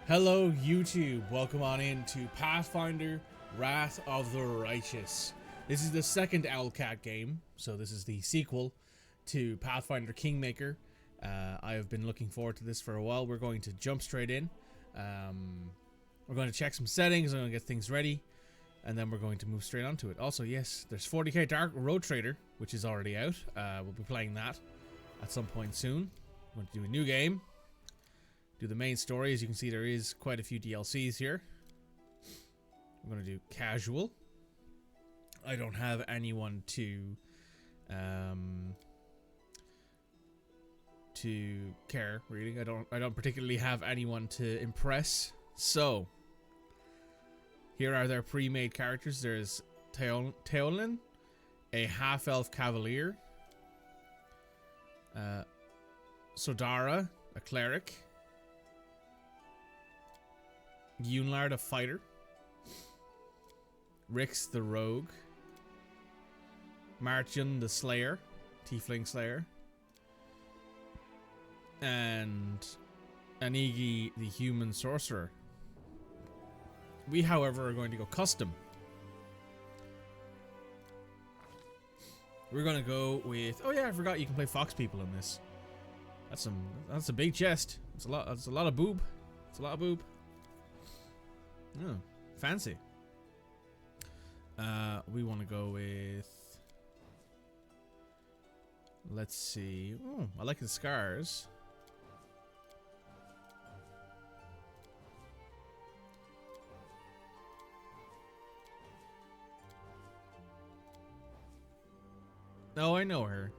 Hello YouTube, welcome on in to Pathfinder Wrath of the Righteous. This is the second Owlcat game, so this is the sequel to Pathfinder Kingmaker. I have been looking forward to this for a while. We're going to jump straight in. We're going to check some settings, I'm going to get things ready, and then we're going to move straight onto it. Also, yes, there's 40k Dark Road Trader, which is already out. We'll be playing that at some point soon. We're going to do a new game. Do the main story. As you can see, there is quite a few DLCs here. I'm going to do casual. I don't have anyone to care, really. I don't particularly have anyone to impress. So here are their pre-made characters. There's Teolin, a half-elf cavalier. Sodara, a cleric. Yunlard, a fighter. Rix, the rogue. Martian, the slayer. Tiefling slayer. And Anigi, the human sorcerer. We, however, are going to go custom. We're going to go with... Oh yeah, I forgot you can play fox people in this. That's a big chest. That's a lot of boob. It's a lot of boob. Oh, fancy. We want to go with... Let's see. Oh, I like the scars. Oh, I know her.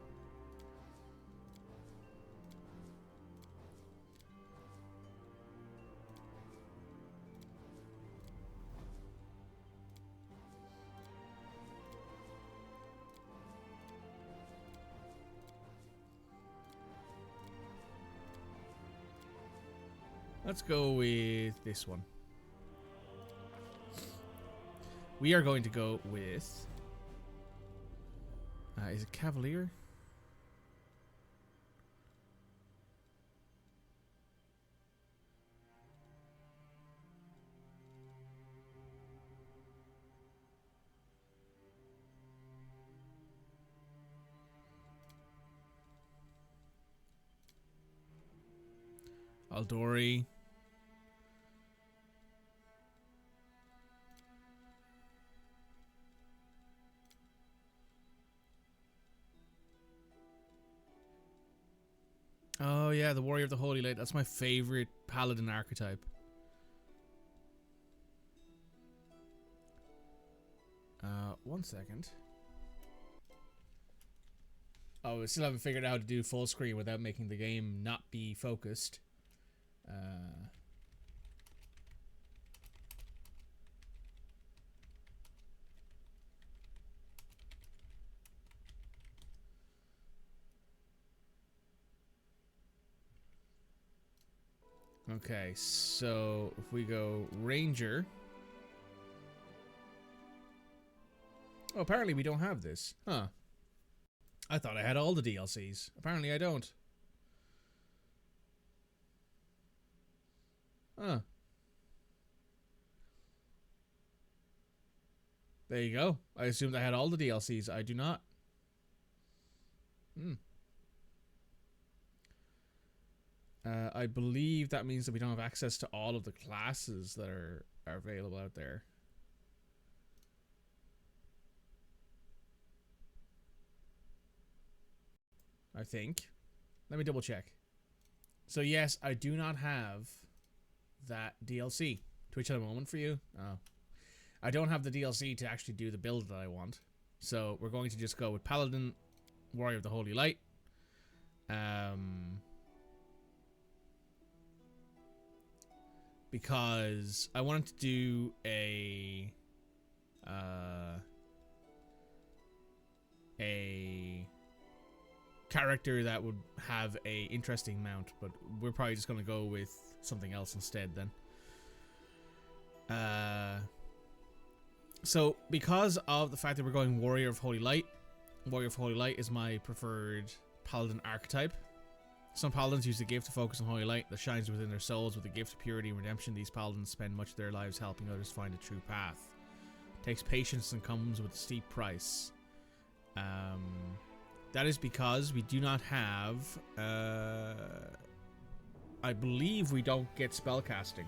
Let's go with this one. We are going to go with... is it Cavalier? Aldori. Oh yeah, the Warrior of the Holy Light. That's my favorite paladin archetype. One second. Oh, I still haven't figured out how to do full screen without making the game not be focused. Okay, so if we go Ranger... Oh, apparently we don't have this. Huh. I thought I had all the DLCs. Apparently I don't. Huh. There you go. I assumed I had all the DLCs. I do not. I believe that means that we don't have access to all of the classes that are available out there. I think. Let me double check. So yes, I do not have that DLC. Twitch at a moment for you? Oh. I don't have the DLC to actually do the build that I want. So we're going to just go with Paladin, Warrior of the Holy Light. Because I wanted to do a character that would have a interesting mount, but we're probably just going to go with something else instead then. So because of the fact that we're going Warrior of Holy Light is my preferred Paladin archetype. Some paladins use the gift to focus on holy light that shines within their souls. With the gift of purity and redemption, these paladins spend much of their lives helping others find a true path. Takes patience and comes with a steep price. That is because we do not have... I believe we don't get spellcasting.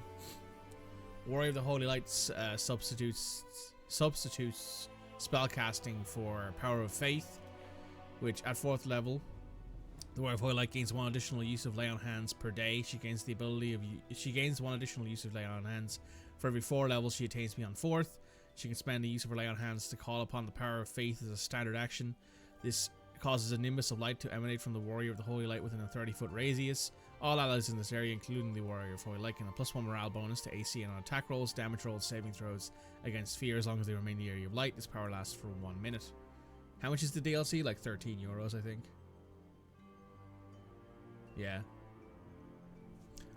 Warrior of the Holy Lights substitutes spellcasting for Power of Faith, which at 4th level, the Warrior of Holy Light gains 1 additional use of Lay on Hands per day. She gains 1 additional use of Lay on Hands for every 4 levels she attains beyond 4th. She can spend the use of her Lay on Hands to call upon the Power of Faith as a standard action. This causes a nimbus of light to emanate from the Warrior of the Holy Light within a 30-foot radius. All allies in this area, including the Warrior of Holy Light, can have +1 morale bonus to AC and on attack rolls, damage rolls, saving throws against fear as long as they remain in the area of light. This power lasts for 1 minute. How much is the DLC? Like €13, I think. Yeah.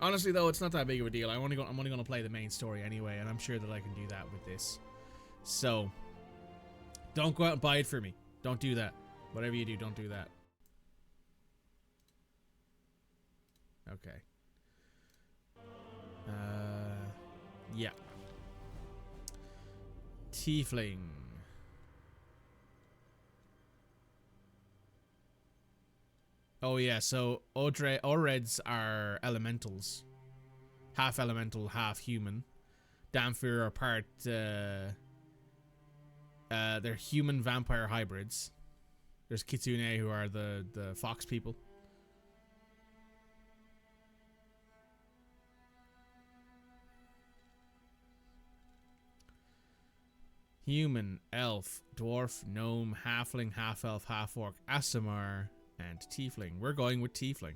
Honestly, though, it's not that big of a deal. I'm only going to play the main story anyway, and I'm sure that I can do that with this. So, don't go out and buy it for me. Don't do that. Whatever you do, don't do that. Okay. Yeah. Tiefling. Oh yeah, so Hordes are elementals. Half elemental, half human. Damphir are part they're human vampire hybrids. There's Kitsune, who are the fox people. Human, elf, dwarf, gnome, halfling, half-elf, half-orc, Aasimar, and tiefling. We're going with tiefling.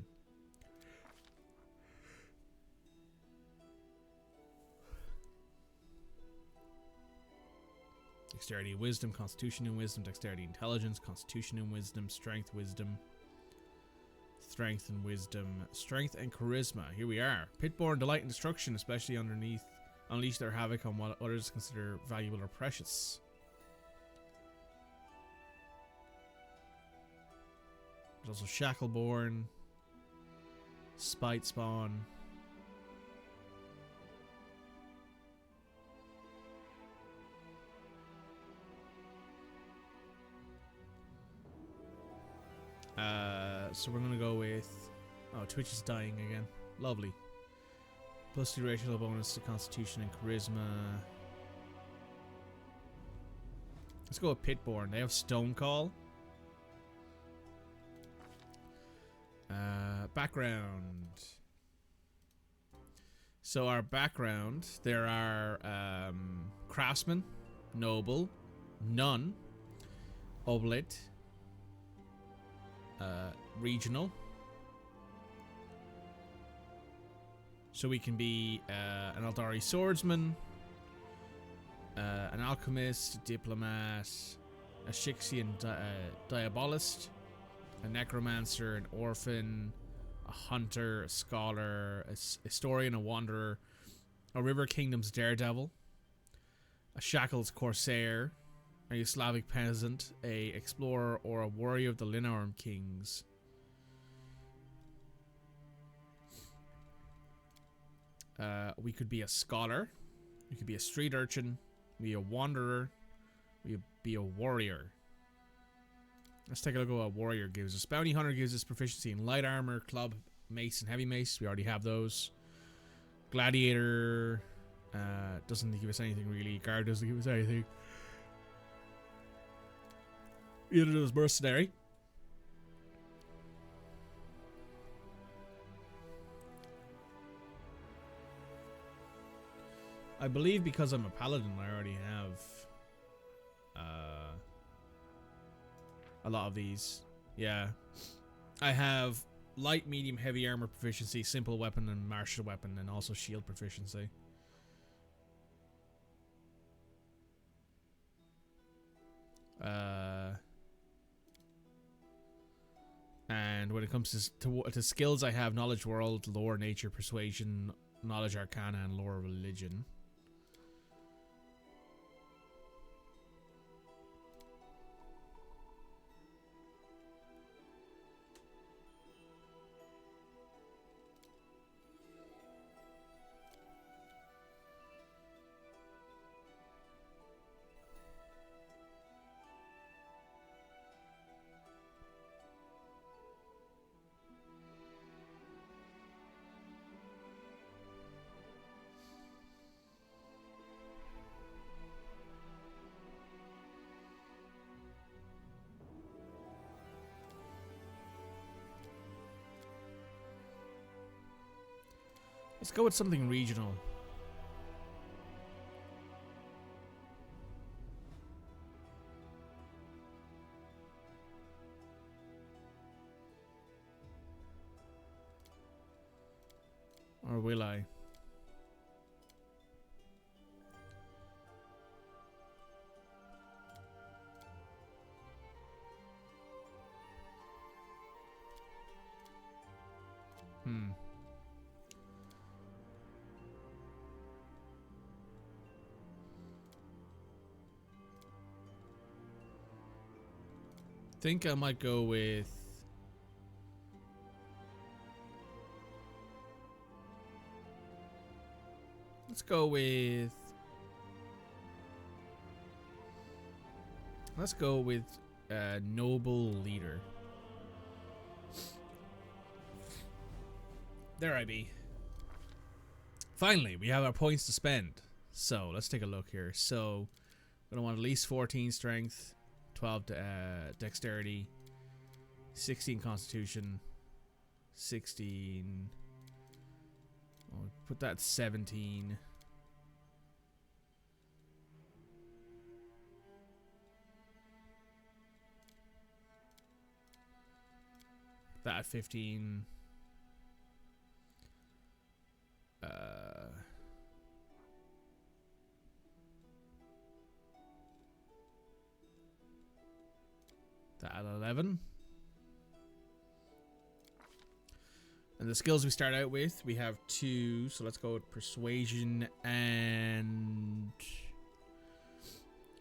Dexterity, wisdom, constitution and wisdom, dexterity, intelligence, constitution and wisdom, strength, wisdom, strength and wisdom, strength and charisma. Here we are. Pitborn, delight and destruction, especially underneath. Unleash their havoc on what others consider valuable or precious. There's also Shackleborn, Spite Spawn. So we're gonna go with... Oh, Twitch is dying again. Lovely. +2 racial bonus to Constitution and Charisma. Let's go with Pitborn. They have Stone Call. Background. So our background, there are Craftsman, Noble, Nun, Oblit, Regional. So we can be an Eldari swordsman, an alchemist, a diplomat, a Shixian diabolist, a necromancer, an orphan, a hunter, a scholar, a historian, a wanderer, a River Kingdom's daredevil, a Shackles corsair, a Slavic peasant, a explorer, or a warrior of the Linarm kings. We could be a scholar, we could be a street urchin, be a wanderer, we could be a warrior. Let's take a look at what warrior gives us. Bounty hunter gives us proficiency in light armor, club, mace, and heavy mace. We already have those. Gladiator doesn't give us anything really. Guard doesn't give us anything. Either does mercenary. I believe because I'm a paladin, I already have a lot of these. Yeah. I have light, medium, heavy armor proficiency, simple weapon, and martial weapon, and also shield proficiency. And when it comes to skills, I have knowledge world, lore, nature, persuasion, knowledge arcana, and lore religion. Let's go with something regional. Or will I? Think I might go with let's go with noble leader. There I be. Finally, we have our points to spend. So let's take a look here. So we're gonna want at least 14 strength, 12 dexterity, 16 constitution, 16. I'll put that 17. That 15. That at 11. And the skills we start out with, we have 2. So let's go with persuasion and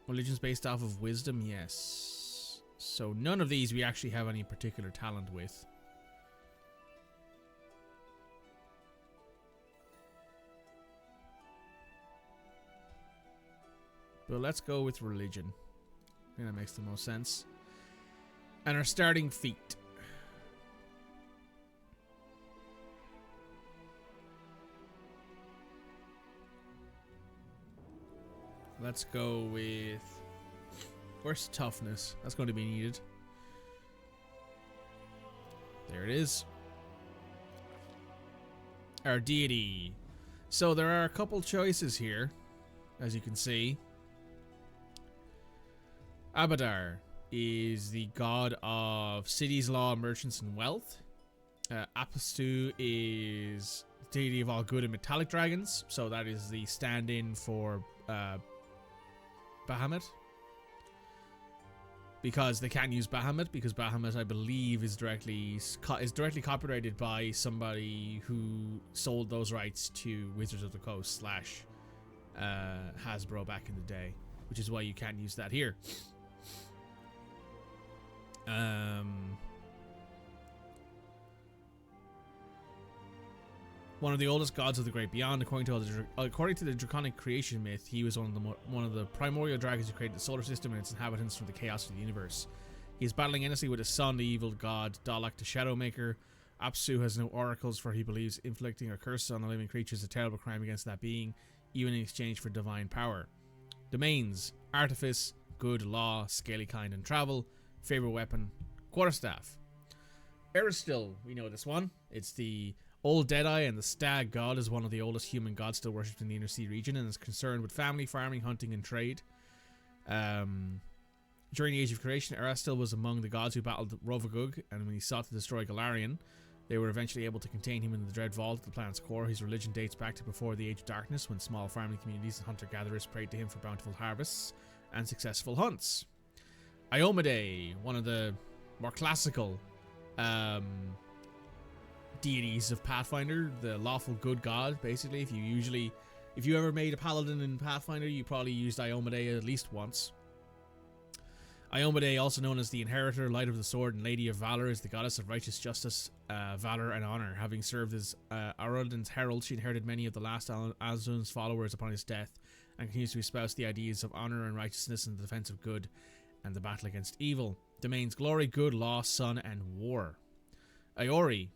religion's based off of wisdom. Yes. So none of these we actually have any particular talent with. But let's go with religion. I think that makes the most sense. And our starting feat. Let's go with... Where's toughness? That's going to be needed. There it is. Our deity. So there are a couple choices here, as you can see. Abadar is the god of cities, law, merchants, and wealth. Apisu is the deity of all good and metallic dragons. So that is the stand-in for Bahamut. Because they can't use Bahamut, because Bahamut, I believe, is directly copyrighted by somebody who sold those rights to Wizards of the Coast / Hasbro back in the day, which is why you can't use that here. One of the oldest gods of the Great Beyond, according to the Draconic creation myth, he was one of the primordial dragons who created the solar system and its inhabitants from the chaos of the universe. He is battling endlessly with his son, the evil god Dalek the Shadowmaker. Apsu has no oracles, for he believes inflicting a curse on the living creature is a terrible crime against that being, even in exchange for divine power. Domains: artifice, good, law, scaly kind, and travel. Favorite weapon: quarterstaff. Eristil, we know this one. It's the old Deadeye and the Stag god, is one of the oldest human gods still worshipped in the Inner Sea region and is concerned with family, farming, hunting, and trade. During the Age of Creation, Eristil was among the gods who battled Rovagug, and when he sought to destroy Galarian, they were eventually able to contain him in the Dread Vault at the planet's core. His religion dates back to before the Age of Darkness, when small farming communities and hunter-gatherers prayed to him for bountiful harvests and successful hunts. Iomedae, one of the more classical deities of Pathfinder, the lawful good god. Basically, if you ever made a paladin in Pathfinder, you probably used Iomedae at least once. Iomedae, also known as the Inheritor, Light of the Sword, and Lady of Valor, is the goddess of righteous justice, valor, and honor. Having served as Arodan's herald, she inherited many of the last Azun's followers upon his death, and continues to espouse the ideas of honor and righteousness in the defense of good and the battle against evil. Domains: glory, good, law, sun, and war. Iori,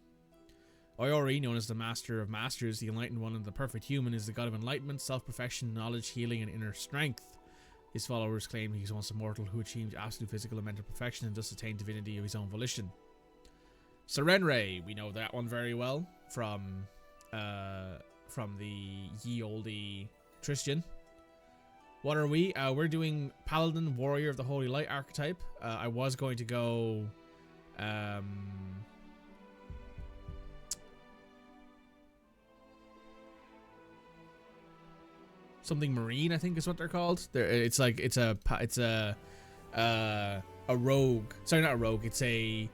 known as the Master of Masters, the Enlightened One, and the Perfect Human, is the god of enlightenment, self-perfection, knowledge, healing, and inner strength. His followers claim he is once immortal, who achieved absolute physical and mental perfection and thus attained divinity of his own volition. Serenre, we know that one very well from from the ye olde Tristan. What are we? We're doing Paladin, Warrior of the Holy Light archetype. I was going to go... something Marine, I think is what they're called. It's a rogue. Sorry, not a rogue. It's a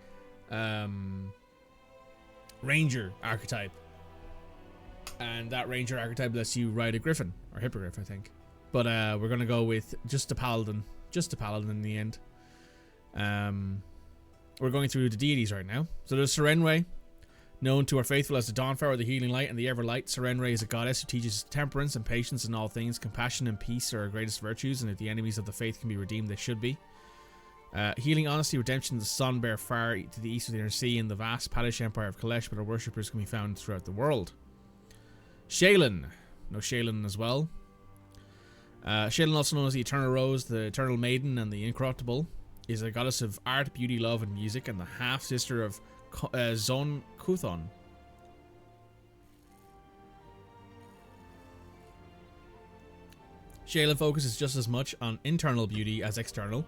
Ranger archetype. And that Ranger archetype lets you ride a Griffin. Or Hippogriff, I think. But we're going to go with just a Paladin. Just a Paladin in the end. We're going through the deities right now. So there's Serenray, known to our faithful as the Dawnflower, the Healing Light, and the Everlight. Serenray is a goddess who teaches temperance and patience in all things. Compassion and peace are our greatest virtues, and if the enemies of the faith can be redeemed, they should be. Healing, honesty, redemption, the sun bear far to the east of the inner sea in the vast Padish Empire of Kalesh, but our worshippers can be found throughout the world. Shaylin. No Shaylin as well. Shaylin, also known as the Eternal Rose, the Eternal Maiden, and the Incorruptible, is a goddess of art, beauty, love, and music, and the half-sister of Zon Kuthon. Shaylin focuses just as much on internal beauty as external.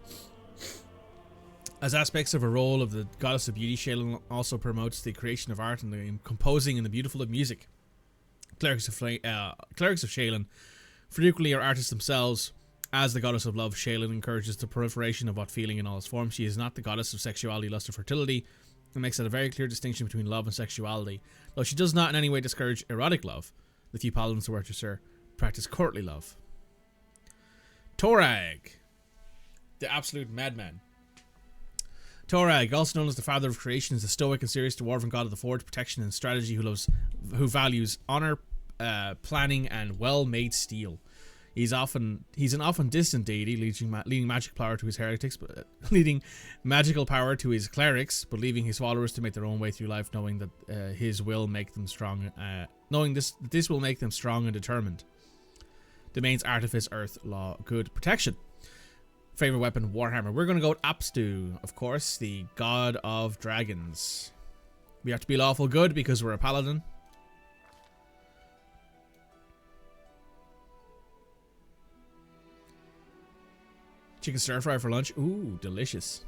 As aspects of a role of the goddess of beauty, Shaylin also promotes the creation of art and the composing and the beautiful of music. Clerics of Shaylin frequently are artists themselves. As the goddess of love, Shaylin encourages the proliferation of what feeling in all its forms. She is not the goddess of sexuality, lust, or fertility, and makes it a very clear distinction between love and sexuality. Though she does not in any way discourage erotic love, the few paladins who worship her practice courtly love. Torag, the absolute madman. Torag, also known as the Father of Creation, is a stoic and serious dwarven god of the forge, protection, and strategy who values honor, planning, and well-made steel. He's an often distant deity, leading magical power to his heretics, leading magical power to his clerics, but leaving his followers to make their own way through life, knowing that his will make them strong. Knowing this will make them strong and determined. Domains, artifice, earth, law, good, protection. Favorite weapon, Warhammer. We're going to go with Apisu, of course, the god of dragons. We have to be lawful good because we're a paladin. Chicken stir fry for lunch. Ooh, delicious.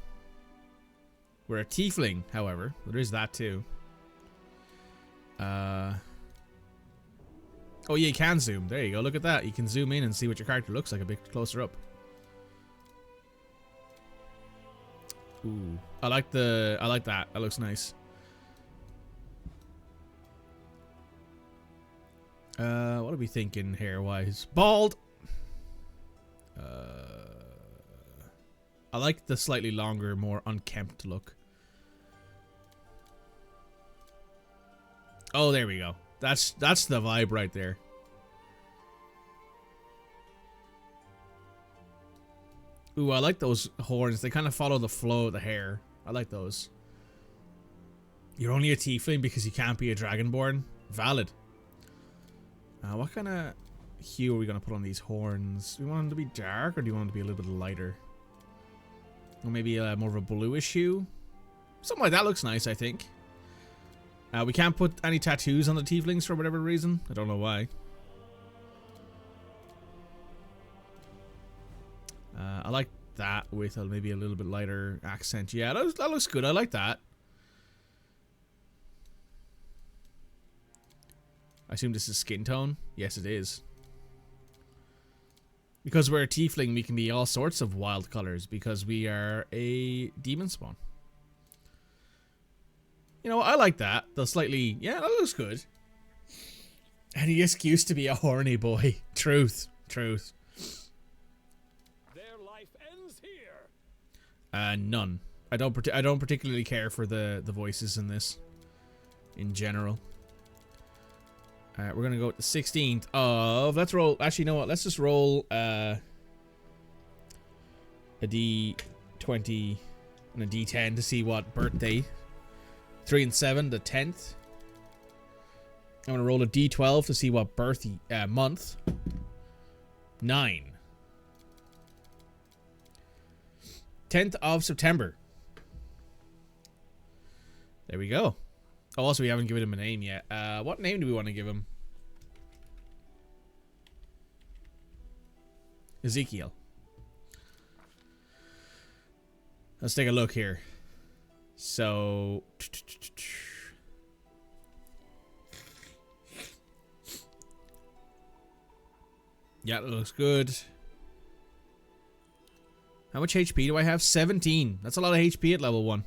We're a tiefling, however. There is that too. Oh yeah, you can zoom. There you go. Look at that. You can zoom in and see what your character looks like a bit closer up. Ooh, I like that. That looks nice. What are we thinking hair-wise? Bald. I like the slightly longer, more unkempt look. Oh, there we go. That's the vibe right there. Ooh, I like those horns. They kind of follow the flow of the hair. I like those. You're only a tiefling because you can't be a dragonborn? Valid. What kind of hue are we going to put on these horns? Do we want them to be dark or do you want them to be a little bit lighter? Or maybe more of a bluish hue? Something like that looks nice, I think. We can't put any tattoos on the tieflings for whatever reason. I don't know why. I like that with maybe a little bit lighter accent. Yeah, that looks good. I like that. I assume this is skin tone. Yes, it is. Because we're a tiefling, we can be all sorts of wild colors because we are a demon spawn. You know, I like that. The slightly... Yeah, that looks good. Any excuse to be a horny boy. Truth. Truth. Their life ends here. None. I don't particularly care for the voices in this. In general. Alright, we're gonna go with the 16th of... Let's roll... Actually, you know what? Let's just roll a D20 and a D10 to see what birthday... 3 and 7, the 10th. I'm gonna roll a D12 to see what birth month. 9. 10th of September. There we go. Oh, also we haven't given him a name yet. What name do we want to give him? Ezekiel. Let's take a look here. So... yeah, it looks good. How much HP do I have? 17. That's a lot of HP at level 1.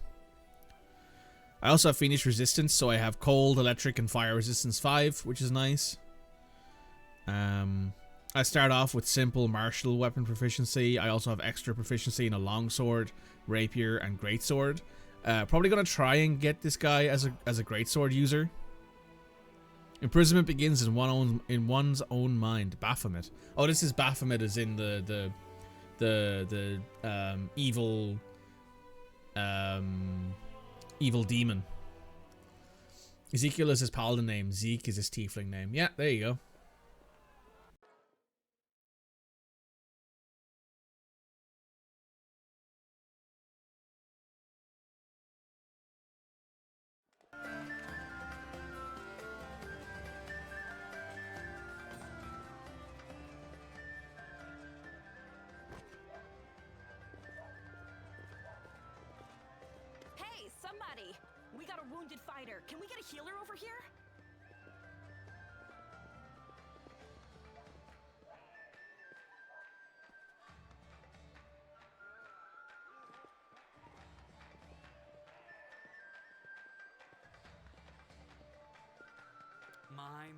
I also have Fiendish Resistance, so I have Cold, Electric, and Fire Resistance 5, which is nice. I start off with simple martial weapon proficiency. I also have extra proficiency in a longsword, rapier, and greatsword. Probably gonna try and get this guy as a greatsword user. Imprisonment begins in one's own mind. Baphomet. Oh, this is Baphomet, as in the evil evil demon. Ezekiel is his paladin name. Zeke is his tiefling name. Yeah, there you go. Hey, somebody! We got a wounded fighter. Can we get a healer over here?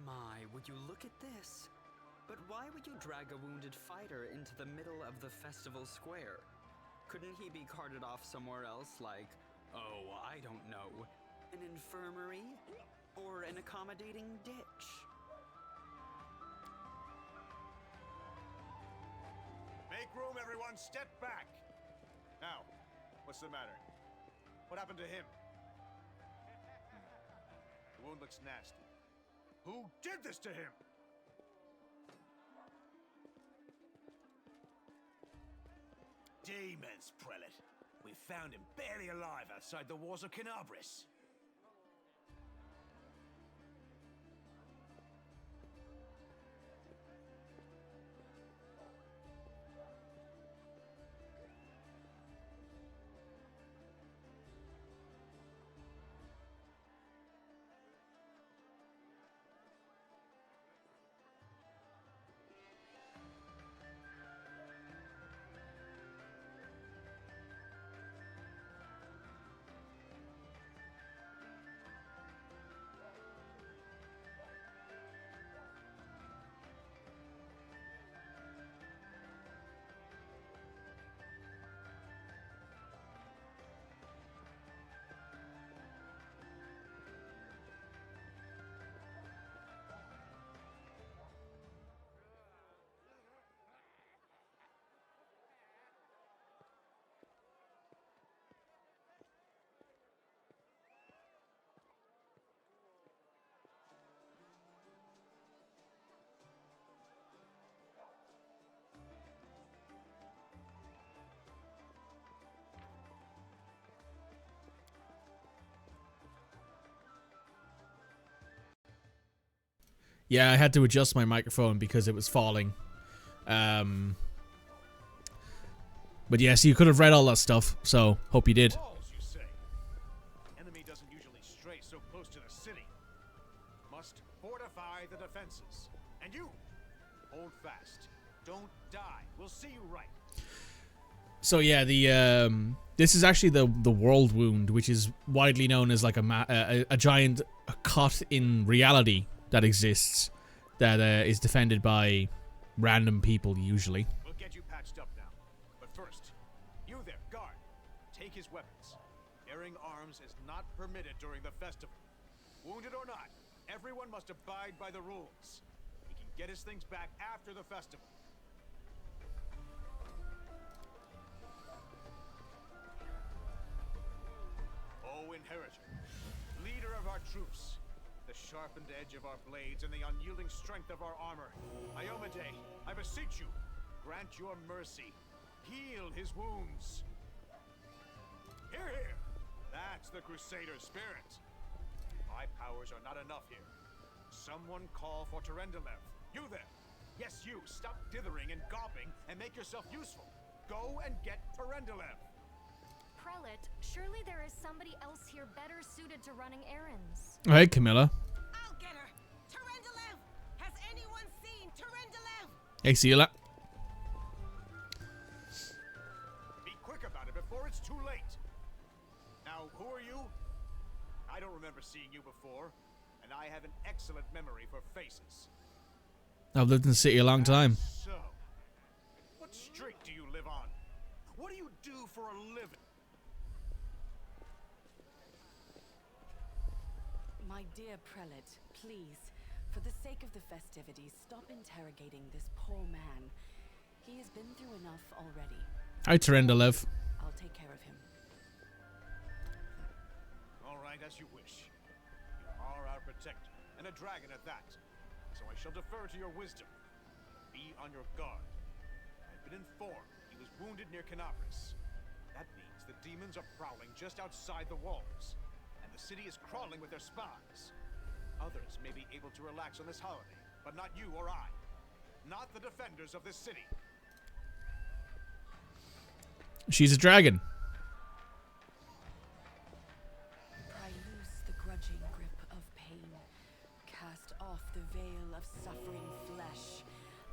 My, would you look at this? But why would you drag a wounded fighter into the middle of the festival square? Couldn't he be carted off somewhere else, like, oh, I don't know, an infirmary? Or an accommodating ditch? Make room, everyone. Step back. Now, what's the matter? What happened to him? The wound looks nasty. Who did this to him? Demons, prelate. We found him barely alive outside the walls of Kanarbris. Yeah, I had to adjust my microphone because it was falling. But yes, you could have read all that stuff, so hope you did. Walls, you say? Enemy doesn't usually stray so close to the city. Must fortify the defenses. And you, hold fast. Don't die. We'll see you right. So yeah, the this is actually the world wound, which is widely known as like a giant cut in reality that exists, that is defended by random people usually. We'll get you patched up now. But first, you there, guard. Take his weapons. Bearing arms is not permitted during the festival. Wounded or not, everyone must abide by the rules. He can get his things back after the festival. O Inheritor, leader of our troops, the sharpened edge of our blades and the unyielding strength of our armor, Iomade, I beseech you, grant your mercy. Heal his wounds. Hear, hear! That's the Crusader spirit. My powers are not enough here. Someone call for Terendelev. You there! Yes, you. Stop dithering and gawping and make yourself useful. Go and get Terendelev. Prelate, surely there is somebody else here better suited to running errands. Oh, hey, Camilla. I'll get her. Terendelev! Has anyone seen Terendelev? Hey, Sela. Be quick about it before it's too late. Now, who are you? I don't remember seeing you before, and I have an excellent memory for faces. I've lived in the city a long time. So, what street do you live on? What do you do for a living? My dear prelate, please, for the sake of the festivities, stop interrogating this poor man. He has been through enough already. Hi, Terendelev. I'll take care of him. All right, as you wish. You are our protector, and a dragon at that. So I shall defer to your wisdom. Be on your guard. I've been informed he was wounded near Kanarbris. That means the demons are prowling just outside the walls, and the city is crawling with their spies. Others may be able to relax on this holiday, but not you or I. Not the defenders of this city. She's a dragon. Pry loose the grudging grip of pain. Cast off the veil of suffering flesh.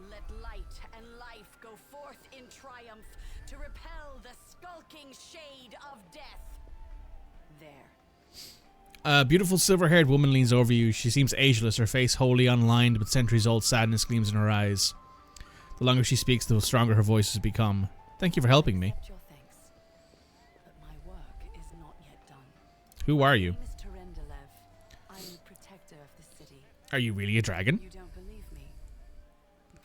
Let light and life go forth in triumph to repel the skulking shade of death. There. A beautiful silver-haired woman leans over you. She seems ageless, her face wholly unlined, but centuries-old sadness gleams in her eyes. The longer she speaks, the stronger her voice has become. Thank you for helping me. Accept your thanks, but my work is not yet done. Who are you? My name is Terendelev. I'm the protector of the city. Are you really a dragon? You don't believe me?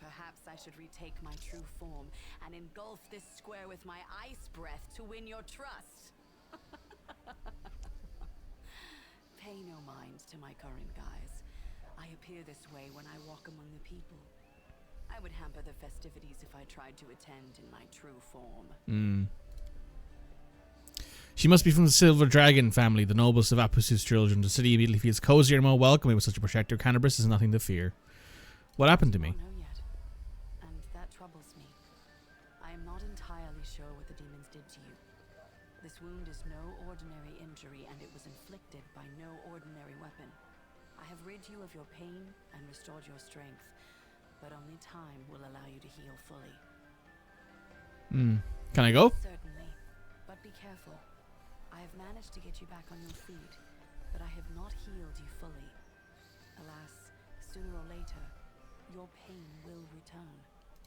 Perhaps I should retake my true form and engulf this square with my ice breath to win your trust. Pay no mind to my current guise. I appear this way when I walk among the people. I would hamper the festivities if I tried to attend in my true form. She must be from the Silver Dragon family, the noblest of Apisu's children. The city immediately feels cozier and more welcoming with such a protector. Kanarbris is nothing to fear. What happened to me? I don't know yet, and that troubles me. I am not entirely sure what the demons did to you. This wound is no ordinary injury, and it was inflicted by no ordinary weapon. I have rid you of your pain and restored your strength, but only time will allow you to heal fully. Can I go? Certainly, but be careful. I have managed to get you back on your feet, but I have not healed you fully. Alas, sooner or later, your pain will return.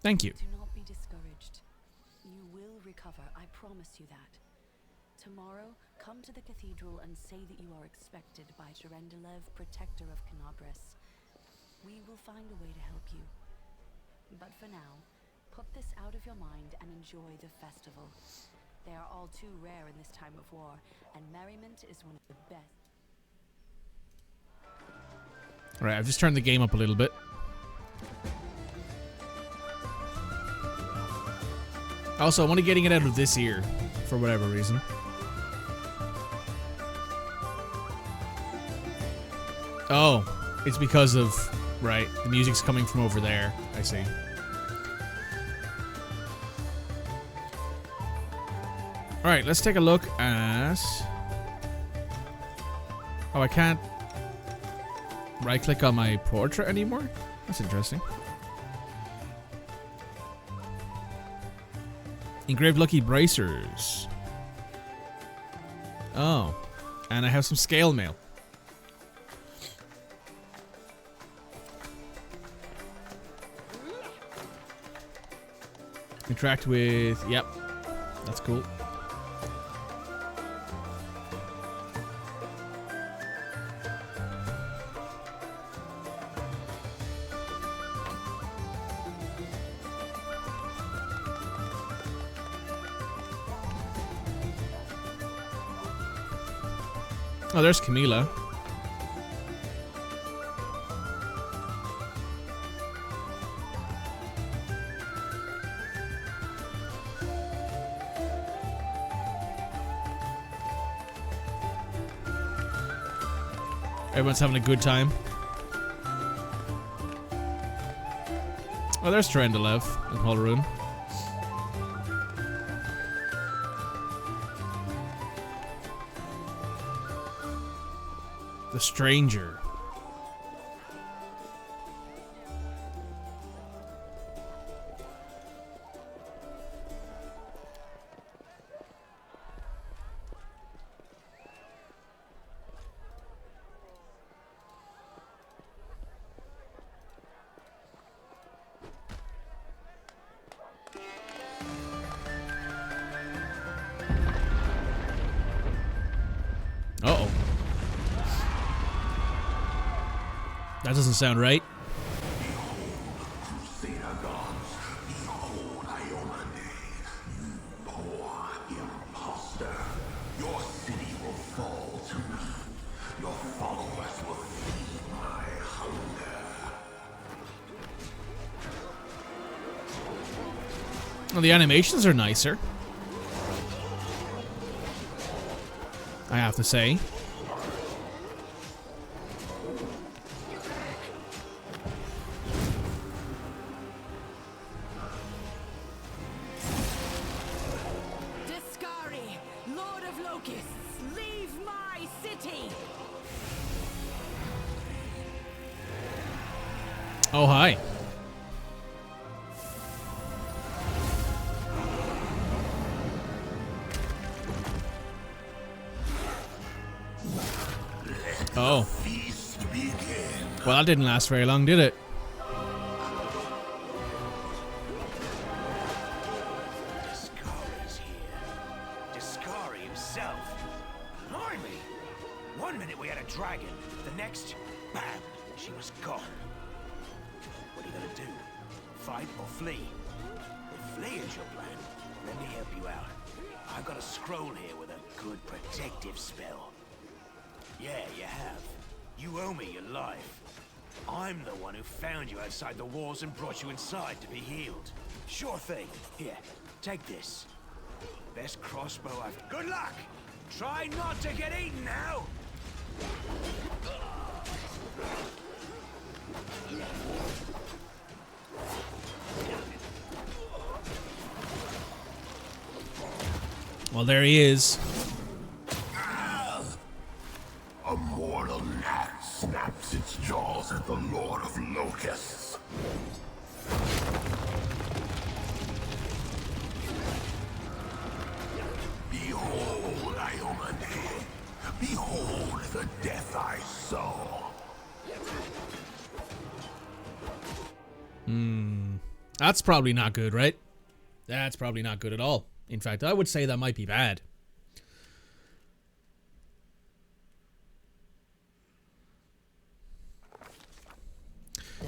Thank you. Do not be discouraged. You will recover, I promise you that. Tomorrow, come to the cathedral and say that you are expected by Terendelev, protector of Kanarbris. We will find a way to help you. But for now, put this out of your mind and enjoy the festival. They are all too rare in this time of war, and merriment is one of the best. Alright, I've just turned the game up a little bit. Also, I'm only getting it out of this ear, for whatever reason. Oh, it's because of... Right, the music's coming from over there. I see. Alright, let's take a look at... Oh, I can't right-click on my portrait anymore? That's interesting. Engraved lucky bracers. Oh, and I have some scale mail. Interact with... Yep, that's cool. Oh, there's Camila. Everyone's having a good time. Oh, there's Trendelev in Holrun. The Stranger. Uh-oh. That doesn't sound right. Well, the animations are nicer, I have to say. Discari, Lord of Locusts, leave my city! Oh, hi. Oh. Well, that didn't last very long, did it? Discari's here. Discari himself. Blimey! One minute we had a dragon, the next, bam, she was gone. What are you gonna do? Fight or flee? If fleeing's your plan, let me help you out. I've got a scroll here with a good protective spell. Yeah, you have. You owe me your life. I'm the one who found you outside the walls and brought you inside to be healed. Sure thing. Here, take this. Best crossbow I've... Good luck! Try not to get eaten now! Well, there he is. A mortal gnat snaps its jaws at the Lord of Locusts. Behold, Iomade. Behold the death I saw. That's probably not good, right? That's probably not good at all. In fact, I would say that might be bad.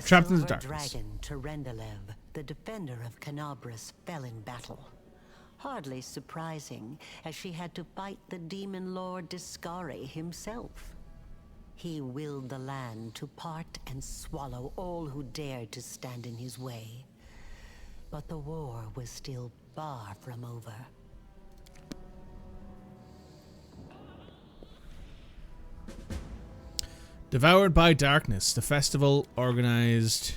Trapped in the darkness. Dragon Trendelev, the defender of Kanarbris, fell in battle. Hardly surprising, as she had to fight the demon lord Discari himself. He willed the land to part and swallow all who dared to stand in his way. But the war was still far from over. Devoured by Darkness, the festival organized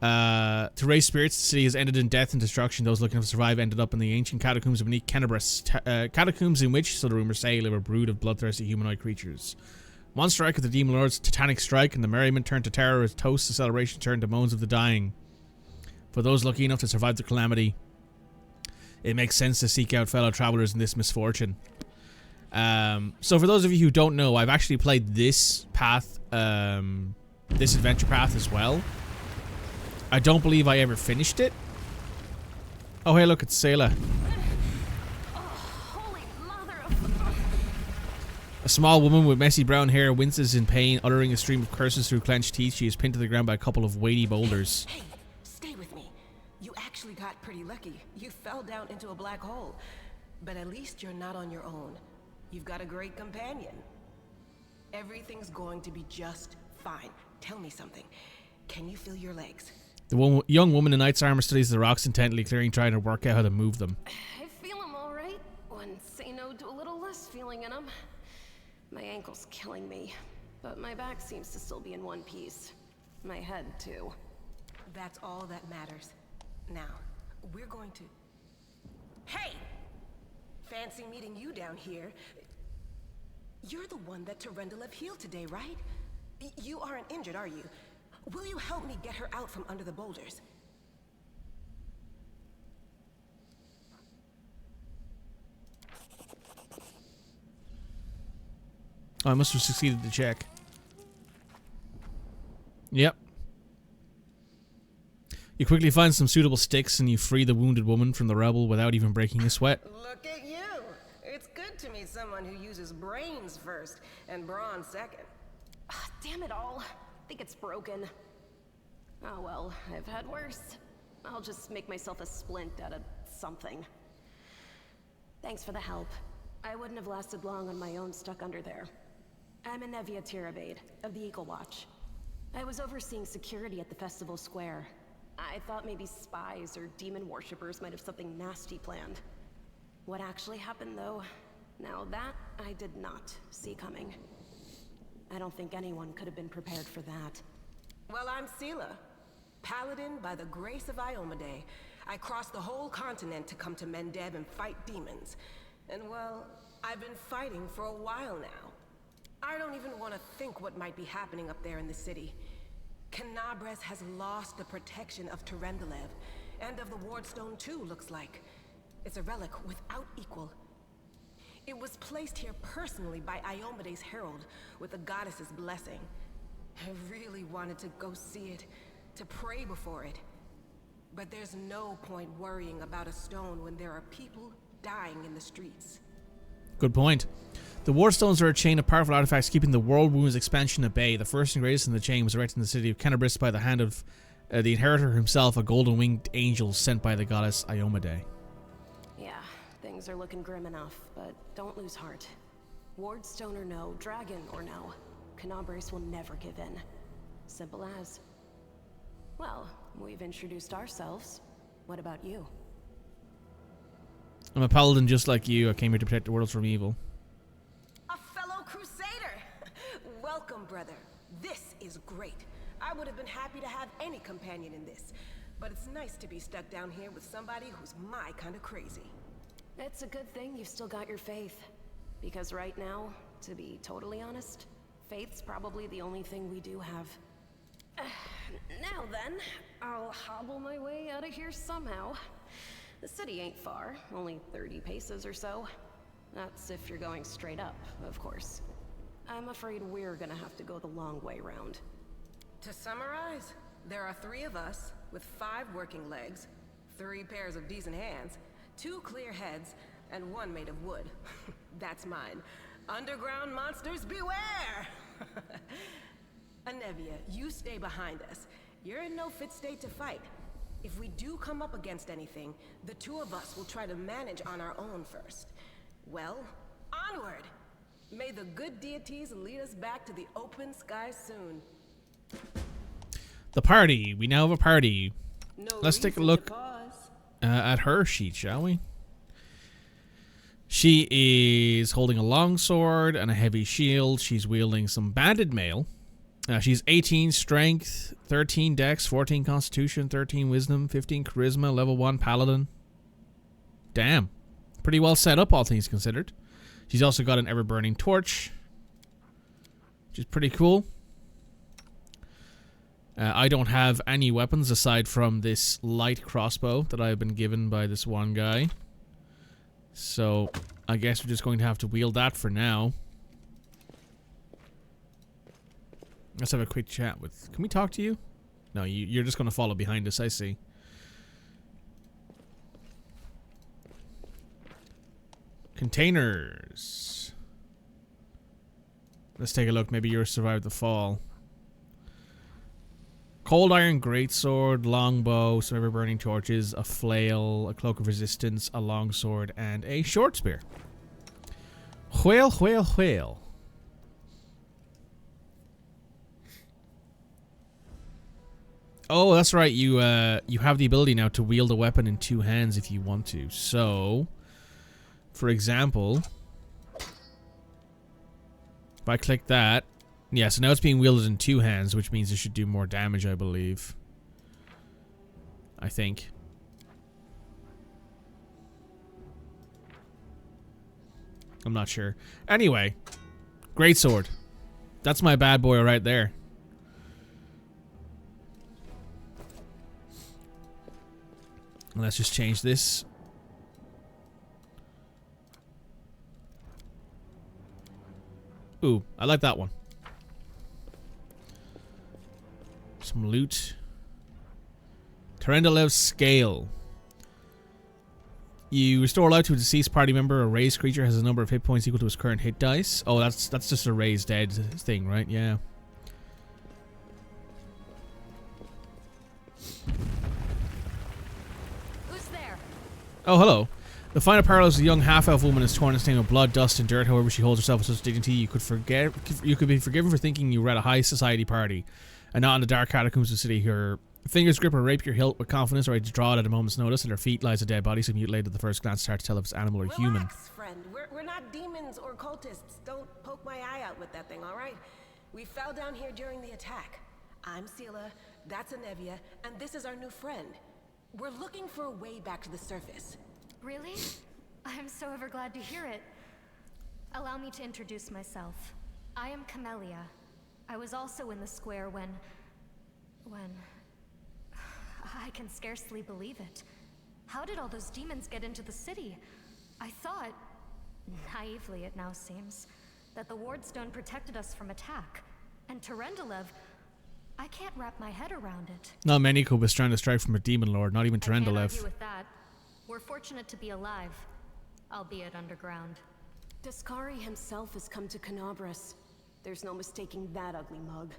to raise spirits. The city has ended in death and destruction. Those looking to survive ended up in the ancient catacombs beneath Kanarbris. Catacombs in which, so the rumors say, live a brood of bloodthirsty humanoid creatures. One strike of the Demon Lord's titanic strike, and the merriment turned to terror as toasts of celebration turned to moans of the dying. For those lucky enough to survive the calamity, it makes sense to seek out fellow travelers in this misfortune. So for those of you who don't know, I've actually played this path, this adventure path as well. I don't believe I ever finished it. Oh, hey, look, it's Sayla. A small woman with messy brown hair winces in pain, uttering a stream of curses through clenched teeth. She is pinned to the ground by a couple of weighty boulders. Hey, stay with me. You actually got pretty lucky. You fell down into a black hole. But at least you're not on your own. You've got a great companion. Everything's going to be just fine. Tell me something. Can you feel your legs? The young woman in knight's armor studies the rocks intently, clearing, trying to work out how to move them. I feel them all right. When say no to a little less feeling in them. My ankle's killing me, but my back seems to still be in one piece. My head, too. That's all that matters. Now, we're going to... Hey! Fancy meeting you down here. You're the one that Terendelev healed today, right? You aren't injured, are you? Will you help me get her out from under the boulders? Oh, I must have succeeded the check. Yep. You quickly find some suitable sticks and you free the wounded woman from the rubble without even breaking a sweat. Look at you! It's good to meet someone who uses brains first and brawn second. Damn it all. I think it's broken. Oh well, I've had worse. I'll just make myself a splint out of something. Thanks for the help. I wouldn't have lasted long on my own stuck under there. I'm Anevia Tirabade, of the Eagle Watch. I was overseeing security at the festival square. I thought maybe spies or demon worshippers might have something nasty planned. What actually happened though, now that I did not see coming. I don't think anyone could have been prepared for that. Well, I'm Sela, paladin by the grace of Iomade. I crossed the whole continent to come to Mendeb and fight demons. And well, I've been fighting for a while now. I don't even want to think what might be happening up there in the city. Kanarbris has lost the protection of Terendelev, and of the Wardstone too, looks like. It's a relic without equal. It was placed here personally by Iomade's herald, with the goddess's blessing. I really wanted to go see it, to pray before it. But there's no point worrying about a stone when there are people dying in the streets. Good point. The Wardstones are a chain of powerful artifacts keeping the World Wound's expansion at bay. The first and greatest in the chain was erected in the city of Kanarbris by the hand of the inheritor himself, a golden-winged angel sent by the goddess Iomade. Yeah, things are looking grim enough, but don't lose heart. Wardstone or no, dragon or no, Kanarbris will never give in. Simple as. Well, we've introduced ourselves. What about you? I'm a paladin just like you. I came here to protect the world from evil. A fellow crusader! Welcome, brother. This is great. I would have been happy to have any companion in this. But it's nice to be stuck down here with somebody who's my kind of crazy. It's a good thing you've still got your faith. Because right now, to be totally honest, faith's probably the only thing we do have. Now then, I'll hobble my way out of here somehow. The city ain't far, only 30 paces or so. That's if you're going straight up, of course. I'm afraid we're gonna have to go the long way round. To summarize, there are 3 of us with 5 working legs, 3 pairs of decent hands, 2 clear heads, and 1 made of wood. That's mine. Underground monsters beware! Anevia, you stay behind us. You're in no fit state to fight. If we do come up against anything, the 2 of us will try to manage on our own first. Well, onward! May the good deities lead us back to the open sky soon. The party. We now have a party. No Let's take a reason look to pause. at her sheet, shall we? She is holding a longsword and a heavy shield. She's wielding some banded mail. She's 18 strength, 13 dex, 14 constitution, 13 wisdom, 15 charisma, level 1 paladin. Damn. Pretty well set up, all things considered. She's also got an ever-burning torch, which is pretty cool. I don't have any weapons aside from this light crossbow that I've been given by this one guy. So, I guess we're just going to have to wield that for now. Let's have a quick chat with... Can we talk to you? No, you're just going to follow behind us, I see. Containers. Let's take a look. Maybe you survived the fall. Cold iron greatsword, longbow, some ever-burning torches, a flail, a cloak of resistance, a longsword, and a short spear. Whale, whale, whale. Oh, that's right. You have the ability now to wield a weapon in 2 hands if you want to. So, for example, if I click that, yeah, so now it's being wielded in 2 hands, which means it should do more damage, I believe. I think. I'm not sure. Anyway, great sword. That's my bad boy right there. Let's just change this. Ooh, I like that one. Some loot. Terendalev's Scale. You restore life to a deceased party member. A raised creature has a number of hit points equal to his current hit dice. Oh, that's just a raised dead thing, right? Yeah. Who's there? Oh, hello. The final parallels of a young half-elf woman is torn and stained with blood, dust, and dirt. However, she holds herself with such dignity, you could be forgiven for thinking you were at a high society party, and not in the dark catacombs of the city. Her fingers grip a rapier hilt with confidence, ready to draw it at a moment's notice. At her feet lies a dead body, so mutilated at the first glance. It's hard to tell if it's animal or human. Relax, friend. We're not demons or cultists. Don't poke my eye out with that thing, all right? We fell down here during the attack. I'm Sela, that's Anevia, and this is our new friend. We're looking for a way back to the surface. Really? I'm so ever glad to hear it. Allow me to introduce myself. I am Camellia. I was also in the square when... I can scarcely believe it. How did all those demons get into the city? I thought, naively it now seems, that the Wardstone protected us from attack. And Terendalev, I can't wrap my head around it. Not many could withstand a strike from a demon lord, not even I can't Terendalev. argue with that. We're fortunate to be alive, albeit underground. Discari himself has come to Kanarbris. There's no mistaking that ugly mug.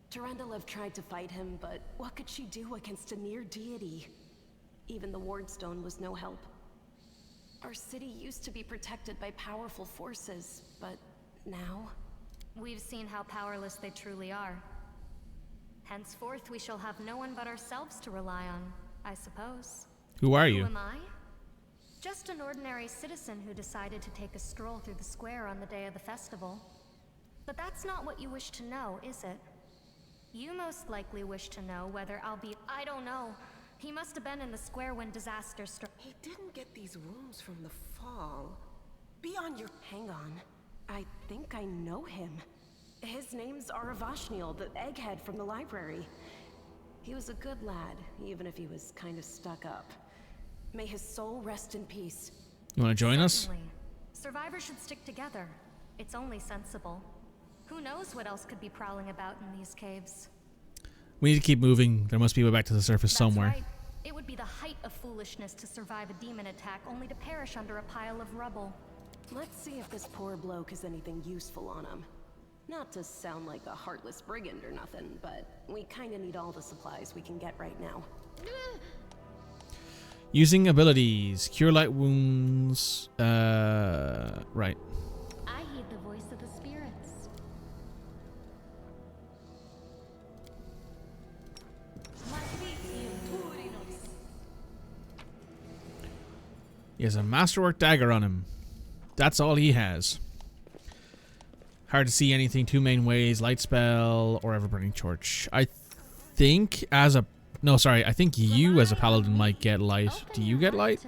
Terendalev tried to fight him, but what could she do against a near deity? Even the Wardstone was no help. Our city used to be protected by powerful forces, but now... We've seen how powerless they truly are. Henceforth, we shall have no one but ourselves to rely on, I suppose. Who are you? Who am I? Just an ordinary citizen who decided to take a stroll through the square on the day of the festival. But that's not what you wish to know, is it? You most likely wish to know whether I'll be... I don't know. He must have been in the square when disaster struck. He didn't get these wounds from the fall. Be on your... Hang on. I think I know him. His name's Aravashniel, the egghead from the library. He was a good lad, even if he was kind of stuck up. May his soul rest in peace. You want to join us? Certainly. Survivors should stick together. It's only sensible. Who knows what else could be prowling about in these caves? We need to keep moving. There must be a way back to the surface somewhere. That's right. It would be the height of foolishness to survive a demon attack only to perish under a pile of rubble. Let's see if this poor bloke has anything useful on him. Not to sound like a heartless brigand or nothing, but we kinda need all the supplies we can get right now. Using abilities. Cure light wounds. Right. I heed the voice of the spirits. He has a masterwork dagger on him. That's all he has. Hard to see anything. Two main ways: light spell or ever-burning torch. I think as a... No, sorry. I think you as a paladin might get light. Do you get light?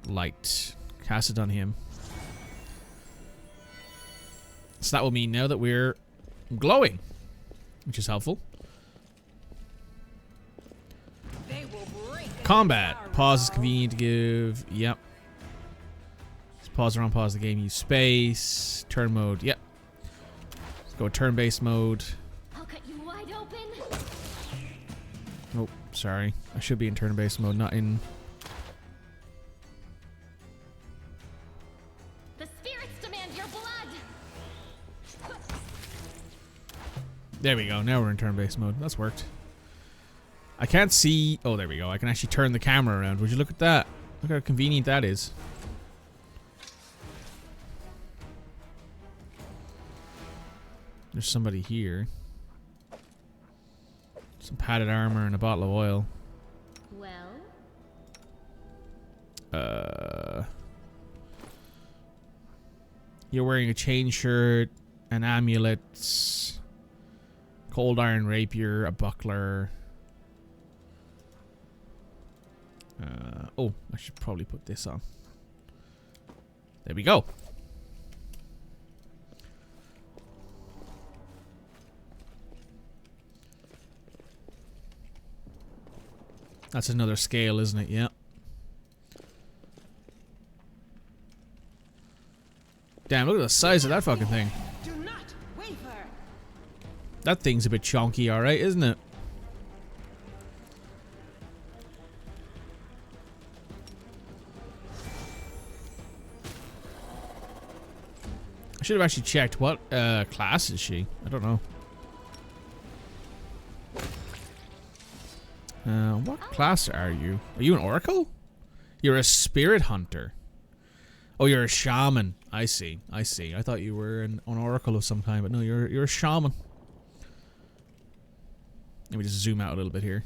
Light. Cast it on him. So that will mean now that we're glowing, which is helpful. Combat. Pause is convenient to give. Yep. Just pause or unpause the game. Use space. Turn mode. Yep. Let's go turn-based mode. I'll cut you wide open. Oh, sorry. I should be in turn-based mode, not in... The spirits demand your blood. There we go. Now we're in turn-based mode. That's worked. I can't see... Oh, there we go. I can actually turn the camera around. Would you look at that? Look how convenient that is. There's somebody here. Some padded armor and a bottle of oil. Well? You're wearing a chain shirt, an amulet, cold iron rapier, a buckler. Oh, I should probably put this on. There we go. That's another scale, isn't it? Yeah. Damn, look at the size of that fucking thing. Do not waver. That thing's a bit chonky, alright, isn't it? I should have actually checked what class is she. I don't know. What class are you? Are you an oracle? You're a spirit hunter. Oh, you're a shaman. I see. I see. I thought you were an oracle of some kind, but no, you're a shaman. Let me just zoom out a little bit here.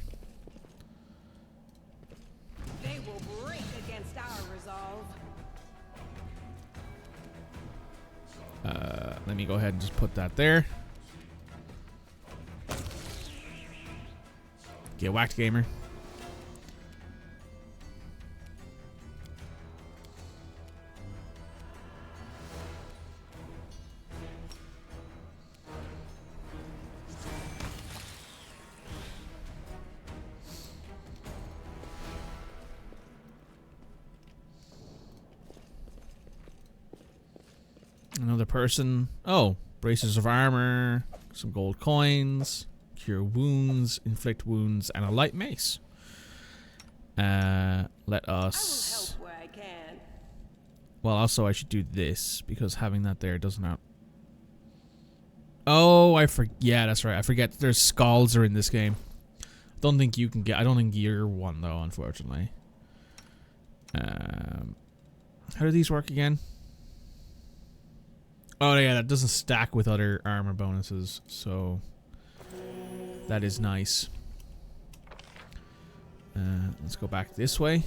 They will break against our resolve. Let me go ahead and just put that there. Get whacked, gamer. Another person. Oh, braces of armor, some gold coins, cure wounds, inflict wounds, and a light mace. Let us. I will help where I can. Well, also I should do this because having that there does not. Oh, I forget. Yeah, that's right. I forget. There's scalds are in this game. Don't think you can get. I don't think you're one though, unfortunately. How do these work again? Oh yeah, that doesn't stack with other armor bonuses, so that is nice. Let's go back this way.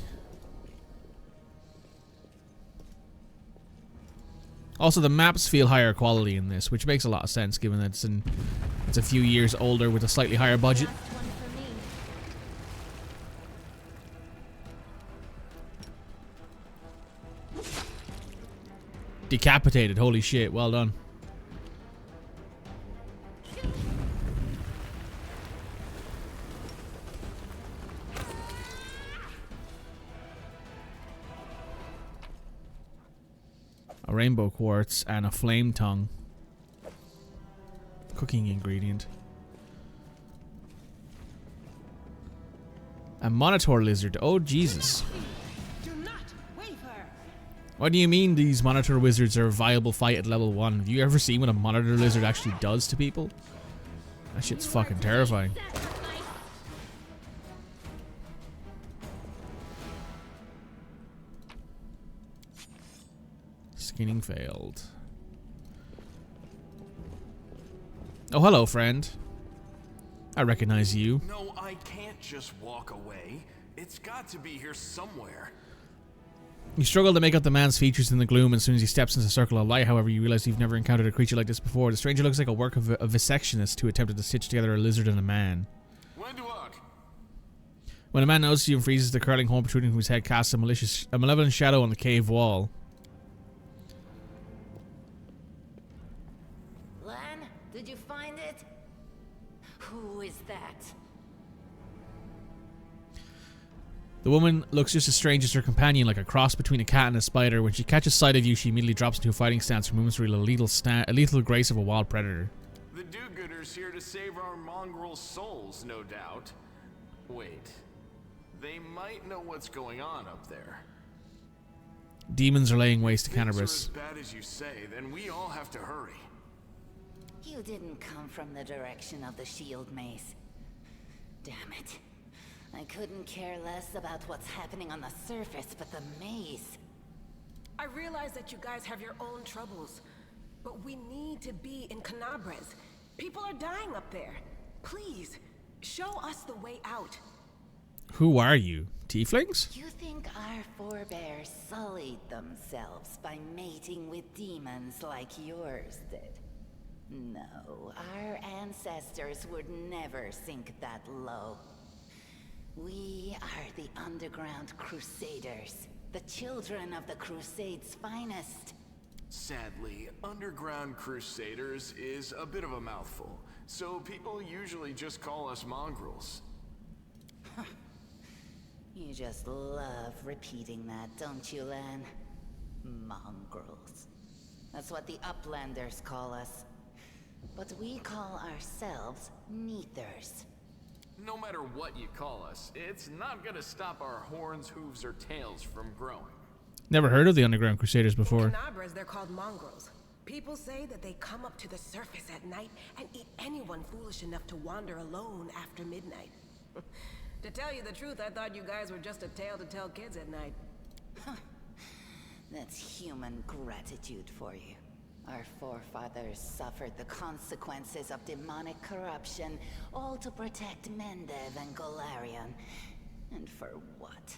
Also, the maps feel higher quality in this, which makes a lot of sense given that it's a few years older with a slightly higher budget. Decapitated, holy shit, well done. A rainbow quartz and a flame tongue. Cooking ingredient. A monitor lizard, oh Jesus. What do you mean these monitor wizards are a viable fight at level 1? Have you ever seen what a monitor lizard actually does to people? That shit's fucking terrifying. Skinning failed. Oh, hello, friend. I recognize you. No, I can't just walk away. It's got to be here somewhere. You struggle to make out the man's features in the gloom, and as soon as he steps into the circle of light, however, you realize you've never encountered a creature like this before. The stranger looks like a work of a vissectionist who attempted to stitch together a lizard and a man. When a man notices you and freezes, the curling horn protruding from his head casts a malevolent shadow on the cave wall. Lan, did you find it? Who is that? The woman looks just as strange as her companion, like a cross between a cat and a spider. When she catches sight of you, she immediately drops into a fighting stance for moments reveal a lethal grace of a wild predator. The do-gooders here to save our mongrel souls, no doubt. Wait, they might know what's going on up there. Demons are laying waste to If things Kanarbris. are as bad as you say, then we all have to hurry. You didn't come from the direction of the shield mace. Damn it. I couldn't care less about what's happening on the surface, but the maze. I realize that you guys have your own troubles, but we need to be in Kanarbris. People are dying up there. Please, show us the way out. Who are you? Tieflings? You think our forebears sullied themselves by mating with demons like yours did? No, our ancestors would never sink that low. We are the Underground Crusaders, the children of the Crusade's finest. Sadly, Underground Crusaders is a bit of a mouthful, so people usually just call us mongrels. You just love repeating that, don't you, Lan? Mongrels. That's what the Uplanders call us. But we call ourselves Neathers. No matter what you call us, it's not gonna stop our horns, hooves, or tails from growing. Never heard of the Underground Crusaders before. In Kanarbris, they're called mongrels. People say that they come up to the surface at night and eat anyone foolish enough to wander alone after midnight. To tell you the truth, I thought you guys were just a tale to tell kids at night. That's human gratitude for you. Our forefathers suffered the consequences of demonic corruption, all to protect Mendev and Golarion. And for what?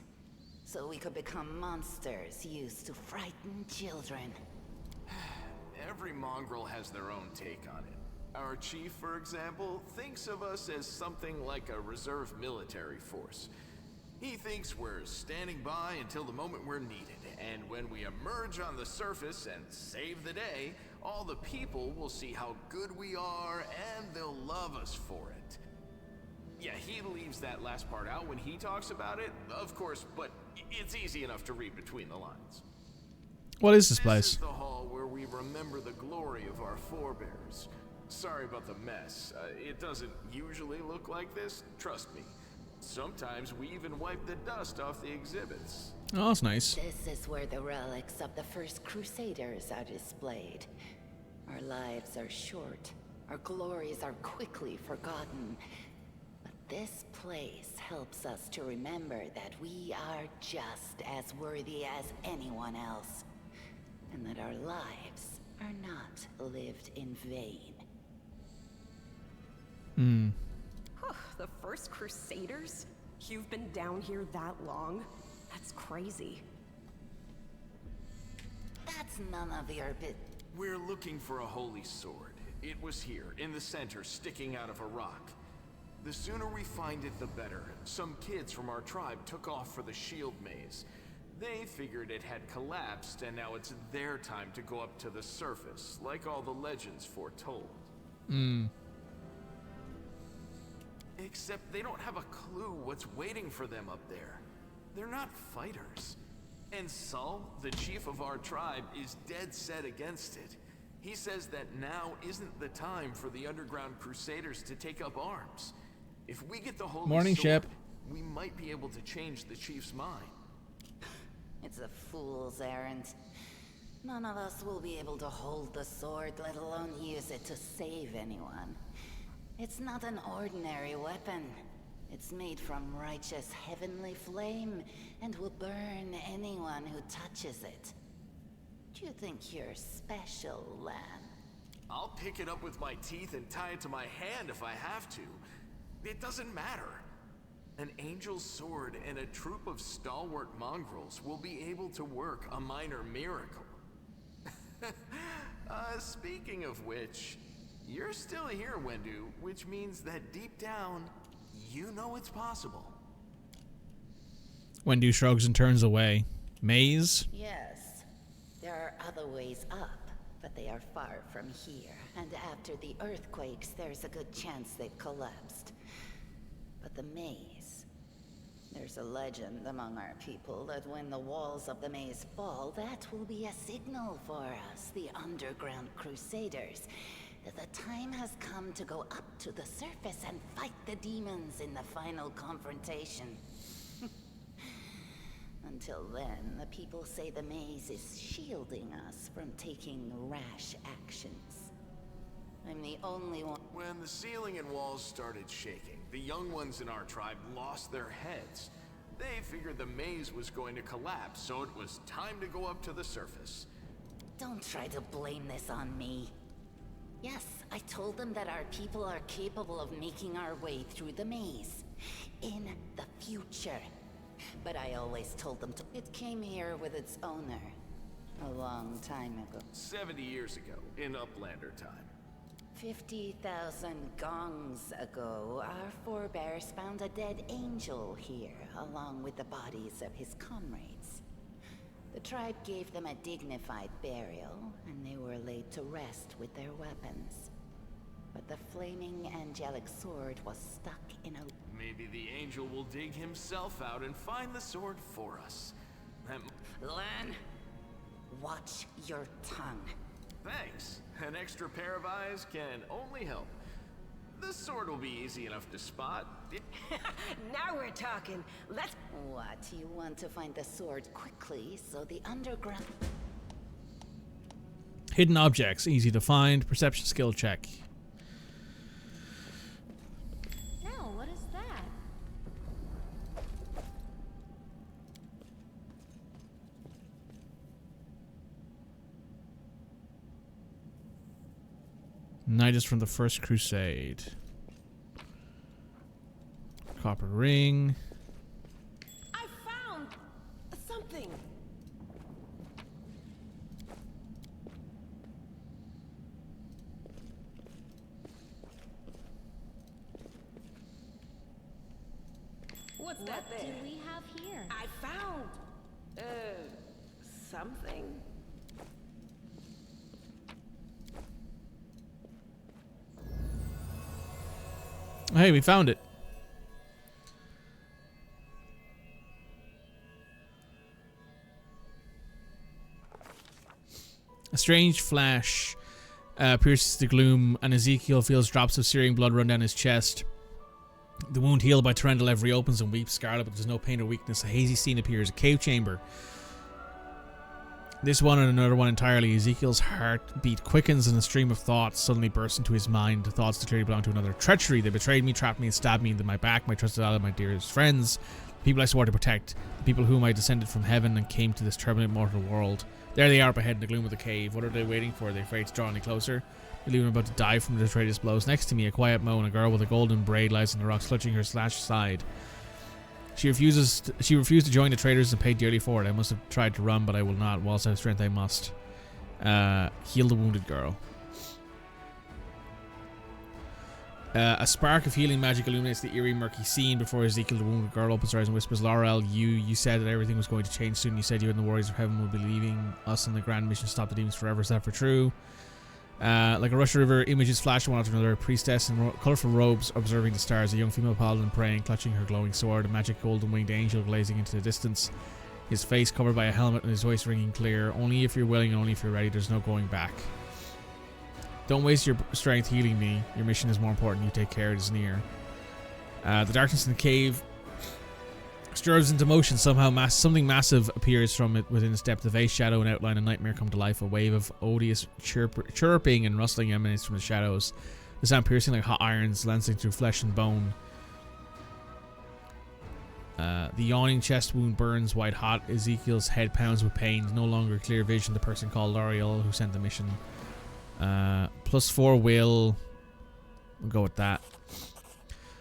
So we could become monsters used to frighten children. Every mongrel has their own take on it. Our chief, for example, thinks of us as something like a reserve military force. He thinks we're standing by until the moment we're needed, and when we emerge on the surface and save the day, all the people will see how good we are, and they'll love us for it. Yeah, he leaves that last part out when he talks about it, of course, but it's easy enough to read between the lines. What is this This place? is the hall where we remember the glory of our forebears. Sorry about the mess. It doesn't usually look like this, trust me. Sometimes we even wipe the dust off the exhibits. Oh, that's nice. This is where the relics of the first Crusaders are displayed. Our lives are short. Our glories are quickly forgotten. But this place helps us to remember that we are just as worthy as anyone else. And that our lives are not lived in vain. The first Crusaders? You've been down here that long? That's crazy. That's none of your bit. We're looking for a holy sword. It was here, in the center, sticking out of a rock. The sooner we find it, the better. Some kids from our tribe took off for the shield maze. They figured it had collapsed, and now it's their time to go up to the surface, like all the legends foretold. Except they don't have a clue what's waiting for them up there. They're not fighters. And Saul, the chief of our tribe, is dead set against it. He says that now isn't the time for the Underground Crusaders to take up arms. If we get the holy Morning, sword, Shep. we might be able to change the chief's mind. It's a fool's errand. None of us will be able to hold the sword, let alone use it to save anyone. It's not an ordinary weapon. It's made from righteous heavenly flame, and will burn anyone who touches it. Do you think you're special, Lan? I'll pick it up with my teeth and tie it to my hand if I have to. It doesn't matter. An angel's sword and a troop of stalwart mongrels will be able to work a minor miracle. Speaking of which, you're still here, Wendu, which means that deep down, you know it's possible. Wendu shrugs and turns away. Maze? Yes. There are other ways up, but they are far from here. And after the earthquakes, there's a good chance they've collapsed. But the maze... There's a legend among our people that when the walls of the maze fall, that will be a signal for us, the Underground Crusaders, that the time has come to go up to the surface and fight the demons in the final confrontation. Until then, the people say the maze is shielding us from taking rash actions. I'm the only one. When the ceiling and walls started shaking, the young ones in our tribe lost their heads. They figured the maze was going to collapse, so it was time to go up to the surface. Don't try to blame this on me. Yes, I told them that our people are capable of making our way through the maze. In the future. But I always told them to... It came here with its owner. A long time ago. 70 years ago, in Uplander time. 50,000 gongs ago, our forebears found a dead angel here, along with the bodies of his comrades. The tribe gave them a dignified burial, and they were laid to rest with their weapons. But the flaming angelic sword was stuck in a... Maybe the angel will dig himself out and find the sword for us. Lan, watch your tongue. Thanks. An extra pair of eyes can only help. The sword will be easy enough to spot. Now we're talking. Let's... What, you want to find the sword quickly so the underground... Hidden objects, easy to find. Perception skill check. No, what is that? Knight is from the First Crusade. Copper ring. I found something. What's that What there? do we have here? I found something. Hey, we found it. A strange flash pierces the gloom, and Ezekiel feels drops of searing blood run down his chest. The wound healed by Tyrendelev reopens and weeps scarlet, but there's no pain or weakness. A hazy scene appears, a cave chamber. This one and another one entirely. Ezekiel's heartbeat quickens and a stream of thoughts suddenly bursts into his mind. The thoughts that clearly belong to another. Treachery. They betrayed me, trapped me, and stabbed me into my back. My trusted ally, my dearest friends. The people I swore to protect. The people whom I descended from heaven and came to this turbulent mortal world. There they are up ahead in the gloom of the cave. What are they waiting for? Are they afraid to draw any closer? They believe I'm about to die from the traitorous blows. Next to me, a quiet moan. A girl with a golden braid lies on the rocks, clutching her slashed side. She refused to join the traitors and paid dearly for it. I must have tried to run, but I will not. Whilst I have strength, I must. Heal the wounded girl. A spark of healing magic illuminates the eerie, murky scene before Ezekiel, the wounded girl, opens her eyes and whispers, Laurel, you said that everything was going to change soon. You said you and the warriors of heaven would be leaving us on the grand mission to stop the demons forever. Is that for true? Like a rush of river, images flash one after another. A priestess in colourful robes observing the stars. A young female paladin praying, clutching her glowing sword. A magic golden winged angel glazing into the distance. His face covered by a helmet and his voice ringing clear. Only if you're willing and only if you're ready. There's no going back. Don't waste your strength healing me. Your mission is more important. You take care. It is near. The darkness in the cave stirs into motion. Somehow something massive appears from it within its depth. A vast shadow and outline, a nightmare come to life. A wave of odious chirping and rustling emanates from the shadows. The sound piercing like hot irons, lancing through flesh and bone. The yawning chest wound burns white hot. Ezekiel's head pounds with pain. No longer clear vision. The person called L'Oreal who sent the mission. +4 will. We'll go with that.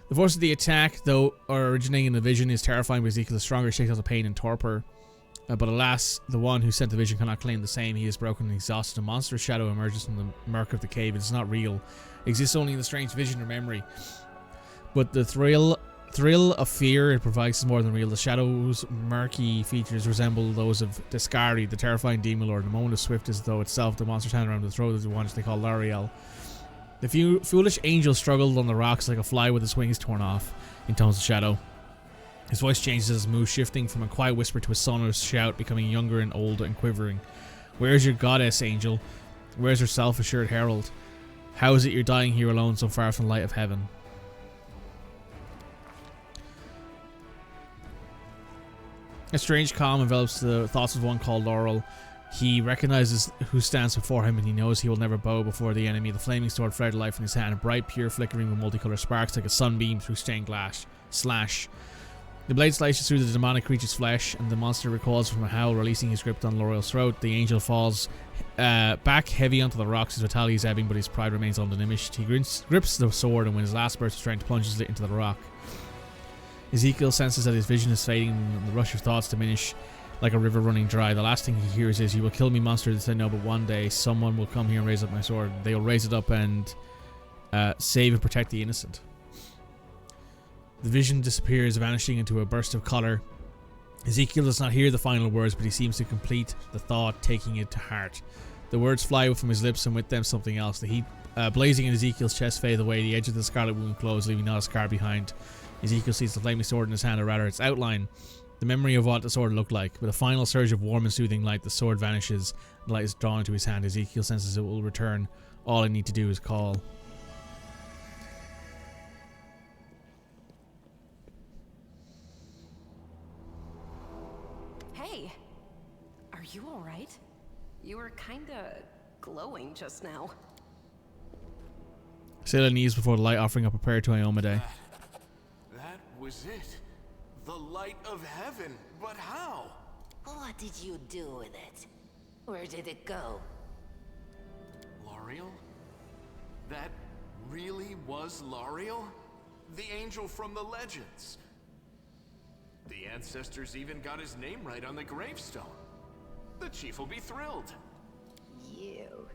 The force of the attack, though originating in the vision, is terrifying, but Ezekiel is stronger, shakes off the pain and torpor. But alas, the one who sent the vision cannot claim the same. He is broken and exhausted. A monstrous shadow emerges from the murk of the cave. It is not real. It exists only in the strange vision or memory. But the thrill of fear it provides is more than real. The shadow's murky features resemble those of Descari, the terrifying demon lord. The moment is swift as though itself. The monster's hand around the throat of the one they call L'Oreal. The foolish angel struggled on the rocks like a fly with its wings torn off, in tones of shadow. His voice changes as his mood, shifting from a quiet whisper to a sonorous shout, becoming younger and old and quivering. Where is your goddess, angel? Where is her self-assured herald? How is it you're dying here alone, so far from the light of heaven? A strange calm envelops the thoughts of one called Laurel. He recognizes who stands before him, and he knows he will never bow before the enemy. The flaming sword flared life in his hand, bright, pure, flickering with multicolored sparks like a sunbeam through stained glass. Slash. The blade slices through the demonic creature's flesh, and the monster recoils from a howl, releasing his grip on Laurel's throat. The angel falls back heavy onto the rocks. His vitality is ebbing, but his pride remains undiminished. He grips the sword, and when his last burst of strength plunges it into the rock. Ezekiel senses that his vision is fading, and the rush of thoughts diminish like a river running dry. The last thing he hears is, "You will kill me, monster." They say, "No, but one day someone will come here and raise up my sword." They'll raise it up, and save and protect the innocent. The vision disappears, vanishing into a burst of color. Ezekiel does not hear the final words, but he seems to complete the thought, taking it to heart. The words fly from his lips, and with them something else. The heat blazing in Ezekiel's chest fades away. The edge of the scarlet wound closes, leaving not a scar behind. Ezekiel sees the flaming sword in his hand, or rather its outline. The memory of what the sword looked like. With a final surge of warm and soothing light, the sword vanishes. The light is drawn into his hand. Ezekiel senses it will return. All I need to do is call. Hey, are you all right? You were kinda glowing just now. Sailor knees before the light, offering up a prayer to Iomade. That was it. The light of heaven. But how? What did you do with it? Where did it go? L'Ariel? That really was L'Ariel? The angel from the legends. The ancestors even got his name right on the gravestone. The chief will be thrilled. You.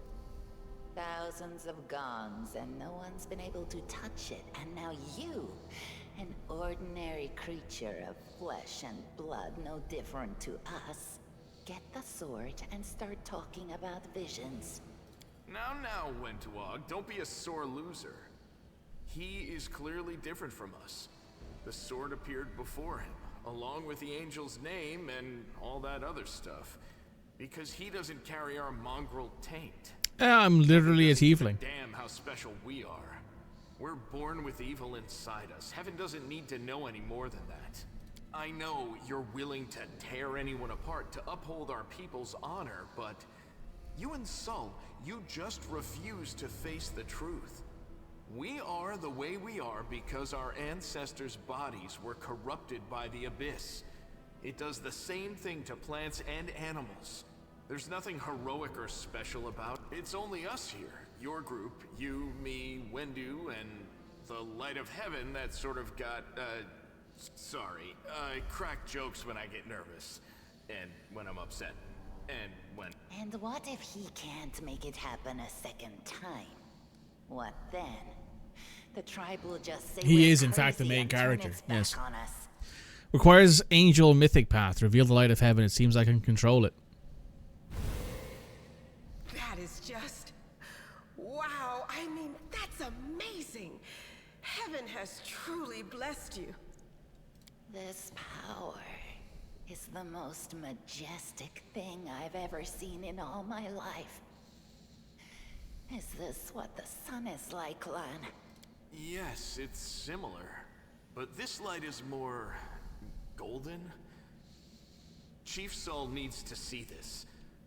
Thousands of gongs and no one's been able to touch it. And now you, an ordinary creature of flesh and blood, no different to us, get the sword and start talking about visions. Now, Wentawag, don't be a sore loser. He is clearly different from us. The sword appeared before him, along with the angel's name and all that other stuff, because he doesn't carry our mongrel taint. I'm literally a tiefling. Damn how special we are. We're born with evil inside us. Heaven doesn't need to know any more than that. I know you're willing to tear anyone apart to uphold our people's honor, but you and Sol, you just refuse to face the truth. We are the way we are because our ancestors' bodies were corrupted by the Abyss. It does the same thing to plants and animals. There's nothing heroic or special about it. It's only us here. Your group, you, me, Wendu, and the Light of Heaven that sort of got, sorry. I crack jokes when I get nervous. And when I'm upset. And when... And what if he can't make it happen a second time? What then? The tribe will just say he is in fact the main and turn character. its back Yes. on us. Requires angel mythic path. Reveal the light of heaven. It seems I can control it. That is just... wow, I mean, that's amazing. Heaven has truly blessed you. This power is the most majestic thing I've ever seen in all my life. Is this what the sun is like, Lan? Yes, it's similar. But this light is more... golden? Chief Sol needs to see this.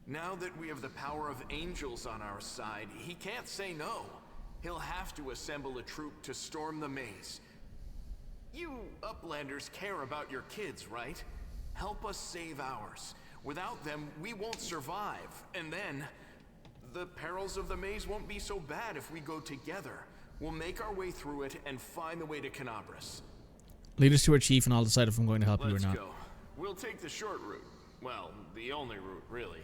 Now that we have the power of angels on our side, he can't say no. He'll have to assemble a troop to storm the maze. You Uplanders care about your kids, right? Help us save ours. Without them, we won't survive. And then, the perils of the maze won't be so bad if we go together. We'll make our way through it and find the way to Kanarbris. Lead us to our chief and I'll decide if I'm going to help you or Let's not. go. We'll take the short route. Well, the only route, really.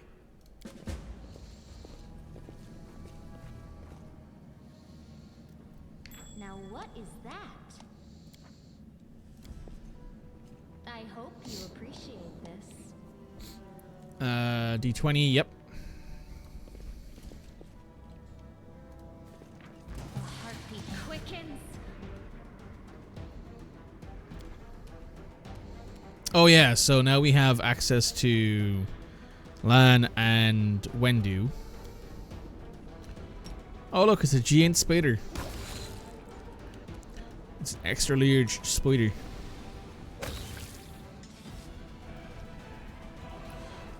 Now what is that? I hope you appreciate this. D20, yep. The heartbeat quickens. Oh yeah, so now we have access to Lan and Wendu. Oh look, it's a giant spider. It's an extra large spider.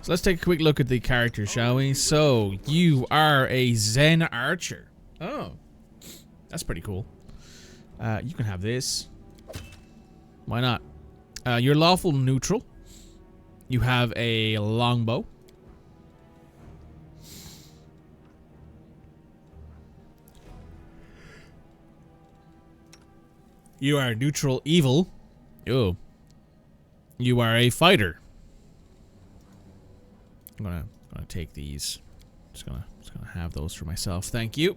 So let's take a quick look at the characters, shall we? So, you are a Zen archer. Oh, that's pretty cool. You can have this. Why not? You're lawful neutral. You have a longbow. You are neutral evil. Oh. You are a fighter. I'm gonna take these. Just gonna have those for myself. Thank you.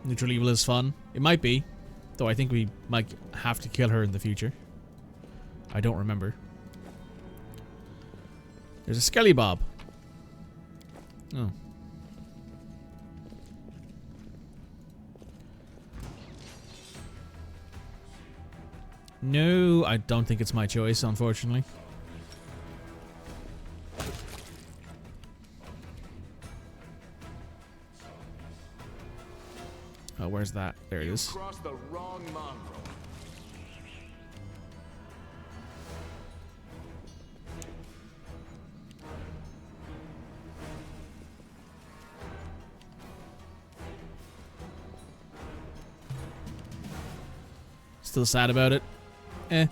Neutral evil is fun. It might be. Though I think we might have to kill her in the future. I don't remember. There's a Skelly Bob. Oh. No, I don't think it's my choice, unfortunately. Oh, where's that? There it is. Crossed the wrong mongrel. Still sad about it. Eh.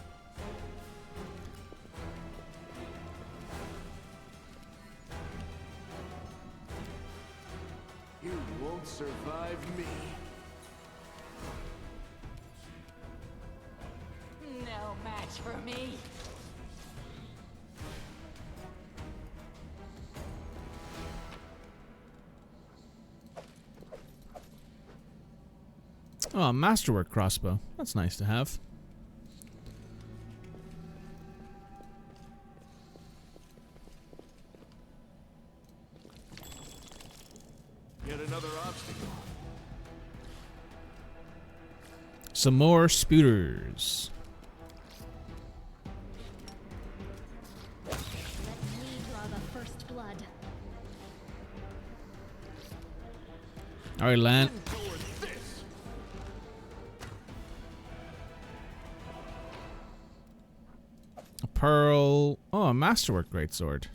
You won't survive me. No match for me. Oh, masterwork crossbow. That's nice to have. Yet another obstacle. Some more spooters. Let me draw the first blood. Alright, Lan. A pearl. Oh, a masterwork greatsword.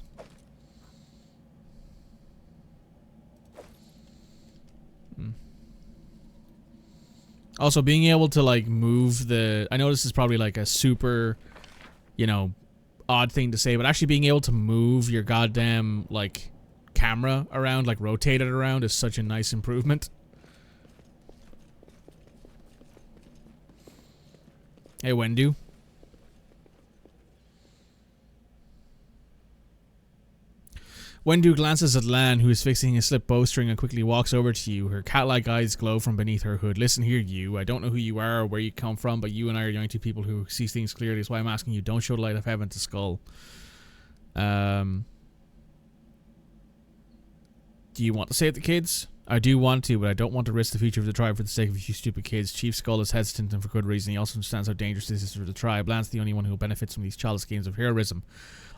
Also, being able to, like, move the... I know this is probably, like, a super, you know, odd thing to say, but actually being able to move your goddamn, like, camera around, like, rotate it around is such a nice improvement. Hey, Wendu. Wendu glances at Lan, who is fixing a slip bowstring, and quickly walks over to you. Her cat-like eyes glow from beneath her hood. Listen here, you. I don't know who you are or where you come from, but you and I are the only two people who see things clearly. That's why I'm asking you. Don't show the light of heaven to Skull. Do you want to save the kids? I do want to, but I don't want to risk the future of the tribe for the sake of a few stupid kids. Chief Skull is hesitant, and for good reason. He also understands how dangerous this is for the tribe. Lan's the only one who benefits from these childish games of heroism.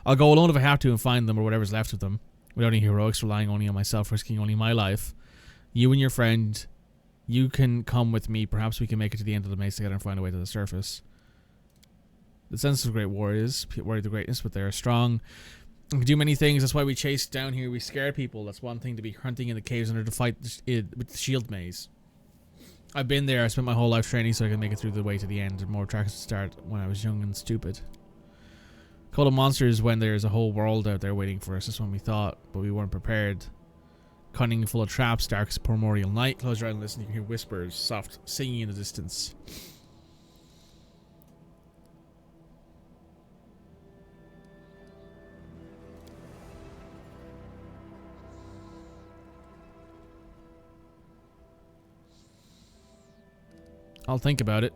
I'll go alone if I have to and find them or whatever's left of them. Without any heroics, relying only on myself, risking only my life. You and your friend, you can come with me. Perhaps we can make it to the end of the maze together and find a way to the surface. The sense of great warriors, worry the greatness, but they are strong. We can do many things. That's why we chase down here. We scare people. That's one thing to be hunting in the caves and to fight with the shield maze. I've been there. I spent my whole life training so I can make it through the way to the end. And more tracks to start when I was young and stupid. Call of Monsters when there's a whole world out there waiting for us. That's when we thought, but we weren't prepared. Cunning, full of traps, dark as primordial night. Close your eyes and listen. You can hear whispers, soft singing in the distance. I'll think about it.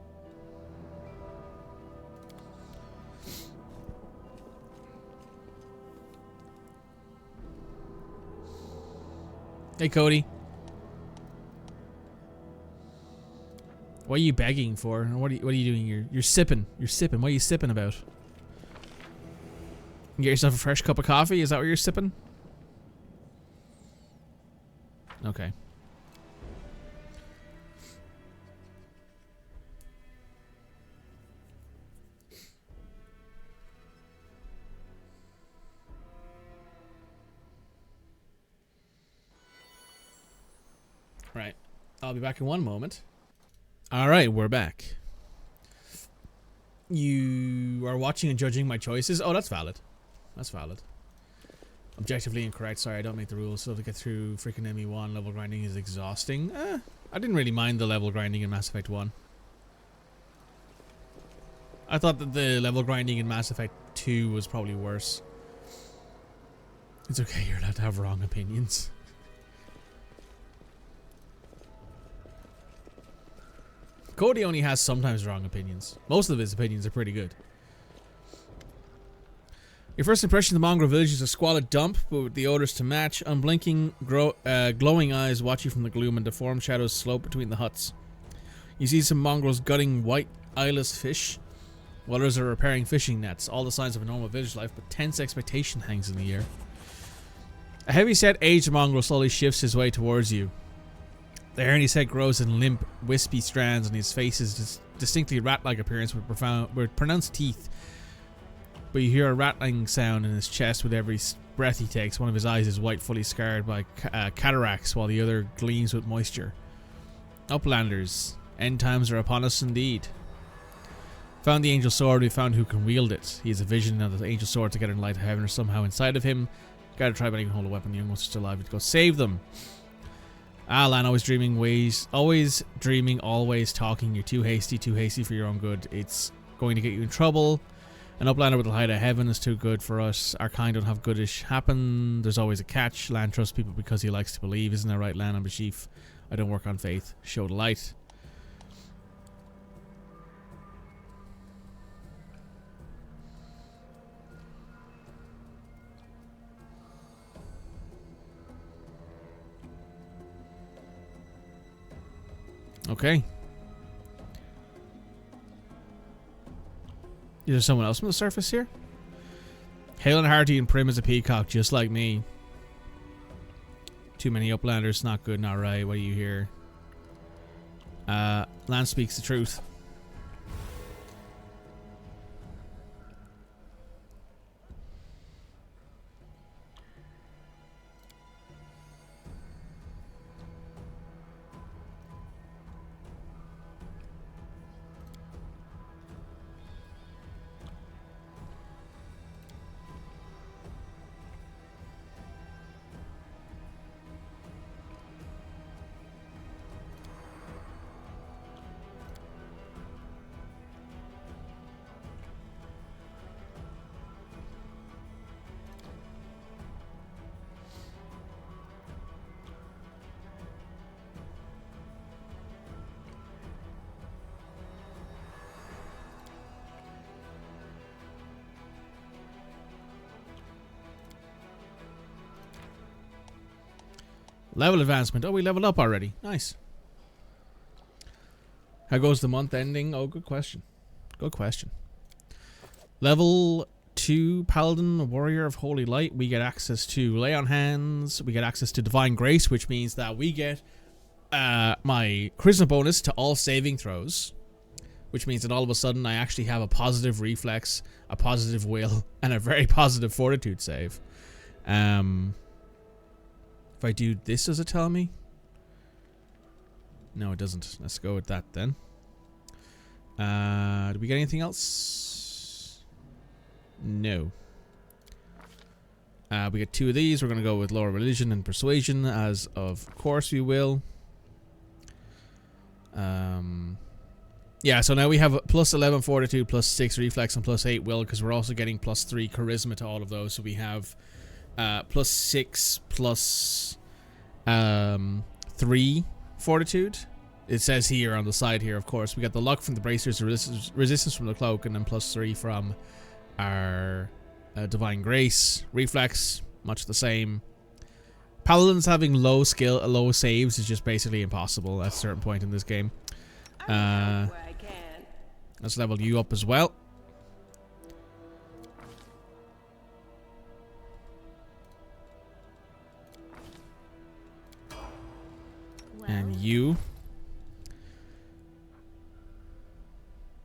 Hey, Cody. What are you begging for? What are you doing? You're sipping. You're sipping. What are you sipping about? You get yourself a fresh cup of coffee? Is that what you're sipping? Okay. Right. I'll be back in one moment. Alright, we're back. You are watching and judging my choices? Oh, that's valid. That's valid. Objectively incorrect. Sorry, I don't make the rules. So to get through freaking ME1, level grinding is exhausting. I didn't really mind the level grinding in Mass Effect 1. I thought that the level grinding in Mass Effect 2 was probably worse. It's okay, you're allowed to have wrong opinions. Cody only has sometimes wrong opinions. Most of his opinions are pretty good. Your first impression of the mongrel village is a squalid dump, but with the odors to match. Unblinking, glowing eyes watch you from the gloom, and deformed shadows slope between the huts. You see some mongrels gutting white, eyeless fish, while others are repairing fishing nets. All the signs of a normal village life, but tense expectation hangs in the air. A heavy-set, aged mongrel slowly shifts his way towards you. The hair in his head grows in limp, wispy strands, and his face is distinctly rat-like appearance with pronounced teeth. But you hear a rattling sound in his chest with every breath he takes. One of his eyes is white, fully scarred by cataracts, while the other gleams with moisture. Uplanders, end times are upon us indeed. Found the angel sword, we found who can wield it. He has a vision of the angel sword together in light of heaven or somehow inside of him. Gotta try, but even hold a weapon. The young ones are still alive. Go save them. Lan, always dreaming, always talking. You're too hasty for your own good. It's going to get you in trouble. An uplander with the light of heaven is too good for us. Our kind don't have goodish happen. There's always a catch. Lan trusts people because he likes to believe. Isn't that right, Lan? I'm a chief. I don't work on faith. Show the light. Okay. Is there someone else on the surface here? Hale and hearty and prim as a peacock, just like me. Too many uplanders, not good, not right. What do you hear? Lan speaks the truth. Level advancement. Oh, we leveled up already. Nice. How goes the month ending? Oh, good question. Good question. Level 2 Paladin, Warrior of Holy Light. We get access to Lay on Hands. We get access to Divine Grace, which means that we get my Charisma bonus to all saving throws. Which means that all of a sudden I actually have a positive reflex, a positive will, and a very positive fortitude save. If I do this, does it tell me? No, it doesn't. Let's go with that then. Did we get anything else? No. We get 2 of these. We're going to go with Lower Religion and Persuasion, as of course we will. Yeah, so now we have plus 11 Fortitude, plus 6 Reflex, and plus 8 Will, because we're also getting plus 3 Charisma to all of those. So we have plus 6 plus 3 Fortitude. It says here on the side here, of course. We got the luck from the bracers, resistance from the cloak, and then plus 3 from our Divine Grace. Reflex, much the same. Paladins having low saves is just basically impossible at a certain point in this game. Let's level you up as well. And you.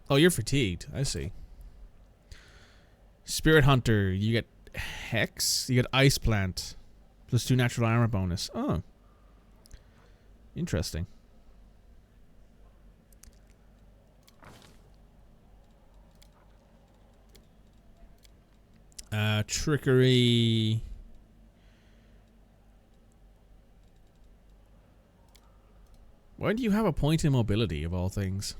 Oh, you're fatigued. I see. Spirit Hunter. You get Hex. You get Ice Plant. Plus 2 natural armor bonus. Oh. Interesting. Trickery. Why do you have a point in mobility, of all things?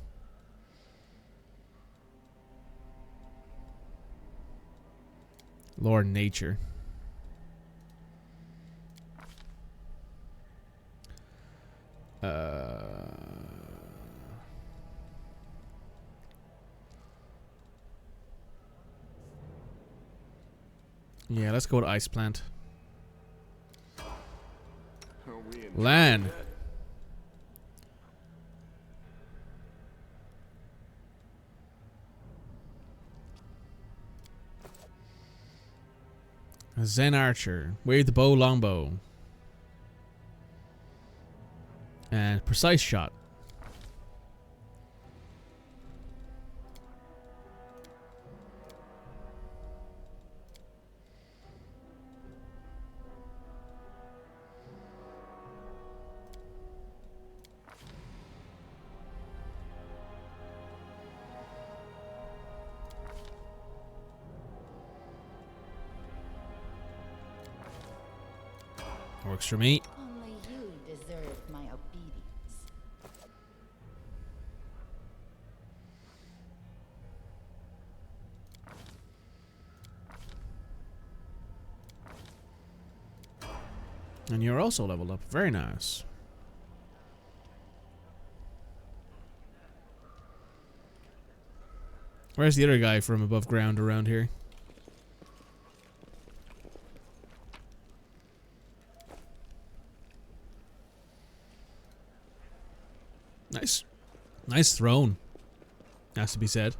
Lore Nature. Yeah, let's go to Ice Plant. Land. A Zen Archer. Wave the bow, longbow. And precise shot. Works for me. Only you deserve my obedience. And you're also leveled up. Very nice. Where's the other guy from above ground around here? Nice. Nice throne. Has to be said.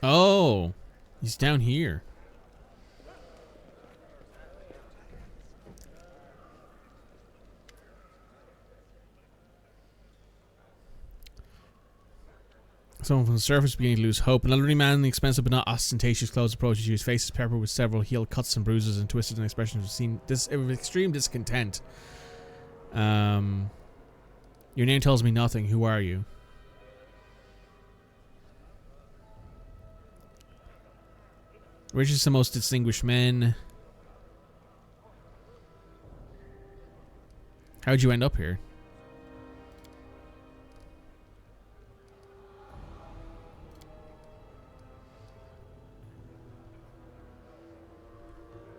Oh, he's down here. Someone from the surface beginning to lose hope. An elderly man in expensive but not ostentatious clothes approaches you. His face is peppered with several heel cuts and bruises and twisted in expressions of extreme discontent. Your name tells me nothing. Who are you? Richest and most distinguished men. How'd you end up here?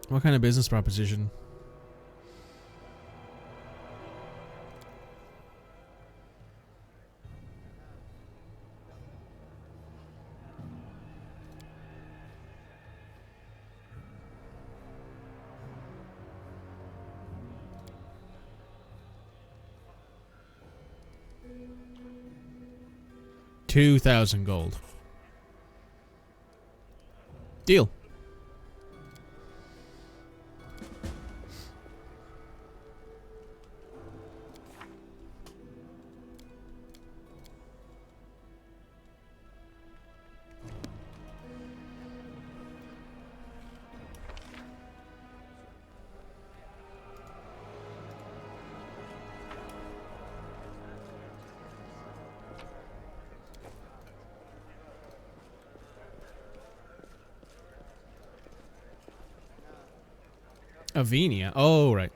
What kind of business proposition? $2,000 gold. Deal. Avenia. Oh, right.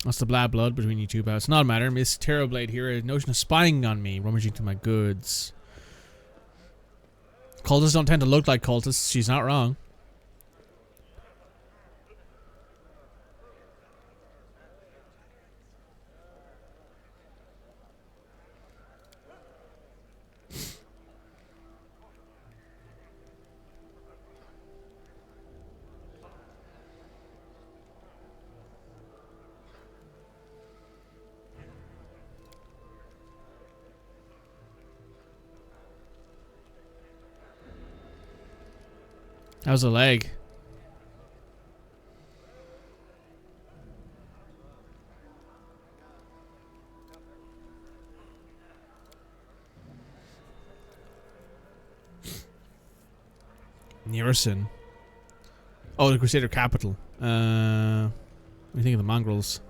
What's the bad blood between you two? But it's not a matter. Miss Terrorblade here. A notion of spying on me, rummaging through my goods. Cultists don't tend to look like cultists. She's not wrong. How's the leg? Nearson. Oh, the Crusader capital. What do you think of the mongrels?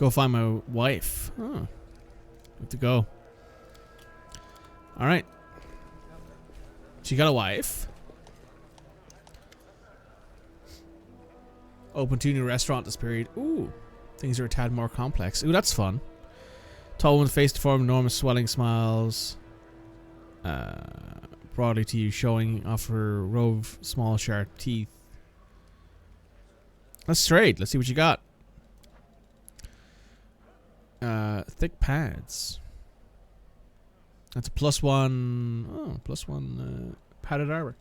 Go find my wife. Oh. Have to go. Alright. She got a wife. Open 2 new restaurant this period. Ooh. Things are a tad more complex. Ooh, that's fun. Tall woman's face deformed, enormous swelling smiles. Broadly to you, showing off her row of small sharp teeth. That's straight. Let's see what you got. Thick pads. That's a +1. Oh, +1 padded armor.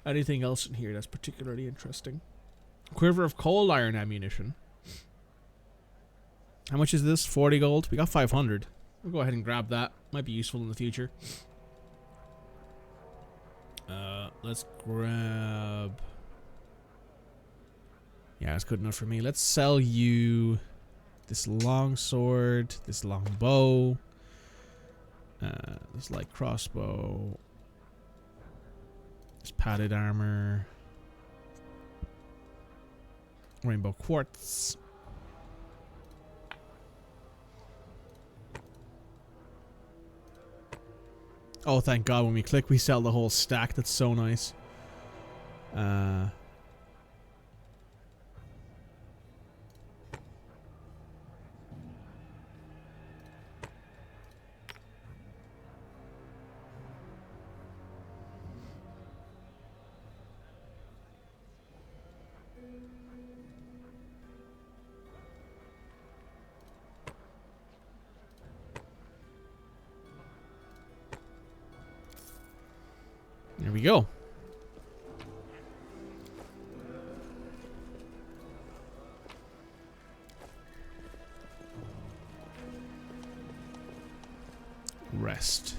Anything else in here that's particularly interesting? Quiver of cold iron ammunition. How much is this? 40 gold. We got 500. We'll go ahead and grab that. Might be useful in the future. Let's grab... Yeah, that's good enough for me. Let's sell you this long sword, this long bow, this light crossbow, this padded armor, rainbow quartz. Oh, thank God, when we click, we sell the whole stack. That's so nice. There we go. Rest.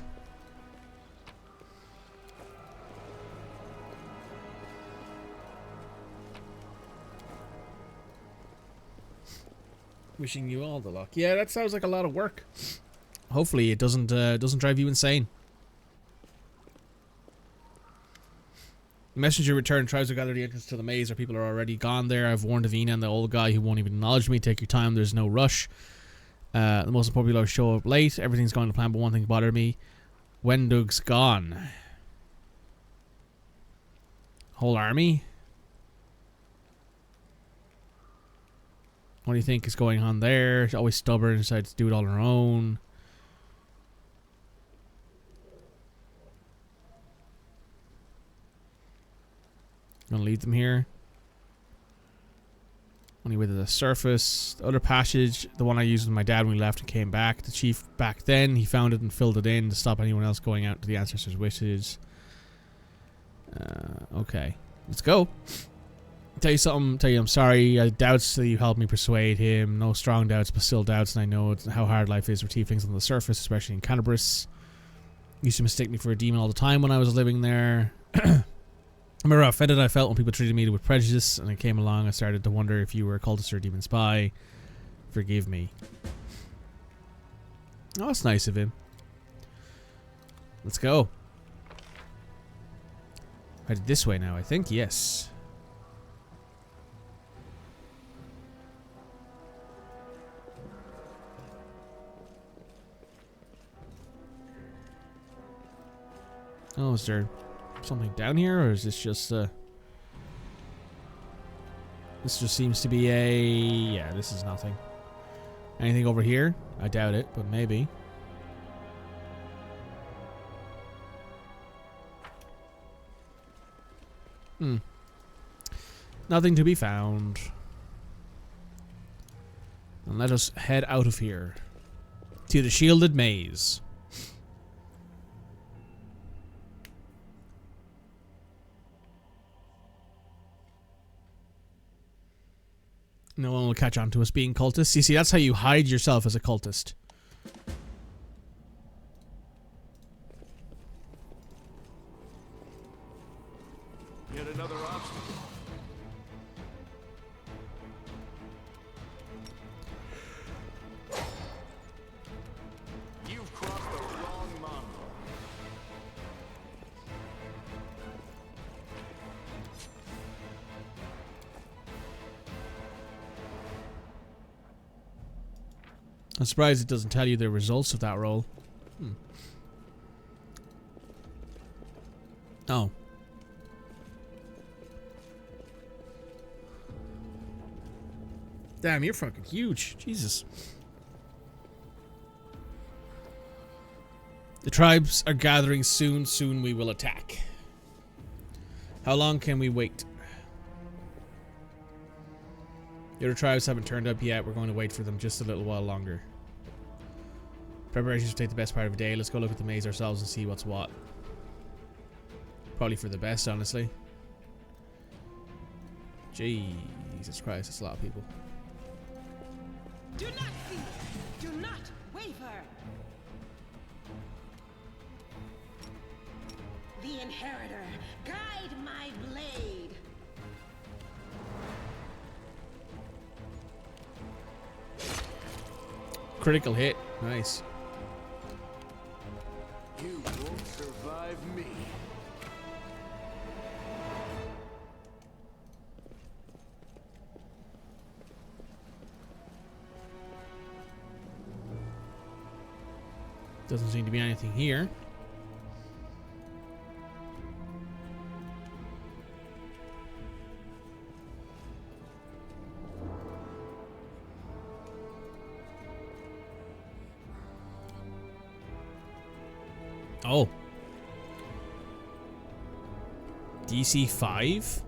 Wishing you all the luck. Yeah, that sounds like a lot of work. Hopefully it doesn't drive you insane. Messenger returned, tries to gather the entrance to the maze, where people are already gone there. I've warned Avina and the old guy who won't even acknowledge me. Take your time, there's no rush. The most popular show up late. Everything's going to plan, but one thing bothered me. Wendug's gone. Whole army? What do you think is going on there? She's always stubborn, decides to do it all on her own. Gonna leave them here. Only way to the surface. The other passage, the one I used with my dad when we left and came back. The chief back then, he found it and filled it in to stop anyone else going out to the ancestors' wishes. Okay, let's go. Tell you something. Tell you I'm sorry. I doubts that you helped me persuade him. No strong doubts, but still doubts, and I know how hard life is for tieflings on the surface, especially in Kanarbris. Used to mistake me for a demon all the time when I was living there. I remember how offended I felt when people treated me with prejudice, and I came along. I started to wonder if you were a cultist or a demon spy. Forgive me. Oh, that's nice of him. Let's go. Headed this way now, I think. Yes. Oh, is there something down here, or is this just this just seems to be a... Yeah, this is nothing. Anything over here? I doubt it, but maybe. Nothing to be found. And let us head out of here to the shielded maze. No one will catch on to us being cultists. You see, that's how you hide yourself as a cultist. Yet another obstacle. You've crossed the wrong mongrel. I'm surprised it doesn't tell you the results of that roll. Oh. Damn, you're fucking huge. Jesus. The tribes are gathering soon. Soon we will attack. How long can we wait? The other tribes haven't turned up yet. We're going to wait for them just a little while longer. Preparations will take the best part of a day. Let's go look at the maze ourselves and see what's what. Probably for the best, honestly. Jesus Christ, that's a lot of people. Do not fear. Do not waver. The Inheritor, guide my blade. Critical hit. Nice. You won't survive me. Doesn't seem to be anything here. Oh. DC 5?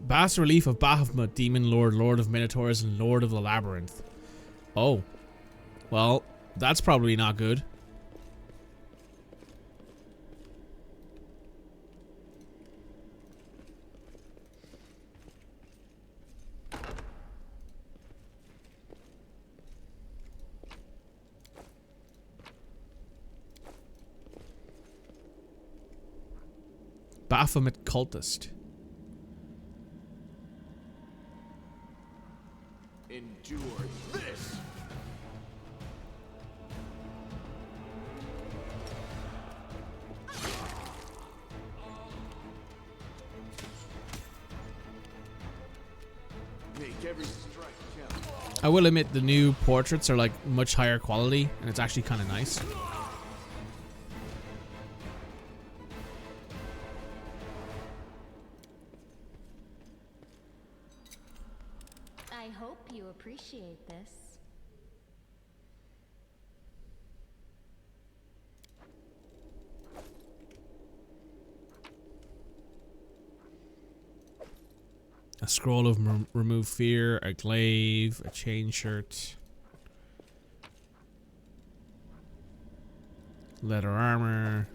Bas relief of Bahamut, Demon Lord, Lord of Minotaurs, and Lord of the Labyrinth. Oh. Well, that's probably not good. Baphomet cultist. Endure this. Make every strike count. I will admit the new portraits are like much higher quality and it's actually kind of nice. I hope you appreciate this. A scroll of remove fear, a glaive, a chain shirt, leather armor.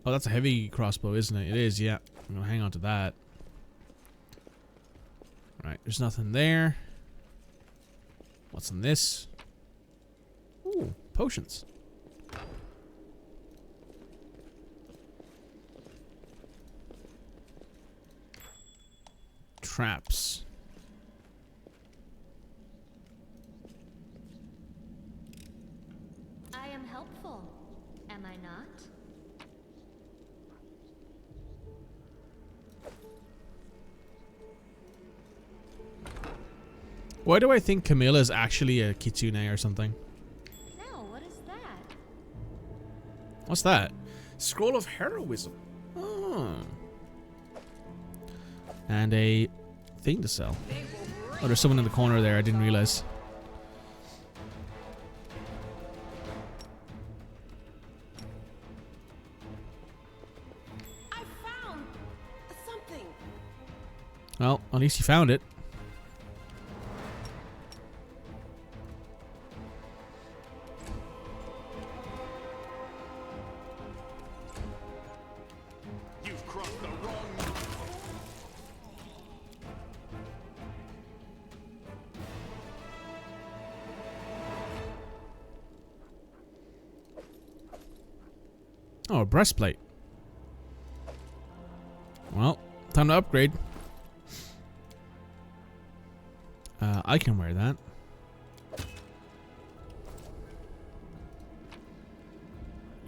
Oh, that's a heavy crossbow, isn't it? It is, yeah. I'm gonna hang on to that. Right, there's nothing there. What's in this? Ooh, potions. Traps. I am helpful, am I not? Why do I think Camilla is actually a kitsune or something? No, what is that? What's that? Scroll of heroism. Oh. And a thing to sell. Oh, there's someone in the corner there. I didn't realize. I found something. Well, at least you found it. You've crossed the wrong. Oh, a breastplate. Well, time to upgrade. I can wear that.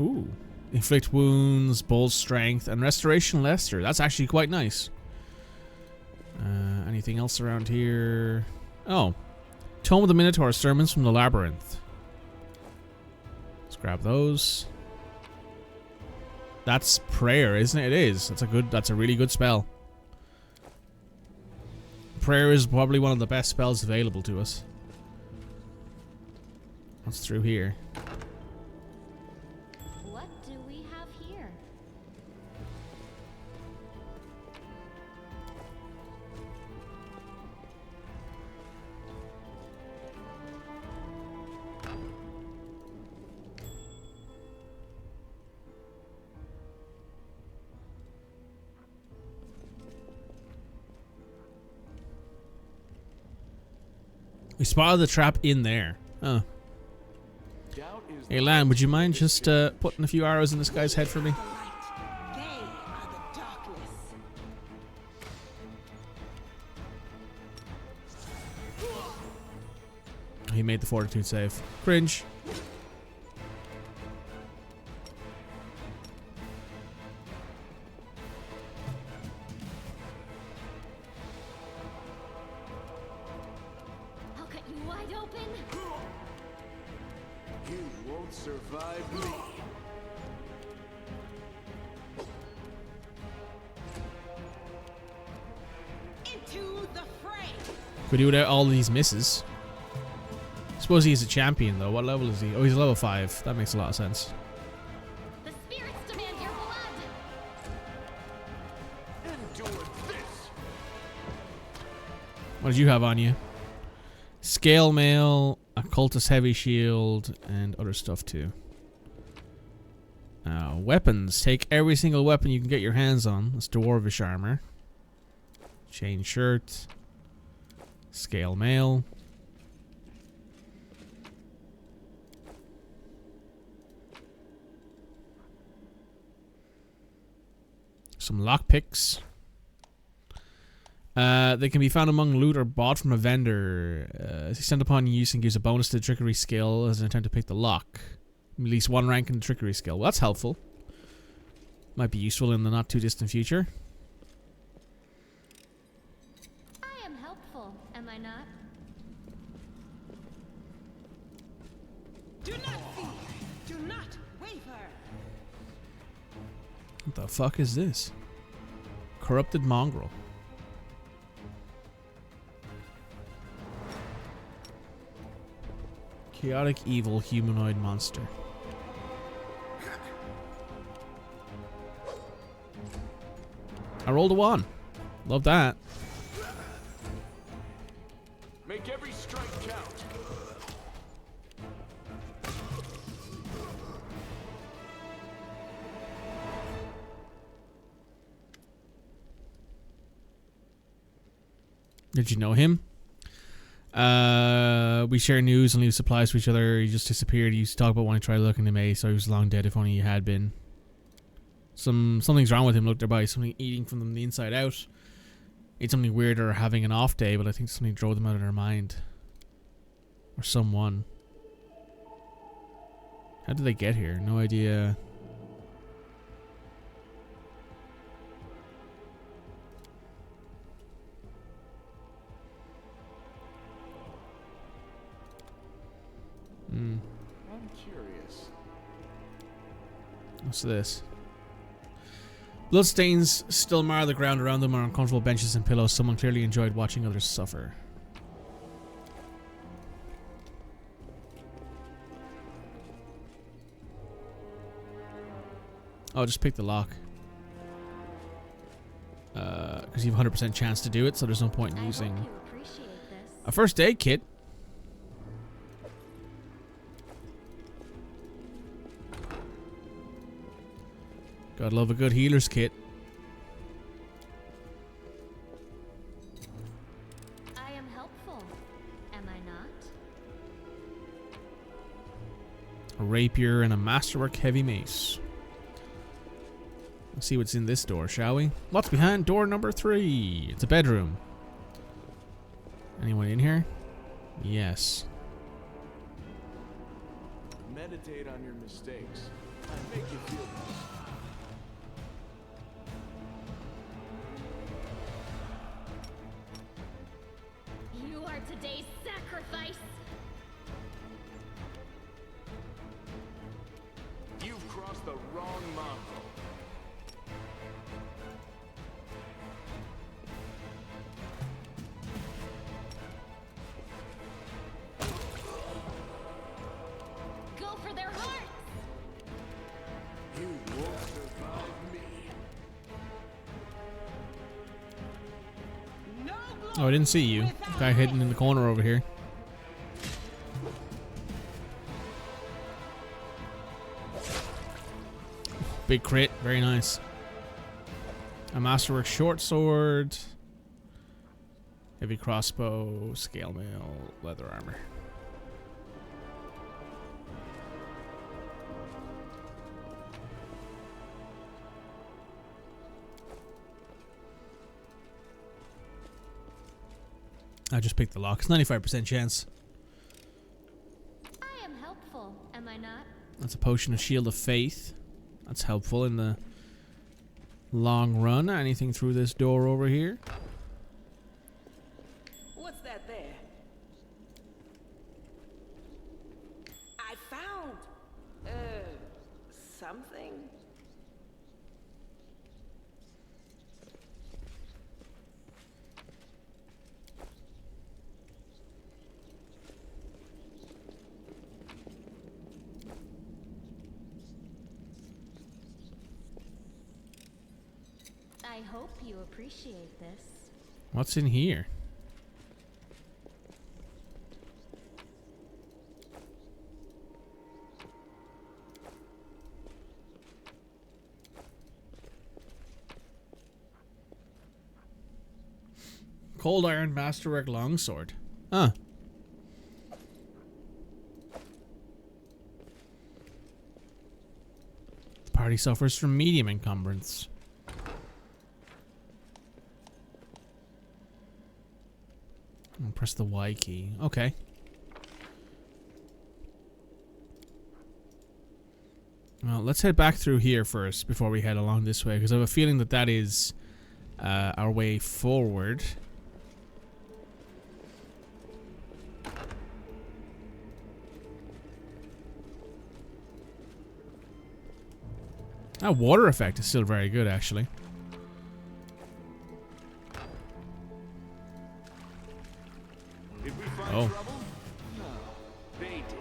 Ooh. Inflict wounds, bold strength, and restoration Lester. That's actually quite nice. Any Anything else around here? Oh. Tome of the Minotaur, Sermons from the Labyrinth. Let's grab those. That's prayer, isn't it? It is. That's a really good spell. Prayer is probably one of the best spells available to us. What's through here? What do we have here? We spotted the trap in there. Oh. Hey, Lan, would you mind just putting a few arrows in this guy's head for me? He made the fortitude save. Cringe. I'll cut you wide open. You won't survive me. Into the fray. Could do without all these misses. Suppose he's a champion though. What level is he? Oh, he's level 5. That makes a lot of sense. The spirits demand your blood. Endure this. What did you have on you? Scale mail, occultist heavy shield, and other stuff too. Weapons. Take every single weapon you can get your hands on. That's dwarvish armor. Chain shirt. Scale mail. Some lockpicks. They can be found among loot or bought from a vendor. Sent upon use and gives a bonus to the trickery skill as an attempt to pick the lock. At least 1 rank in the trickery skill. Well, that's helpful. Might be useful in the not too distant future. I am helpful, am I not? Do not fear. Do not waver. What the fuck is this? Corrupted mongrel. Chaotic evil humanoid monster. I rolled a 1. Love that. Make every strike count. Did you know him? We share news and leave supplies to each other. He just disappeared. He used to talk about when he tried looking at me, so he was long dead if only he had been. Something's wrong with him. Look, their body. Something eating from them the inside out. It's something weird or having an off day, but I think something drove them out of their mind. Or someone. How did they get here? No idea. I'm curious. What's this? Bloodstains still mar the ground around them on uncomfortable benches and pillows. Someone clearly enjoyed watching others suffer. Oh, just pick the lock. Because you have a 100% chance to do it, so there's no point in using a first aid kit. Gotta love a good healer's kit. I am helpful, am I not? A rapier and a masterwork heavy mace. Let's see what's in this door, shall we? What's behind door number 3? It's a bedroom. Anyone in here? Yes. Meditate on your mistakes. I make you feel better. today's sacrifice. You've crossed the wrong mongrel. Go for their hearts! You won't survive me. Oh, I didn't see you. Guy hidden in the corner over here. Big crit, very nice. A masterwork short sword, heavy crossbow, scale mail, leather armor. I just picked the lock. It's 95% chance. I am helpful, am I not? That's a potion of Shield of Faith. That's helpful in the long run. Anything through this door over here? What's that there? I found, something. I hope you appreciate this. What's in here? Cold Iron Masterwork Longsword. Huh. The party suffers from medium encumbrance. And press the Y key. Okay. Well, let's head back through here first before we head along this way, because I have a feeling that that is our way forward. That water effect is still very good, actually. Did we find Oh. trouble? No, they did.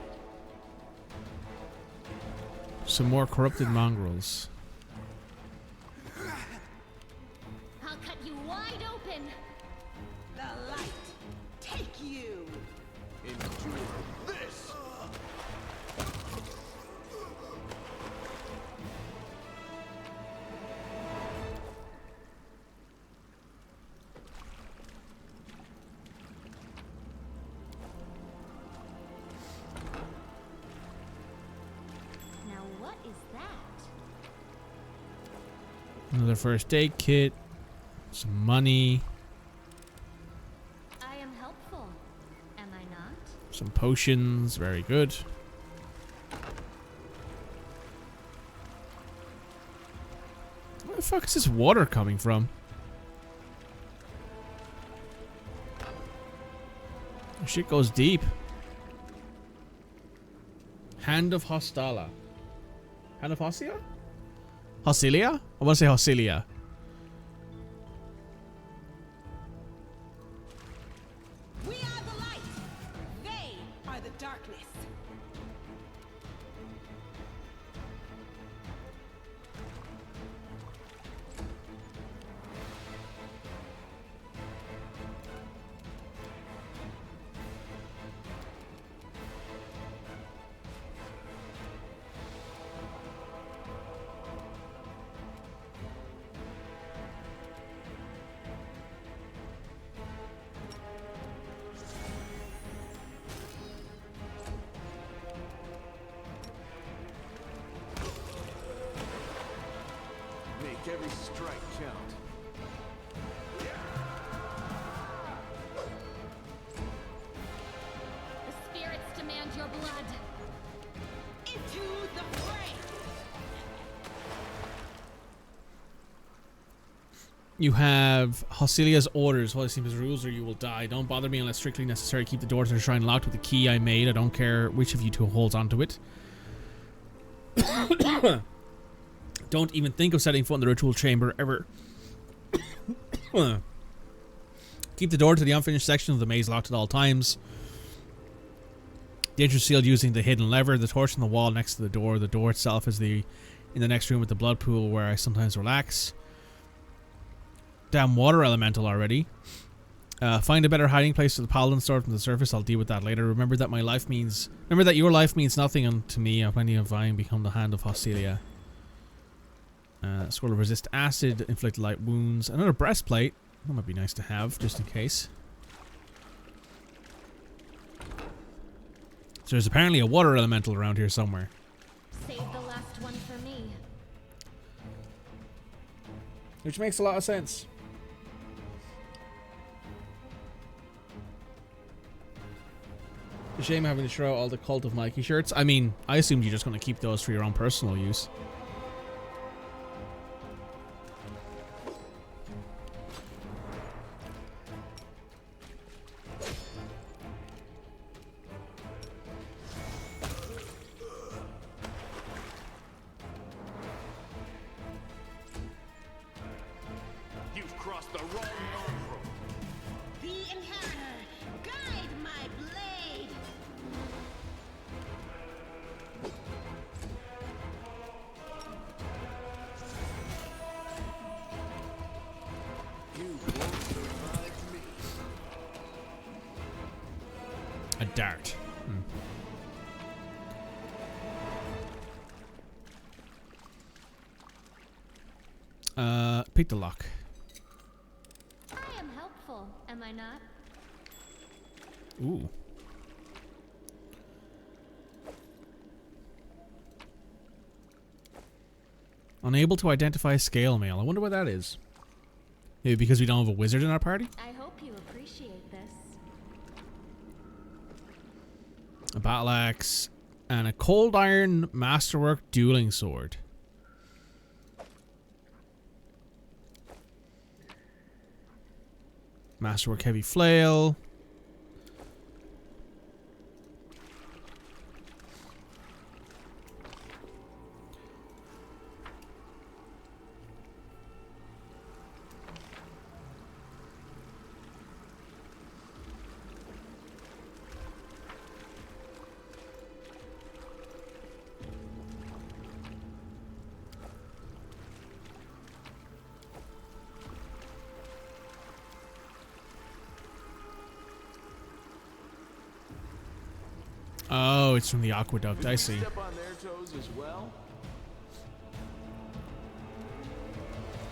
Some more corrupted mongrels. I'll cut you wide open. The light, take you. Endure this. Now what is that? Another first aid kit. Some money. I am helpful, am I not? Some potions. Very good. Where the fuck is this water coming from? This shit goes deep. Hand of Hostala. Hand of Hostia? Hosilia? I want to say Hosilia. We are the light. They are the darkness. Make every strike count. The spirits demand your blood. Into the fray. You have Hosilia's orders. Well, it seems rules or you will die. Don't bother me unless strictly necessary. Keep the door to the shrine locked with the key I made. I don't care which of you two holds onto it. Don't even think of setting foot in the ritual chamber ever. Keep the door to the unfinished section of the maze locked at all times. The entrance sealed using the hidden lever. The torch on the wall next to the door. The door itself is in the next room with the blood pool where I sometimes relax. Damn water elemental already. Find a better hiding place to the paladin sword from the surface. I'll deal with that later. Remember that your life means nothing to me. When you have I become the hand of Hosilia. Scroll of resist acid, inflict light wounds. Another breastplate. That might be nice to have, just in case. So there's apparently a water elemental around here somewhere. Save the last one for me. Which makes a lot of sense. It's a shame having to throw all the Cult of Nike shirts. I mean, I assumed you're just going to keep those for your own personal use. You've crossed the wrong mongrel. The Inheritor, guide my blade. You won't survive me. A dart. Pick the lock. I am helpful, am I not? Ooh. Unable to identify scale mail. I wonder what that is. Maybe because we don't have a wizard in our party? I hope you appreciate this. A battle axe and a cold iron masterwork dueling sword. Masterwork heavy flail. Oh, it's from the aqueduct. I see. Step on their toes as well?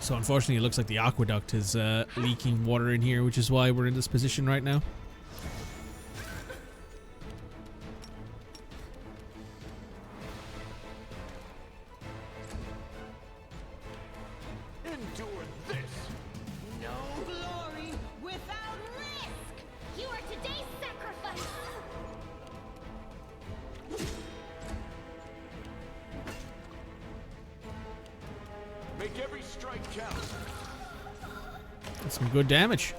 So unfortunately, it looks like the aqueduct is leaking water in here, which is why we're in this position right now. Endure this. No glory without risk. You are today's sacrifice. Make every strike count. That's some good damage.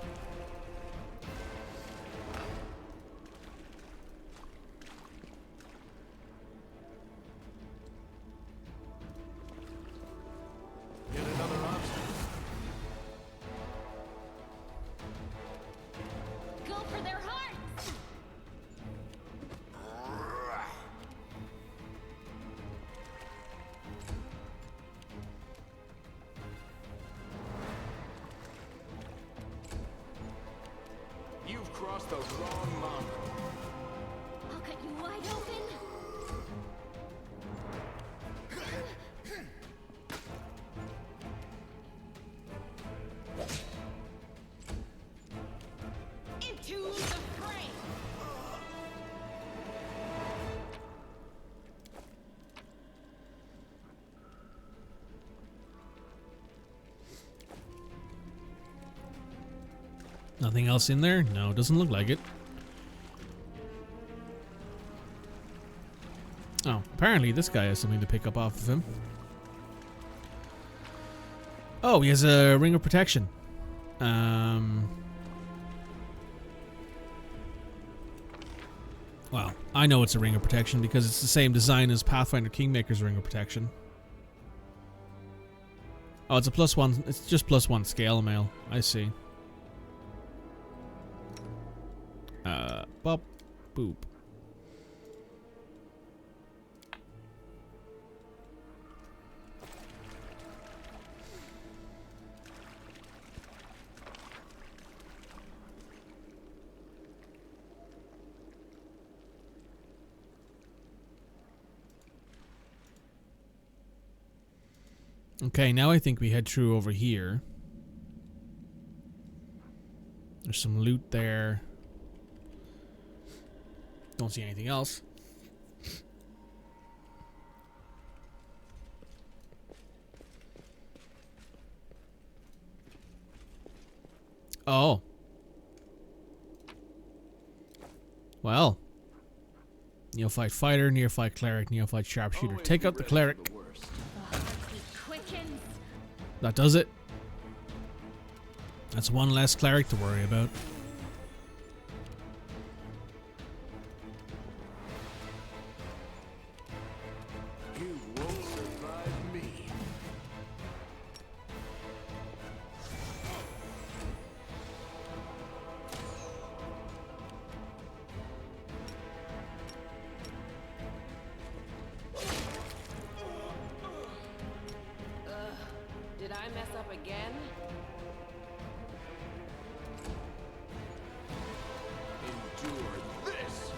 Yet another obstacle. Go for their hearts. You've crossed the wrong mongrel. I'll cut you wide open. Into the fray. Nothing else in there? No, doesn't look like it. Oh, apparently this guy has something to pick up off of him. Oh, he has a ring of protection. Well, I know it's a ring of protection because it's the same design as Pathfinder Kingmaker's ring of protection. Oh, it's a +1. It's just +1 scale mail. I see. Bop, boop. Okay, now I think we head through over here. There's some loot there. Don't see anything else. Oh. Well. Neophyte fighter, neophyte cleric, neophyte sharpshooter. Take out the cleric. That does it. That's one less cleric to worry about. You won't survive me. Did I mess up again? Endure this.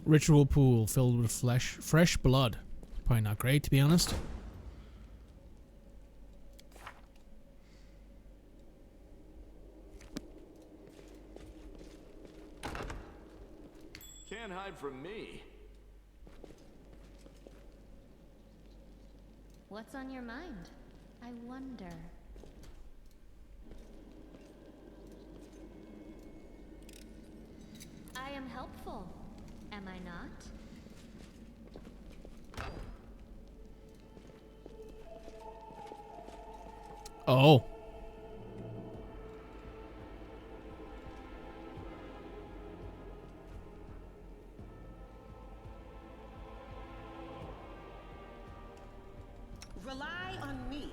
Ritual pool filled with fresh blood. Probably not great, to be honest. Can't hide from me. What's on your mind? I wonder. I am helpful, am I not? Oh. Rely on me.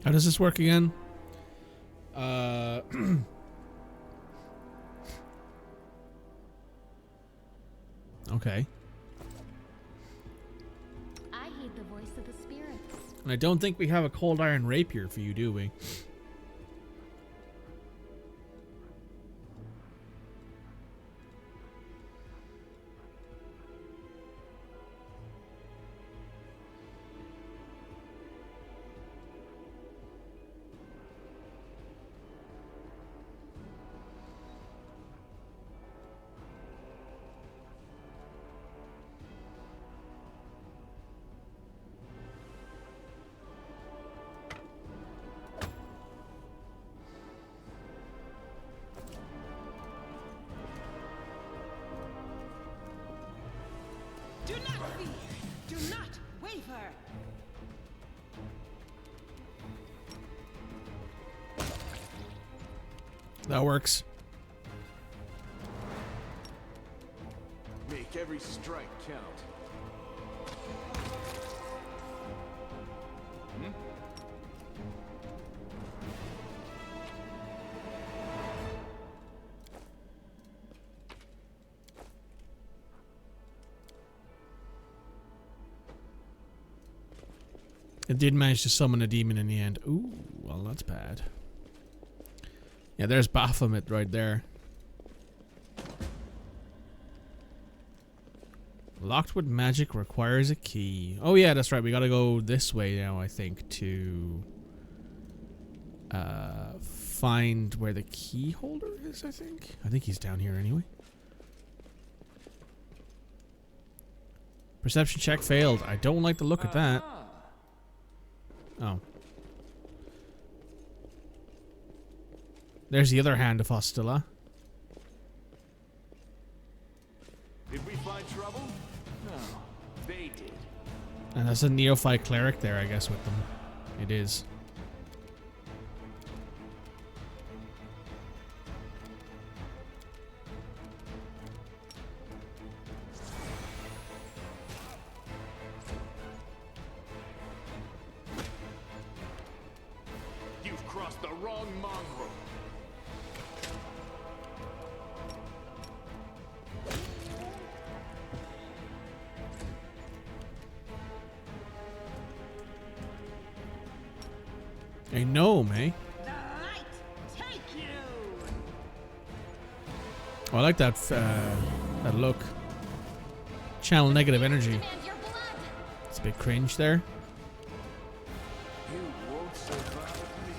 How does this work again? Okay. I heed the voice of the spirits. And I don't think we have a cold iron rapier for you, do we? Do not fear. Do not waver. That works. Make every strike count. It did manage to summon a demon in the end. Ooh, well, that's bad. Yeah, there's Baphomet right there. Locked with magic requires a key. Oh yeah, that's right. We gotta go this way now, I think, to find where the key holder is, I think. I think he's down here anyway. Perception check failed. I don't like the look at that. Oh. There's the other hand of Hostilla. Did we find trouble? No, they did. And that's a neophyte cleric there, I guess, with them. It is. You've crossed the wrong mongrel. A gnome, eh? Oh, I like that that look. Channel negative energy. It's a bit cringe there. You won't survive me.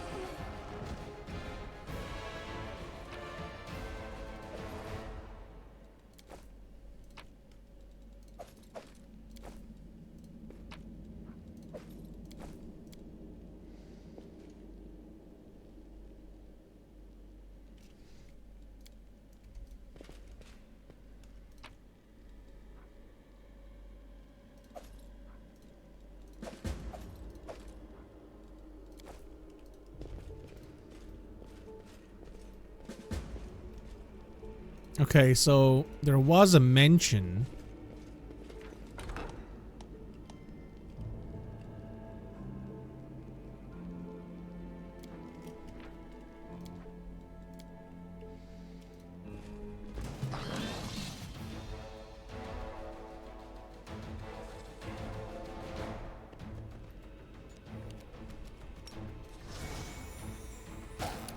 Okay, so there was a mention.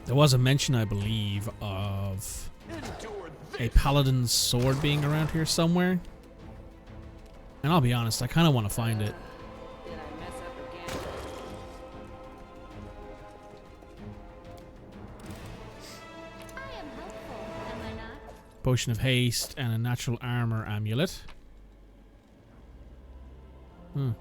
There was a mention, I believe, of a paladin's sword being around here somewhere. And I'll be honest, I kind of want to find it. Did I mess up again? I am helpful, am I not? Potion of haste and a natural armor amulet. Hmm.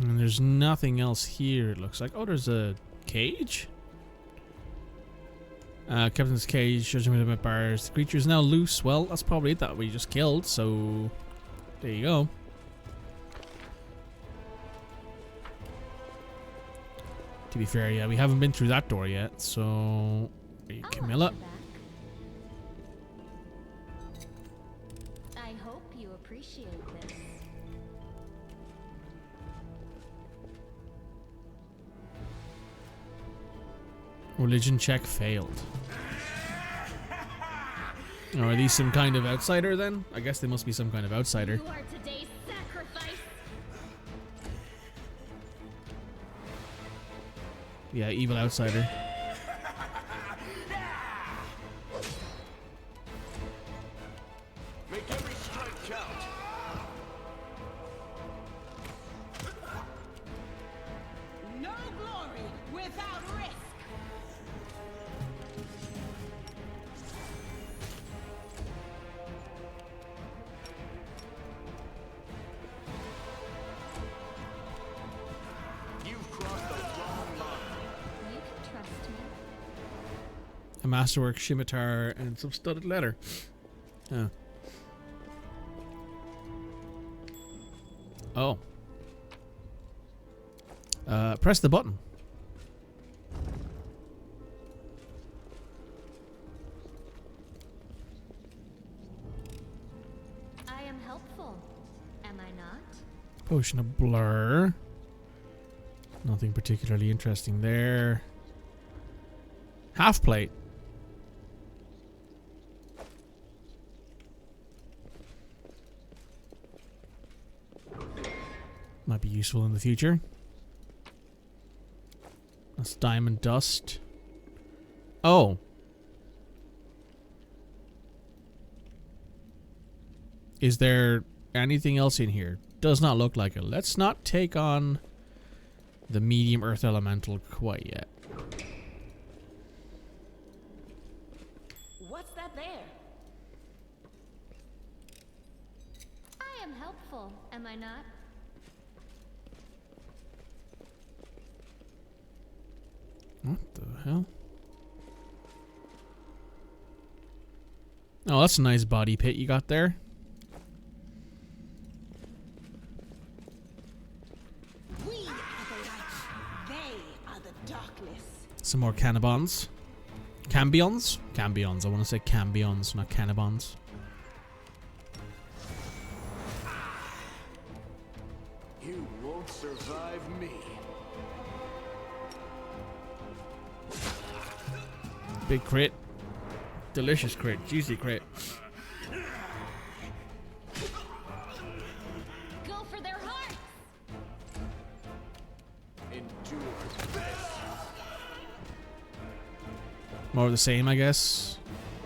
And there's nothing else here, it looks like. Oh, there's a cage? Captain's cage, shows me about bars. The creature is now loose. Well, that's probably it that we just killed, so there you go. To be fair, yeah, we haven't been through that door yet, so... Hey, Camilla. I hope you appreciate this. Religion check failed. Oh, are these some kind of outsider then? I guess they must be some kind of outsider. You are today's sacrifice. Yeah, evil outsider. Make every strike count. No glory without risk. You've crossed the wrong line. You can trust me. A masterwork scimitar and some studded leather. Oh. Oh. Press the button. I am helpful, am I not? Potion of blur. Nothing particularly interesting there. Half plate. Might be useful in the future. That's diamond dust. Oh. Is there anything else in here? Does not look like it. Let's not take on the medium earth elemental quite yet. What's that there? I am helpful, am I not? What the hell? Oh, that's a nice body pit you got there. We are the light. They are the darkness. Some more cannibons. Cambions? Cambions. I want to say cambions, not cannibons. You won't survive me. Big crit. Delicious crit. Juicy crit. Go for their hearts! Endure this. More of the same, I guess.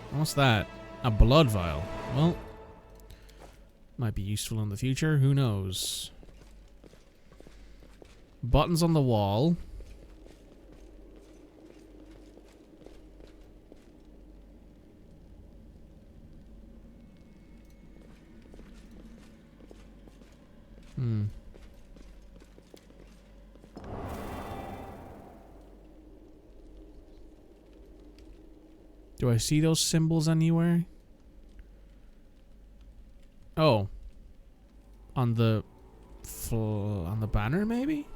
What's that? A blood vial. Well, might be useful in the future. Who knows? Buttons on the wall. Do I see those symbols anywhere? Oh. On the banner, maybe?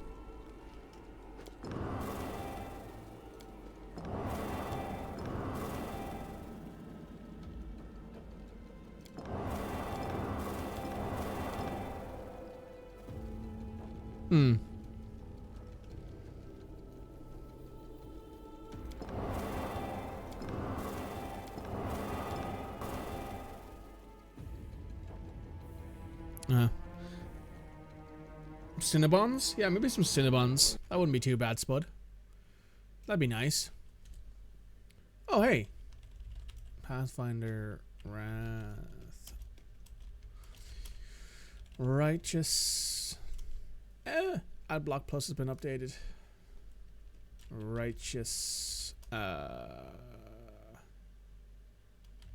Cinnabons? Yeah, maybe some Cinnabons. That wouldn't be too bad, Spud. That'd be nice. Oh, hey. Pathfinder Wrath. Righteous. Ad block plus has been updated. Righteous.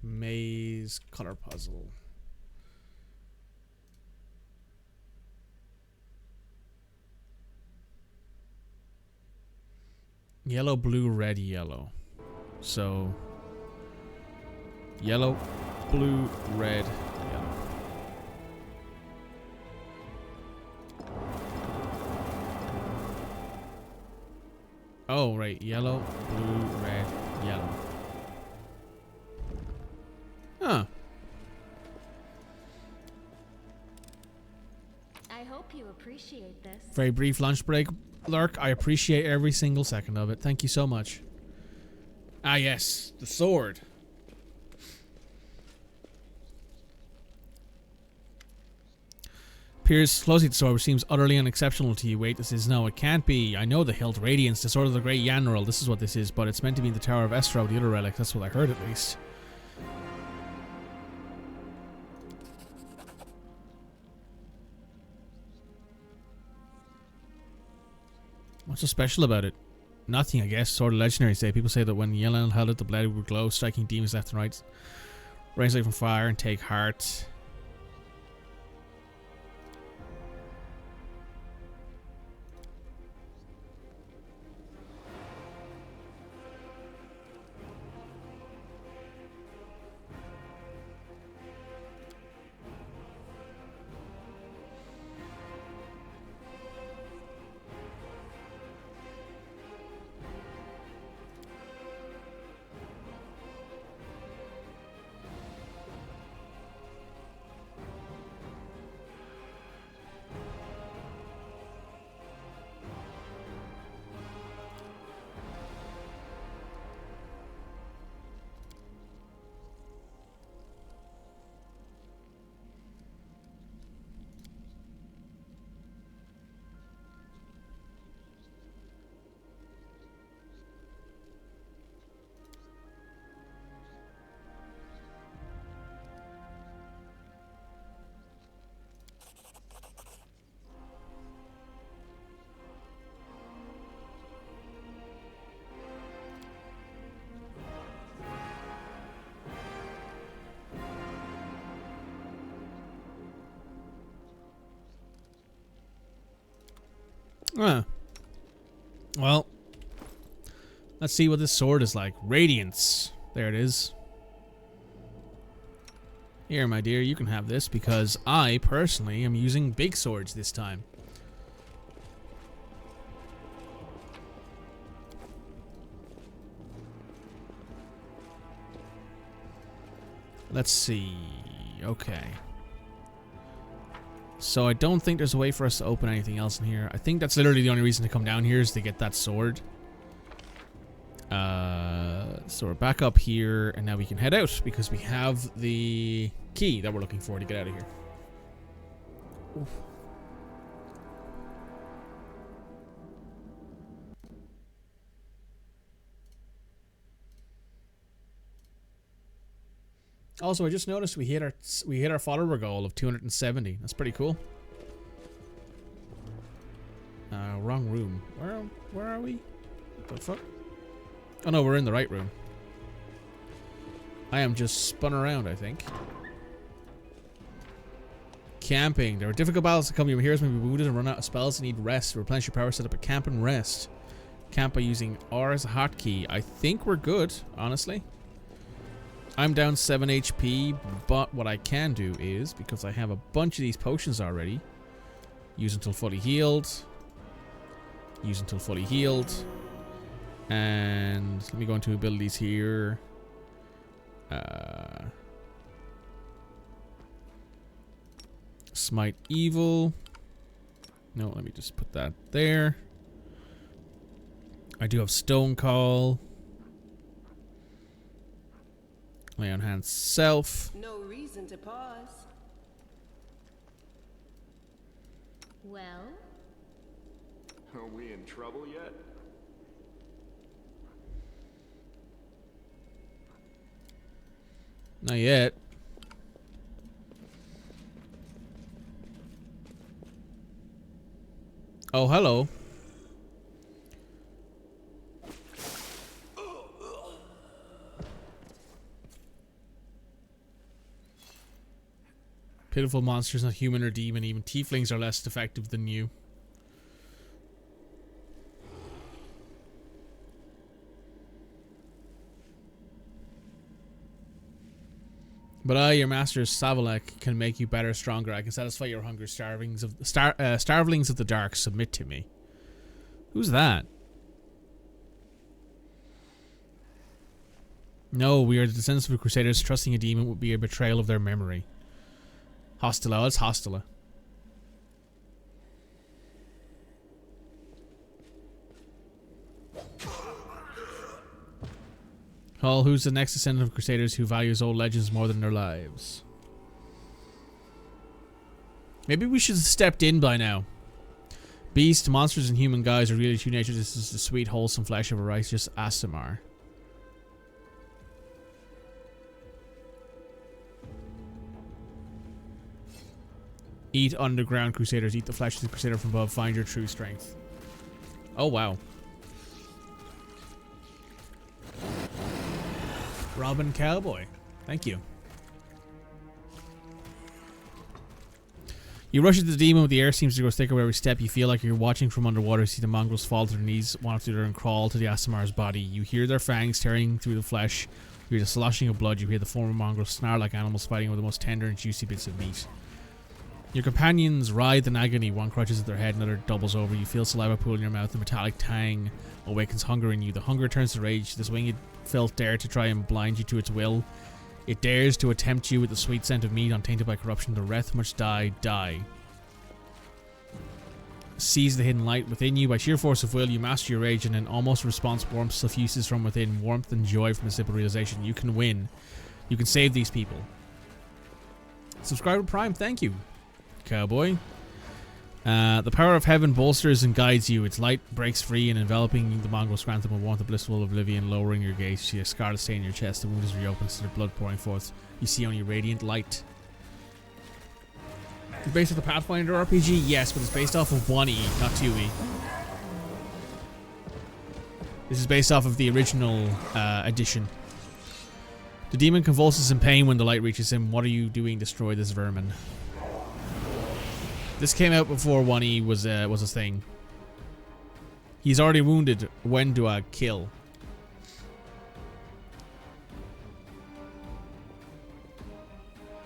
Maze color puzzle. Yellow, blue, red, yellow. So, yellow, blue, red, yellow. Oh, right. Yellow, blue, red, yellow. Huh. I hope you appreciate this. Very brief lunch break. Lurk, I appreciate every single second of it. Thank you so much. Ah, yes. The sword. Peers closely to the sword, which seems utterly unexceptional to you. Wait, this is no, it can't be. I know the hilt radiance, the sword of the great Yanrel. This is what this is, but it's meant to be in the Tower of Estro, the other relic. That's what I heard, at least. What's so special about it? Nothing, I guess. Sort of legendary say. People say that when Yellow held it, the blade would glow, striking demons left and right. Raise away from fire and take heart. Well, let's see what this sword is like. Radiance. There it is. Here, my dear, you can have this because I, personally, am using big swords this time. Let's see. Okay. So I don't think there's a way for us to open anything else in here. I think that's literally the only reason to come down here is to get that sword. So we're back up here, and now we can head out because we have the key that we're looking for to get out of here. Oof. Also, I just noticed we hit our follower goal of 270. That's pretty cool. Wrong room. Where are we? What the fuck? Oh no, we're in the right room. I am just spun around, I think. Camping. There are difficult battles to come. Your heroes may be wounded and run out of spells and need rest. Replenish your power, set up a camp and rest. Camp by using R as a hotkey. I think we're good, honestly. I'm down 7 HP, but what I can do is, because I have a bunch of these potions already, use until fully healed. Use until fully healed. And let me go into abilities here. Smite Evil. No, let me just put that there. I do have Stone Call. Lay on Hands Self. No reason to pause. Well? Are we in trouble yet? Not yet. Oh, hello. Pitiful monsters, not human or demon. Even tieflings are less effective than you. But I, your master Savalek, can make you better, stronger. I can satisfy your hunger. Starvelings of the dark, submit to me. Who's that? No, we are the descendants of the Crusaders. Trusting a demon would be a betrayal of their memory. Hostile, it's hostile. Hall, who's the next descendant of Crusaders who values old legends more than their lives? Maybe we should have stepped in by now. Beasts, monsters, and human guys are really true nature. This is the sweet, wholesome flesh of a righteous Aasimar. Eat underground Crusaders. Eat the flesh of the Crusader from above. Find your true strength. Oh, wow. Robin Cowboy. Thank you. You rush into the demon, but the air seems to grow thicker with every step. You feel like you're watching from underwater. You see the mongrels fall to their knees, one after the other, and crawl to the Aasimar's body. You hear their fangs tearing through the flesh. You hear the sloshing of blood. You hear the former mongrels snarl like animals fighting over the most tender and juicy bits of meat. Your companions writhe in agony. One crunches at their head, another doubles over. You feel saliva pool in your mouth. The metallic tang awakens hunger in you. The hunger turns to rage. This winged filth dare to try and blind you to its will. It dares to tempt you with the sweet scent of meat untainted by corruption. The wrath must die. Seize the hidden light within you. By sheer force of will, you master your rage, and an almost response warmth suffuses from within. Warmth and joy from a simple realization. You can win. You can save these people. Subscribe to Prime. Thank you, Cowboy. The power of heaven bolsters and guides you. Its light breaks free, and enveloping the mongrels grants them a warmth of blissful oblivion. Lowering your gaze, you see a scarlet stain in your chest. The wound is reopened, so the blood pouring forth. You see only radiant light. It's based off the Pathfinder RPG? Yes, but it's based off of 1E, not 2E. This is based off of the original edition. The demon convulses in pain when the light reaches him. What are you doing? Destroy this vermin. This came out before 1E was a thing. He's already wounded. When do I kill?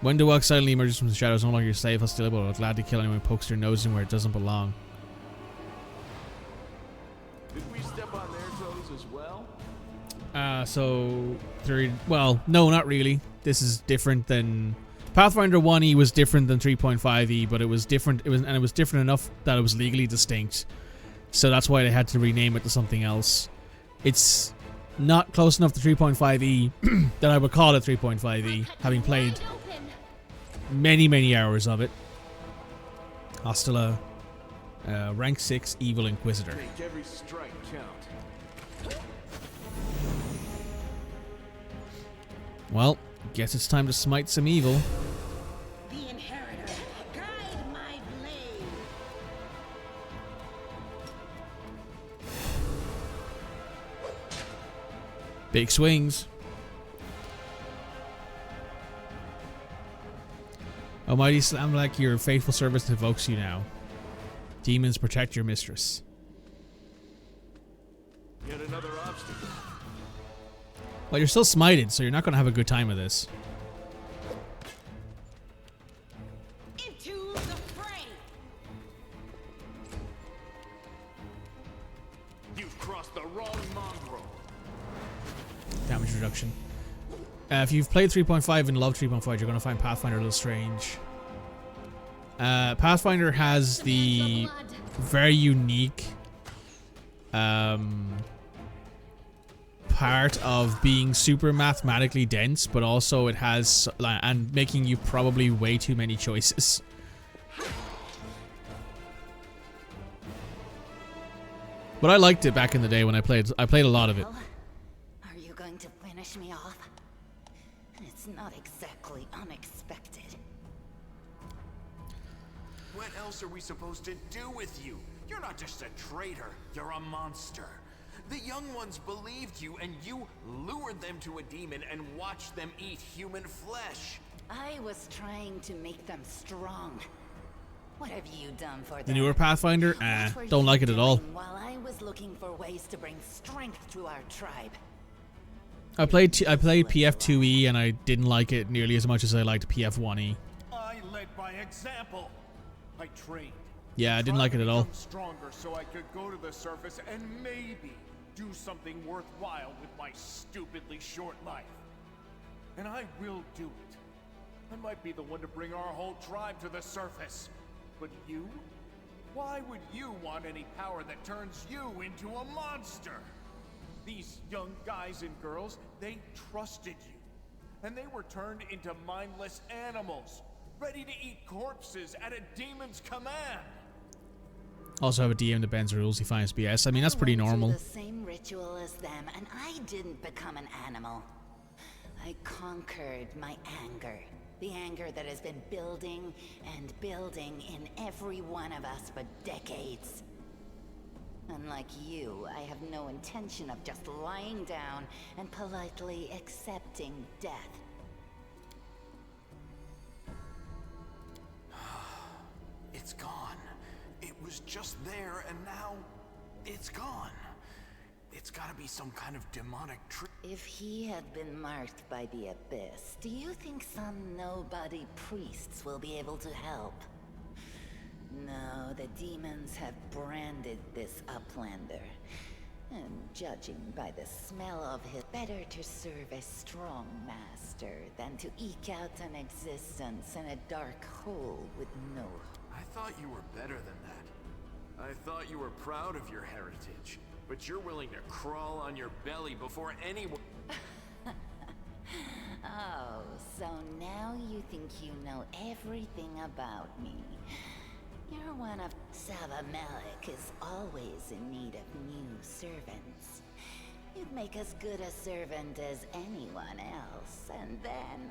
When the walk suddenly emerges from the shadows, no longer safe, hostile, but glad to kill anyone who pokes their nose in where it doesn't belong. Did we step on their toes as well? Well, no, not really. This is different than Pathfinder 1E was different than 3.5E, but it was different. It was different enough that it was legally distinct. So that's why they had to rename it to something else. It's not close enough to 3.5E that I would call it 3.5E, having played many hours of it. Hostile, rank 6 evil inquisitor. Make every strike count. Well, guess it's time to smite some evil. The inheritor, guide my blade. Big swings. Almighty Slamlak, your faithful servant invokes you now. Demons, protect your mistress. Yet another obstacle. Well, you're still smited, so you're not going to have a good time with this. Into the fray. You've crossed the wrong mongrel. Damage reduction. If you've played 3.5 and loved 3.5, you're going to find Pathfinder a little strange. Pathfinder has the very unique part of being super mathematically dense, but also it has and making you probably way too many choices. But I liked it back in the day when I played a lot of it. Are you going to finish me off? It's not exactly unexpected. What else are we supposed to do with you? You're not just a traitor, you're a monster. The young ones believed you, and you lured them to a demon and watched them eat human flesh. I was trying to make them strong. What have you done for them? The newer Pathfinder? What were Don't you like it at all. doing while I was looking for ways to bring strength to our tribe. I played PF2E and I didn't like it nearly as much as I liked PF1E. I led by example. I trained. Yeah, I didn't like it at all. Stronger so I could go to the surface and maybe do something worthwhile with my stupidly short life. And I will do it. I might be the one to bring our whole tribe to the surface. But you? Why would you want any power that turns you into a monster? These young guys and girls, they trusted you. And they were turned into mindless animals, ready to eat corpses at a demon's command. Also have a DM that bends rules, he finds BS. I mean, that's pretty normal. I went through the same ritual as them, and I didn't become an animal. I conquered my anger. The anger that has been building and building in every one of us for decades. Unlike you, I have no intention of just lying down and politely accepting death. It's gone. It was just there, and now it's gone. It's gotta be some kind of demonic trick. If he had been marked by the Abyss, do you think some nobody priests will be able to help? No, the demons have branded this uplander. And judging by the smell of his, better to serve a strong master than to eke out an existence in a dark hole with no... I thought you were better than that. I thought you were proud of your heritage. But you're willing to crawl on your belly before anyone... Oh, so now you think you know everything about me. You're one of... Savamelek is always in need of new servants. You'd make as good a servant as anyone else, and then...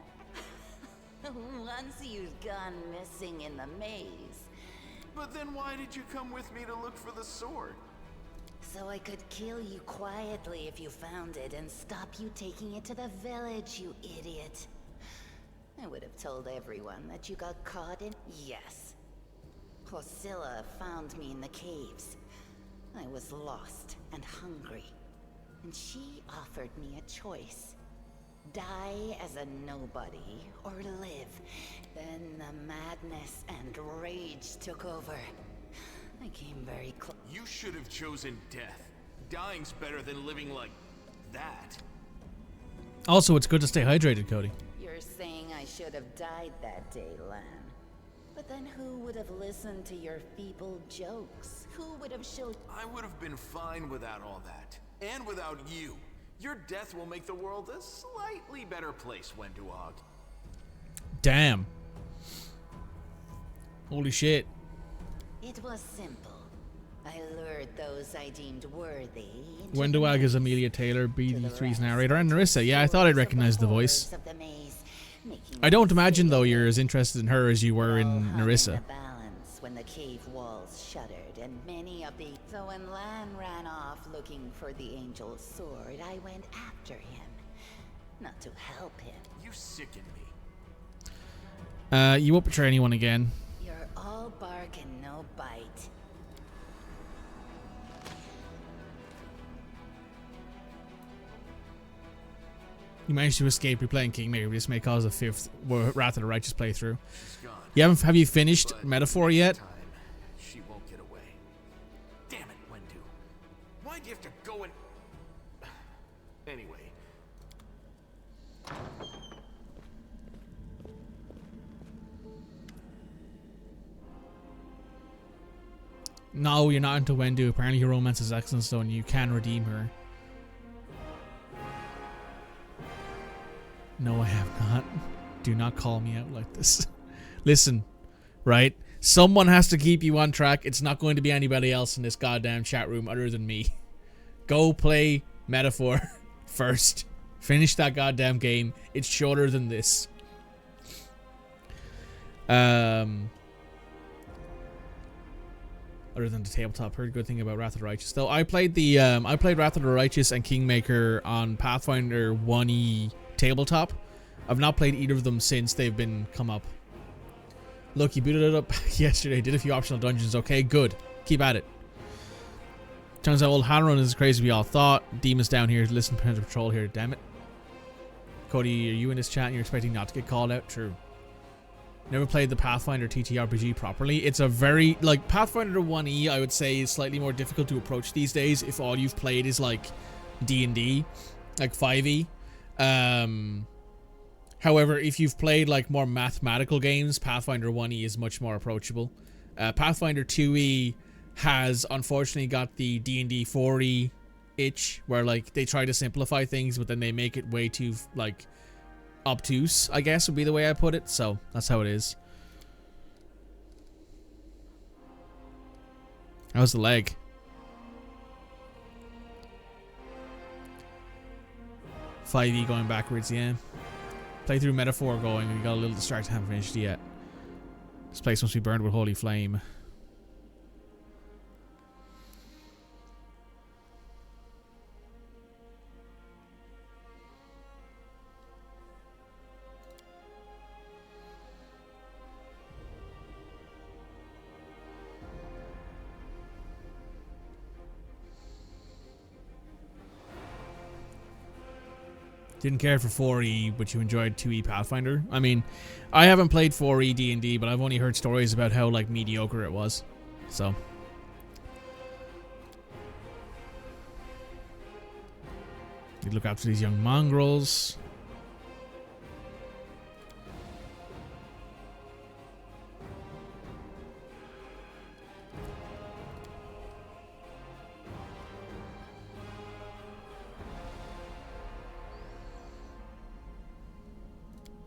once you've gone missing in the maze... But then why did you come with me to look for the sword? So I could kill you quietly if you found it and stop you taking it to the village, you idiot. I would have told everyone that you got caught in... Yes. Priscilla found me in the caves. I was lost and hungry, and she offered me a choice. Die as a nobody, or live. Then the madness and rage took over. I came very close. You should have chosen death. Dying's better than living like that. Also, it's good to stay hydrated, Cody. You're saying I should have died that day, Lan. But then who would have listened to your feeble jokes? Who would have showed... I would have been fine without all that. And without you. Your death will make the world a slightly better place, Wenduog. Damn. Holy shit. It was simple. I lured those I deemed worthy. Wenduog is Amelia Taylor, BD3's narrator, and Narissa. Yeah, I thought I'd recognize the voice. I don't imagine, though, you're as interested in her as you were in Narissa. When the cave walls shuddered, and many of the... So when Lan ran off looking for the angel's sword, I went after him. Not to help him. You sicken me. You won't betray anyone again. You're all bark and no bite. You managed to escape replaying Kingmaker. This may cause a 5th Wrath of the Righteous playthrough. Have you finished Metaphor yet? She won't get away. Damn it, Wendu. Why do you have to go and... Anyway. No, you're not into Wendu. Apparently your romance is excellent, so and you can redeem her. No, I have not. Do not call me out like this. Listen, right? Someone has to keep you on track. It's not going to be anybody else in this goddamn chat room other than me. Go play Metaphor first. Finish that goddamn game. It's shorter than this. Other than the tabletop, heard a good thing about Wrath of the Righteous. Though I played the I played Wrath of the Righteous and Kingmaker on Pathfinder 1E tabletop. I've not played either of them since they've been come up. Look, you booted it up yesterday. Did a few optional dungeons. Okay, good. Keep at it. Turns out old Hanron is as crazy as we all thought. Demons down here. Listen to Patrol here. Damn it. Cody, are you in this chat and you're expecting not to get called out? True. Never played the Pathfinder TTRPG properly. It's a very, like, Pathfinder 1E, I would say, is slightly more difficult to approach these days if all you've played is, like, D&D, like 5e. However, if you've played, like, more mathematical games, Pathfinder 1E is much more approachable. Pathfinder 2E has, unfortunately, got the D&D 4E itch, where, like, they try to simplify things, but then they make it way too, like, obtuse, I guess would be the way I put it. So that's how it is. How's the leg? .5e going backwards, yeah. Playthrough Metaphor going. We got a little distracted, haven't finished it yet. This place must be burned with holy flame. Didn't care for 4E, but you enjoyed 2E Pathfinder. I mean, I haven't played 4E D&D, but I've only heard stories about how, like, mediocre it was. So. You look after these young mongrels.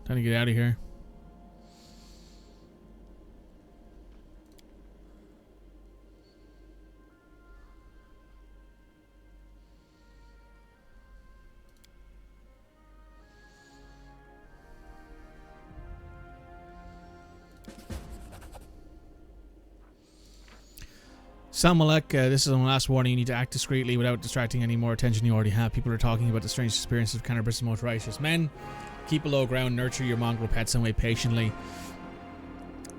Time to get out of here. Salmalek, this is my last warning. You need to act discreetly without distracting any more attention you already have. People are talking about the strange experiences of Kanarbris and most righteous men. Keep below ground, nurture your mongrel pets and wait patiently.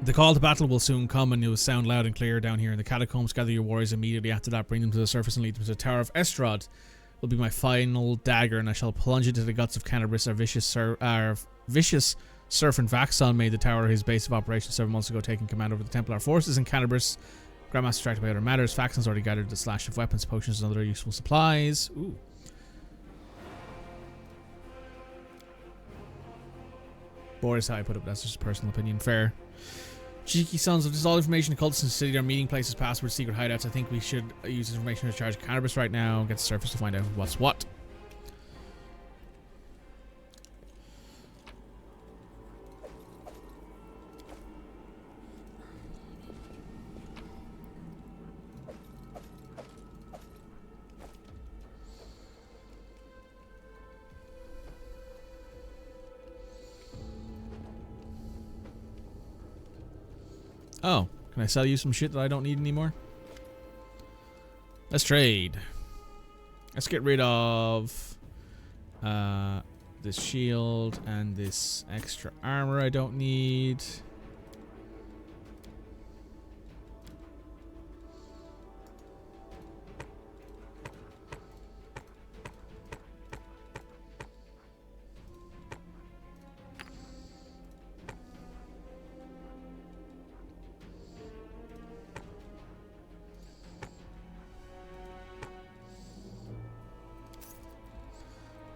The call to battle will soon come, and it will sound loud and clear down here in the catacombs. Gather your warriors immediately after that. Bring them to the surface and lead them to the Tower of Estrad. Will be my final dagger, and I shall plunge into the guts of Kanarbris. Our vicious servant Vaxon made the tower his base of operations 7 months ago, taking command over the Templar forces in Kanarbris. Grandmaster distracted by other matters. Vaxon's already gathered the slash of weapons, potions, and other useful supplies. Ooh. Boris, how I put it, that's just a personal opinion. Fair. Cheeky sons of this all information, cultists in the city, their meeting places, passwords, secret hideouts. I think we should use this information to charge Kanarbris right now. Get the surface to find out what's what. Oh, can I sell you some shit that I don't need anymore? Let's trade. Let's get rid of this shield and this extra armor I don't need.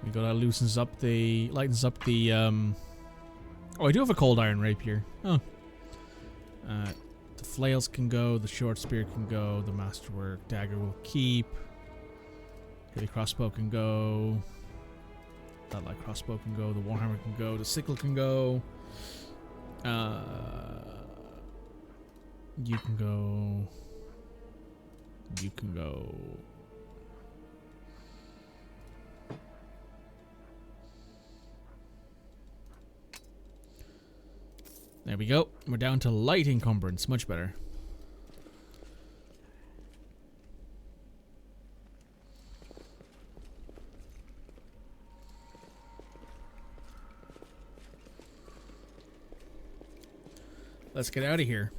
We got that lightens up the oh, I do have a cold iron rapier. Oh. The flails can go, the short spear can go, the masterwork dagger will keep. The crossbow can go. That light crossbow can go, the warhammer can go, the sickle can go. You can go. You can go. There we go. We're down to light encumbrance. Much better. Let's get out of here.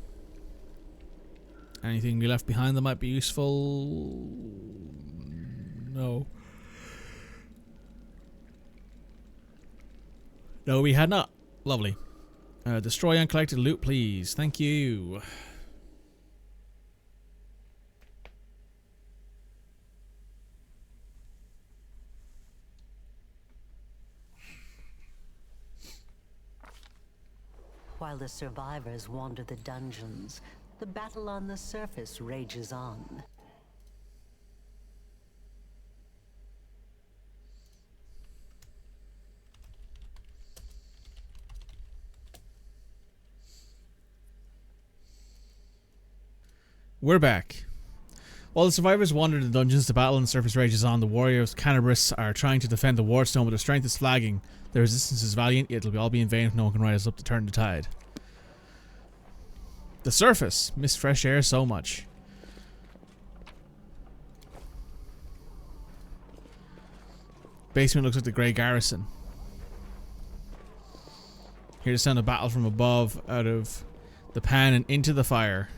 Anything we left behind that might be useful? No. No, we had not. Lovely. Destroy uncollected loot, please. Thank you. While the survivors wander the dungeons, the battle on the surface rages on. We're back. While the survivors wander the dungeons, the battle on the surface rages on. The warriors of Kanarbris are trying to defend the wardstone, but their strength is flagging. Their resistance is valiant, yet it'll all be in vain if no one can rise up to turn the tide. The surface. Miss fresh air so much. Basement looks like the Grey Garrison. Hear the sound of battle from above, out of the pan and into the fire.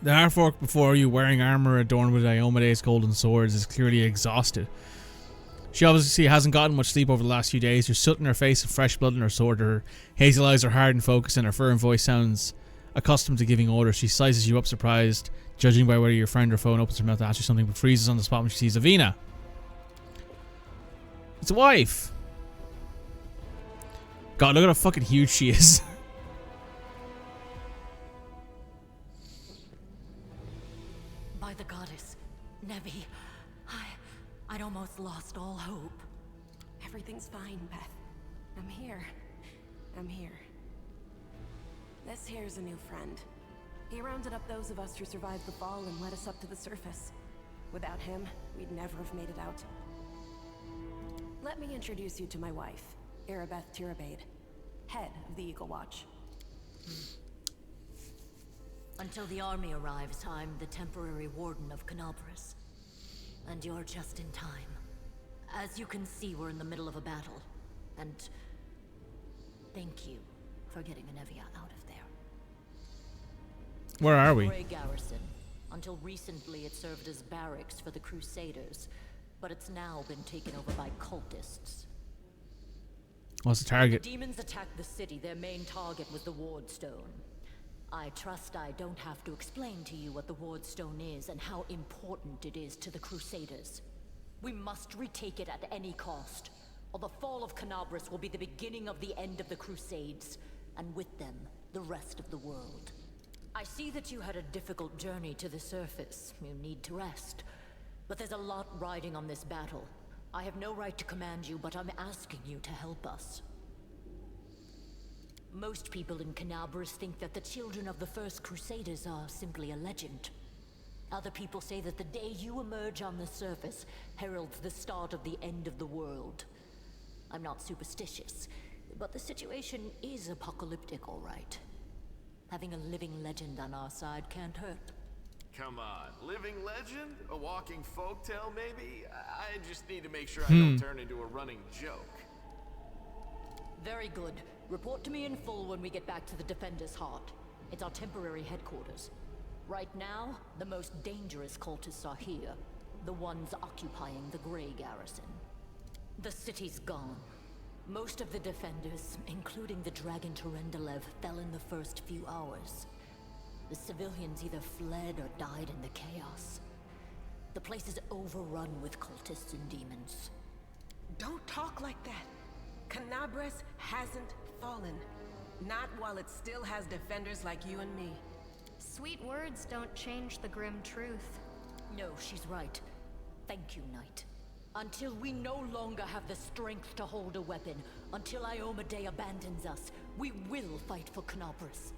The half-orc before you, wearing armor adorned with Iomede's golden swords, is clearly exhausted. She obviously hasn't gotten much sleep over the last few days. There's soot in her face and fresh blood in her sword. Her hazel eyes are hard and focused, and her firm voice sounds accustomed to giving orders. She sizes you up surprised, judging by whether your friend or foe opens her mouth to ask you something, but freezes on the spot when she sees Avina. It's a wife! God, look at how fucking huge she is. By the goddess, Nevi, I'd almost lost all hope. Everything's fine, Beth. I'm here. I'm here. This here's a new friend. He rounded up those of us who survived the fall and led us up to the surface. Without him, we'd never have made it out. Let me introduce you to my wife, Arabeth Tirabade, head of the Eagle Watch. Until the army arrives, I'm the temporary warden of Kanarbris. And you're just in time. As you can see, we're in the middle of a battle. And thank you for getting Anevia out of there. Where are we? Grey Garrison. Until recently, it served as barracks for the Crusaders, but it's now been taken over by cultists. What's the target? The demons attacked the city. Their main target was the Wardstone. I trust I don't have to explain to you what the Wardstone is and how important it is to the Crusaders. We must retake it at any cost, or the fall of Kanarbris will be the beginning of the end of the Crusades, and with them, the rest of the world. I see that you had a difficult journey to the surface. You need to rest. But there's a lot riding on this battle. I have no right to command you, but I'm asking you to help us. Most people in Kanarbris think that the children of the First Crusaders are simply a legend. Other people say that the day you emerge on the surface heralds the start of the end of the world. I'm not superstitious, but the situation is apocalyptic, all right. Having a living legend on our side can't hurt. Come on, living legend? A walking folktale, maybe? I just need to make sure I don't turn into a running joke. Very good. Report to me in full when we get back to the Defender's Heart. It's our temporary headquarters. Right now, the most dangerous cultists are here. The ones occupying the Grey Garrison. The city's gone. Most of the defenders, including the Dragon Tyrendelev, fell in the first few hours. The civilians either fled or died in the chaos. The place is overrun with cultists and demons. Don't talk like that. Kanarbris hasn't fallen. Not while it still has defenders like you and me. Sweet words don't change the grim truth. No, she's right. Thank you, Knight. Until we no longer have the strength to hold a weapon, until Iomedae abandons us, we will fight for Kanarbris.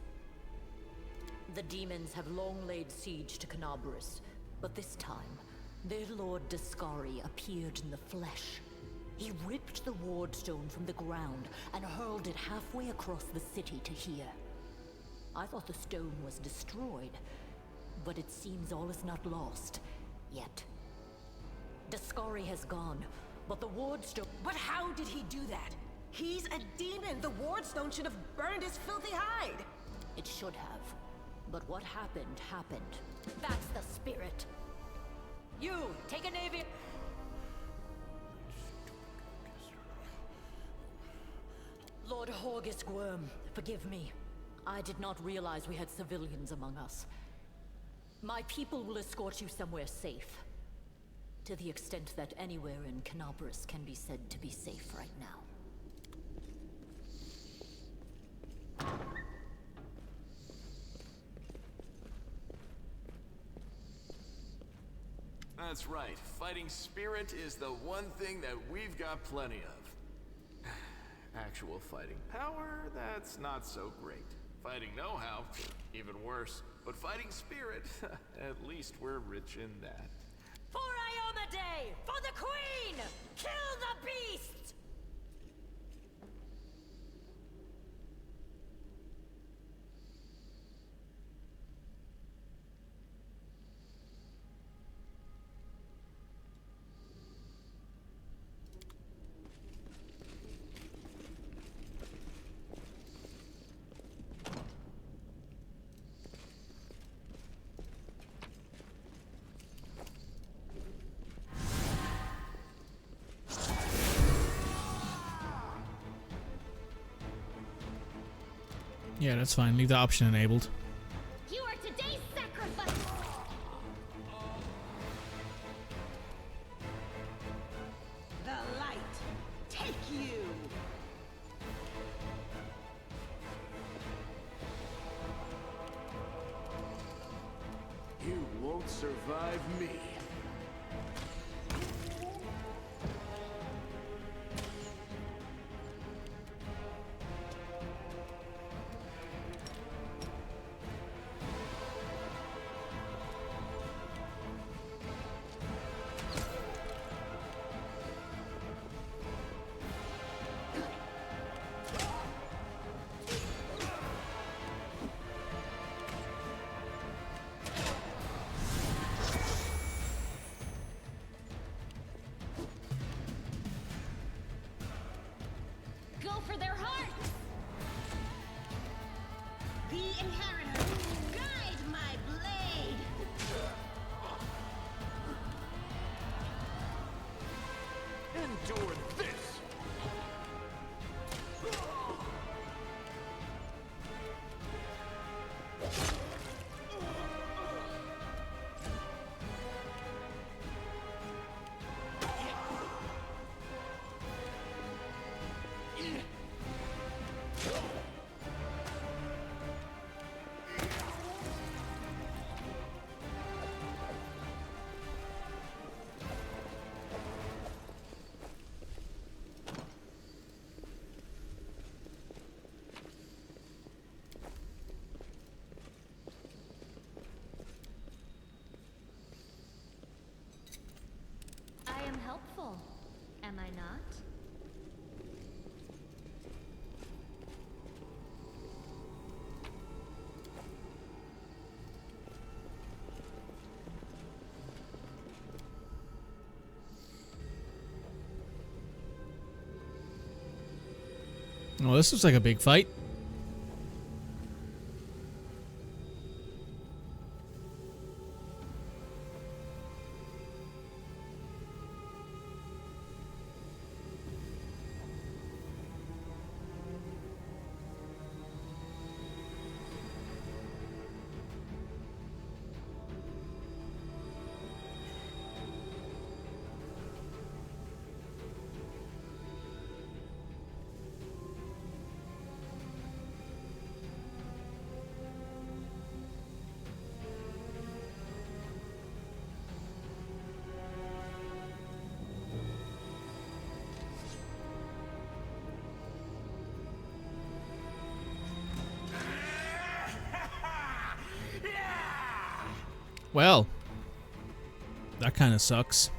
The demons have long laid siege to Kanarbris, but this time, their Lord Discari appeared in the flesh. He ripped the Wardstone from the ground and hurled it halfway across the city to here. I thought the stone was destroyed, but it seems all is not lost, yet. Discari has gone, but the Wardstone... But how did he do that? He's a demon! The Wardstone should have burned his filthy hide! It should have. But what happened, happened. That's the spirit. You, take a navy... Lord Horgus Gwyrm, forgive me. I did not realize we had civilians among us. My people will escort you somewhere safe. To the extent that anywhere in Kanarbris can be said to be safe right now. That's right. Fighting spirit is the one thing that we've got plenty of. Actual fighting power, that's not so great. Fighting know-how, even worse. But fighting spirit, at least we're rich in that. For Iomedae! For the Queen! Kill the beast! Yeah, that's fine. Leave the option enabled. You are today's sacrifice! The light! Take you! You won't survive me. Endure this! I am helpful, am I not? Oh, this looks like a big fight. Well, that kind of sucks.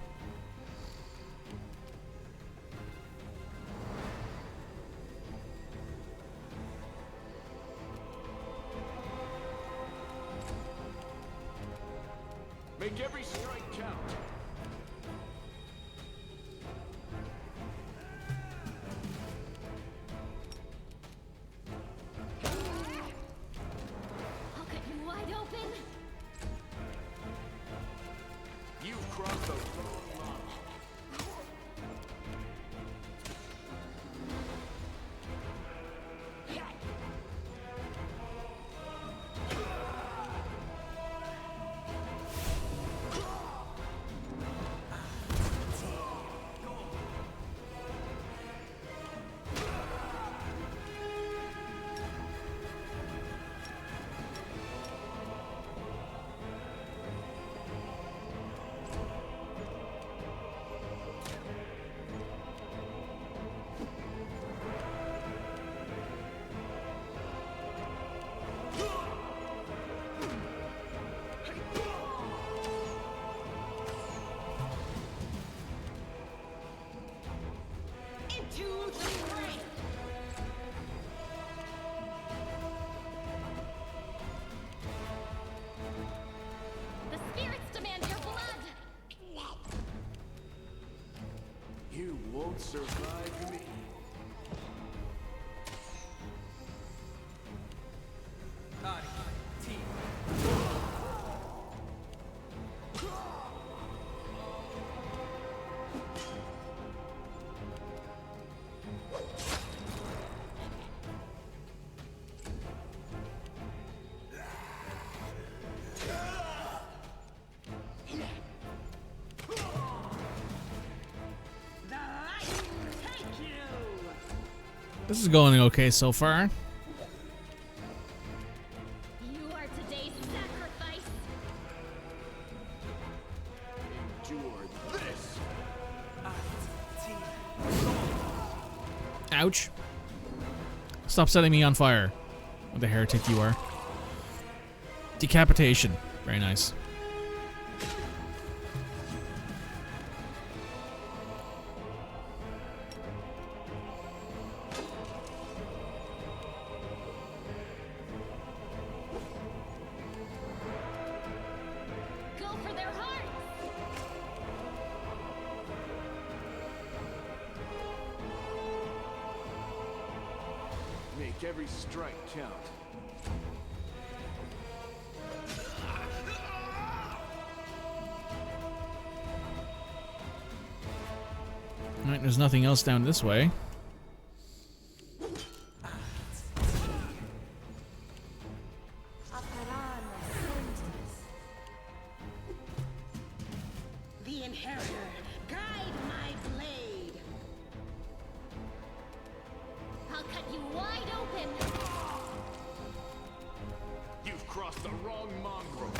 Make every strike count. I'll cut you wide open. You crossed the wrong line. The spirits demand your blood. You won't survive me. This is going okay so far. You are today's sacrifice. Endure this. Ouch. Stop setting me on fire. What the heretic you are. Decapitation. Very nice. Go for their hearts. Make every strike count. Alright, there's nothing else down this way. The Inheritor, guide my blade. I'll cut you wide open. You've crossed the wrong mongrel.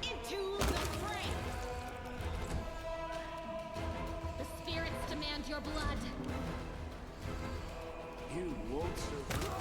Into the fray. The spirits demand your blood. You won't survive.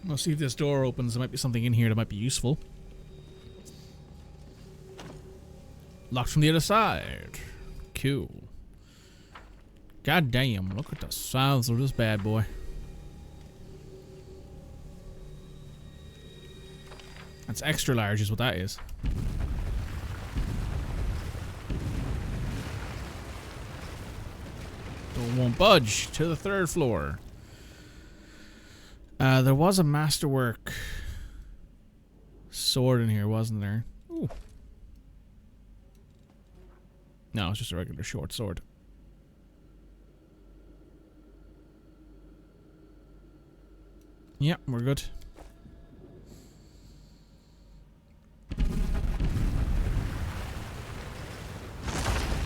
We'll see if this door opens. There might be something in here that might be useful. Locked from the other side. Cool. God damn, look at the size of this bad boy. That's extra large is what that is. Door won't budge to the 3rd floor. There was a masterwork sword in here, wasn't there? Ooh. No, it's just a regular short sword. Yep, we're good.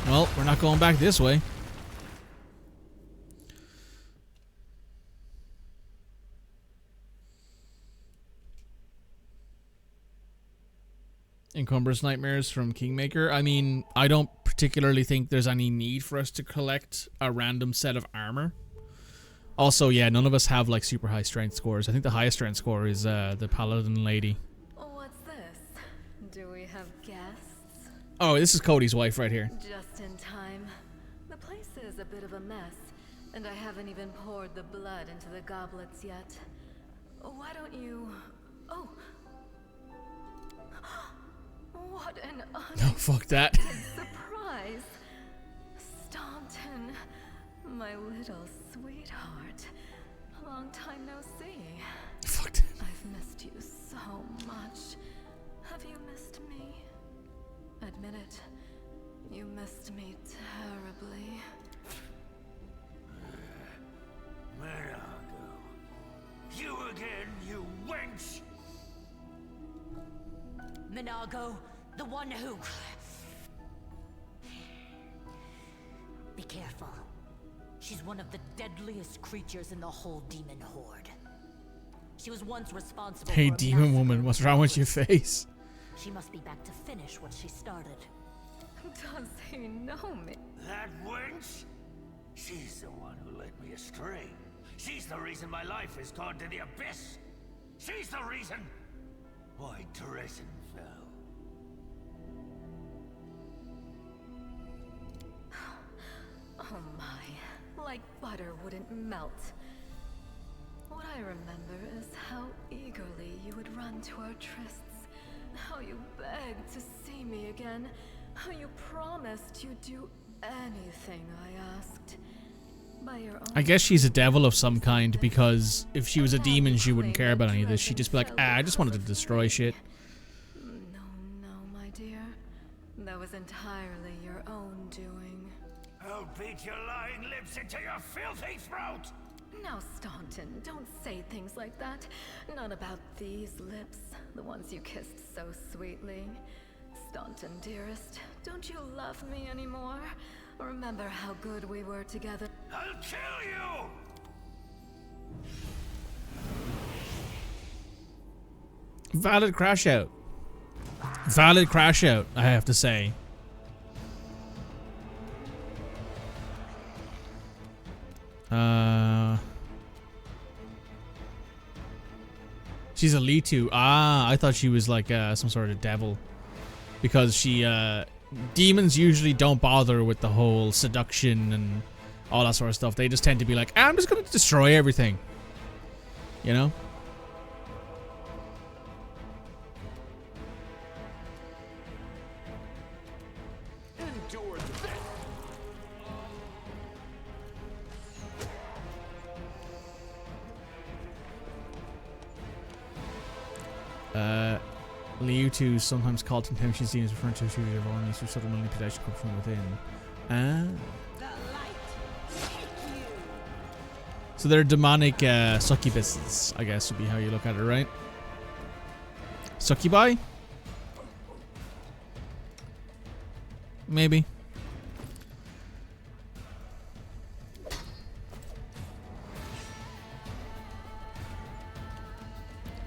Well, we're not going back this way. Encumbrous Nightmares from Kingmaker. I mean, I don't particularly think there's any need for us to collect a random set of armor. Also, yeah, none of us have like super high strength scores. I think the highest strength score is the paladin lady. What's this? Do we have guests? Oh, this is Cody's wife right here. Just in time. The place is a bit of a mess, and I haven't even poured the blood into the goblets yet. Why don't you... Oh. What an Oh, fuck that. surprise. Staunton, my little sweetheart. Long time no see. Fuck that. I've missed you so much. Have you missed me? Admit it. You missed me terribly. Manago. You again, you wench! Minago, the one who... Be careful. She's one of the deadliest creatures in the whole demon horde. She was once responsible Hey, for a demon massive woman, what's wrong with your face? She must be back to finish what she started. Does he know me? That wench? She's the one who led me astray. She's the reason my life has gone to the abyss. She's the reason why Dressen fell. Oh my, like butter wouldn't melt. What I remember is how eagerly you would run to our trysts, how you begged to see me again, how you promised you'd do anything I asked. By your own I guess she's a devil of some kind, because if she was a demon, she wouldn't care about any of this. She'd just be like, ah, I just wanted to destroy shit. No, my dear. That was entirely your own doing. I'll beat your lying lips into your filthy throat! Now, Staunton, don't say things like that. Not about these lips, the ones you kissed so sweetly. Staunton, dearest, don't you love me anymore? Remember how good we were together? I'll kill you! Valid crash out. Valid crash out, I have to say. She's a Litu. Ah, I thought she was like some sort of devil. Because she, demons usually don't bother with the whole seduction and all that sort of stuff. They just tend to be like, I'm just gonna destroy everything. You know? Endure this. Liu sometimes called contemption scenes referring to series of enemies who subtle manipulation come from within. So they're demonic succubuses, I guess would be how you look at it, right? Succubi? Maybe.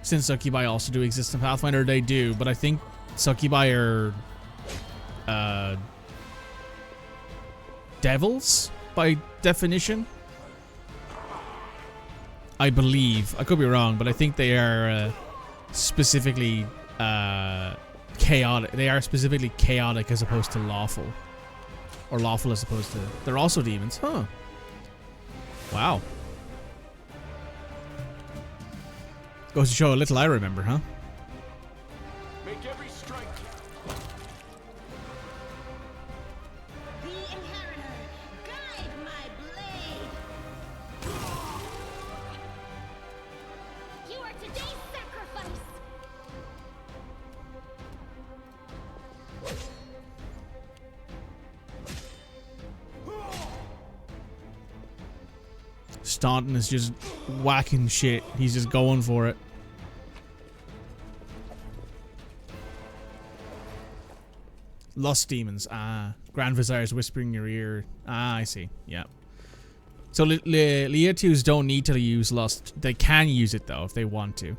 Since succubi also do exist in Pathfinder, they do, but I think succubi are devils by definition. I believe. I could be wrong, but I think they are specifically chaotic. They are specifically chaotic as opposed to lawful. Or lawful as opposed to... They're also demons. Huh. Wow. Goes to show a little I remember, huh? Make every strike. The Inheritor, guide my blade. You are today's sacrifice! Staunton is just whacking shit. He's just going for it. Lust demons. Ah. Grand Viziers whispering in your ear. Ah, I see. Yeah. So Liatus don't need to use lust. They can use it though if they want to.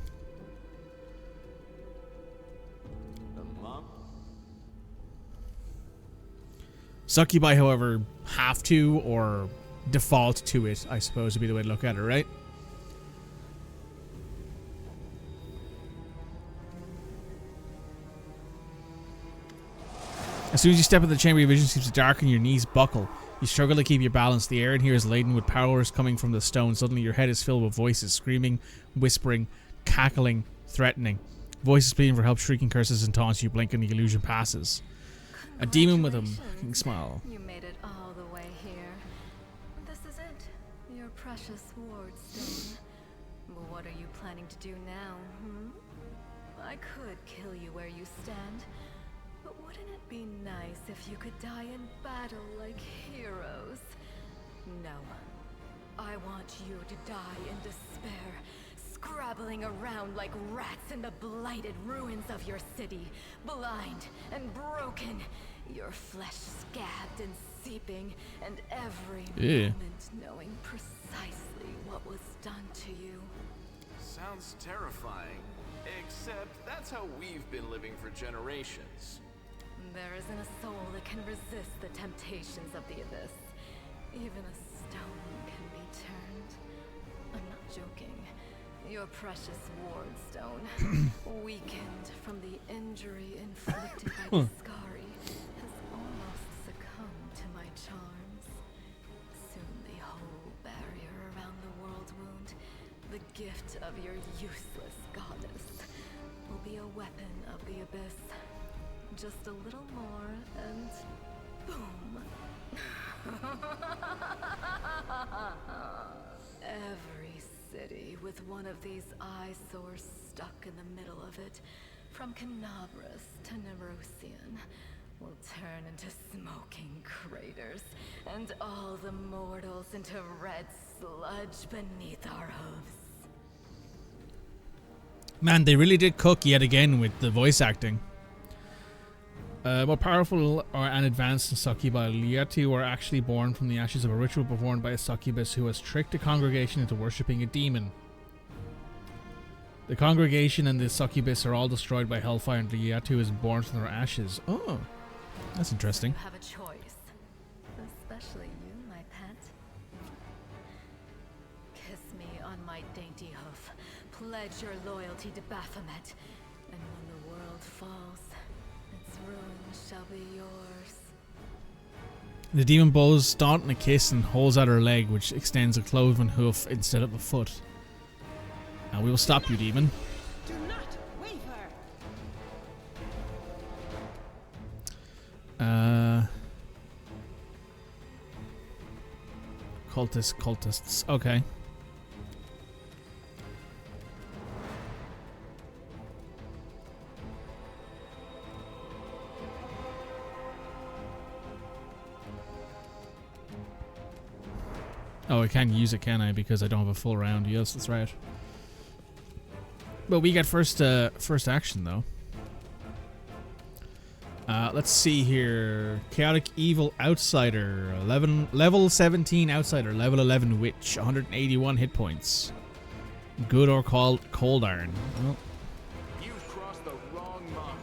Succubi, however, have to or default to it, I suppose would be the way to look at it, right? As soon as you step into the chamber, your vision seems to darken, your knees buckle. You struggle to keep your balance. The air in here is laden with powers coming from the stone. Suddenly your head is filled with voices, screaming, whispering, cackling, threatening. Voices pleading for help, shrieking curses and taunts. You blink and the illusion passes. A demon with a mocking smile. You made it all the way here. This is it. Your precious ward stone. But what are you planning to do now, I could kill you where you stand. But wouldn't it be nice if you could die in battle like heroes? No. I want you to die in despair, scrabbling around like rats in the blighted ruins of your city, blind and broken, your flesh scabbed and seeping, and every moment knowing precisely what was done to you. Sounds terrifying. Except that's how we've been living for generations. There isn't a soul that can resist the temptations of the abyss. Even a stone can be turned. I'm not joking. Your precious ward stone, weakened from the injury inflicted by Discari, has almost succumbed to my charms. Soon the whole barrier around the world wound, the gift of your useless goddess, will be a weapon of the abyss. Just a little more, and boom. Every city with one of these eyesores stuck in the middle of it, from Kanarbris to Nerosian, will turn into smoking craters, and all the mortals into red sludge beneath our hooves. Man, they really did cook yet again with the voice acting. More powerful and advanced than succubi, Liatu are actually born from the ashes of a ritual performed by a succubus who has tricked a congregation into worshipping a demon. The congregation and the succubus are all destroyed by hellfire, and Liatu is born from their ashes. Oh, that's interesting. You have a choice. Especially you, my pet. Kiss me on my dainty hoof. Pledge your loyalty to Baphomet. And when the world falls, its ruin shall be yours. The demon bows Daunt in a kiss and holds out her leg, which extends a cloven hoof instead of a foot. And we will stop you, demon. Do not waver. Cultists. Okay. Oh, I can't use it, can I? Because I don't have a full round. Yes, that's right. But we get first action, though. Let's see here. Chaotic Evil Outsider. Level 17 Outsider. Level 11 Witch. 181 hit points. Good or called Cold Iron. Well, You've crossed the wrong mongrel.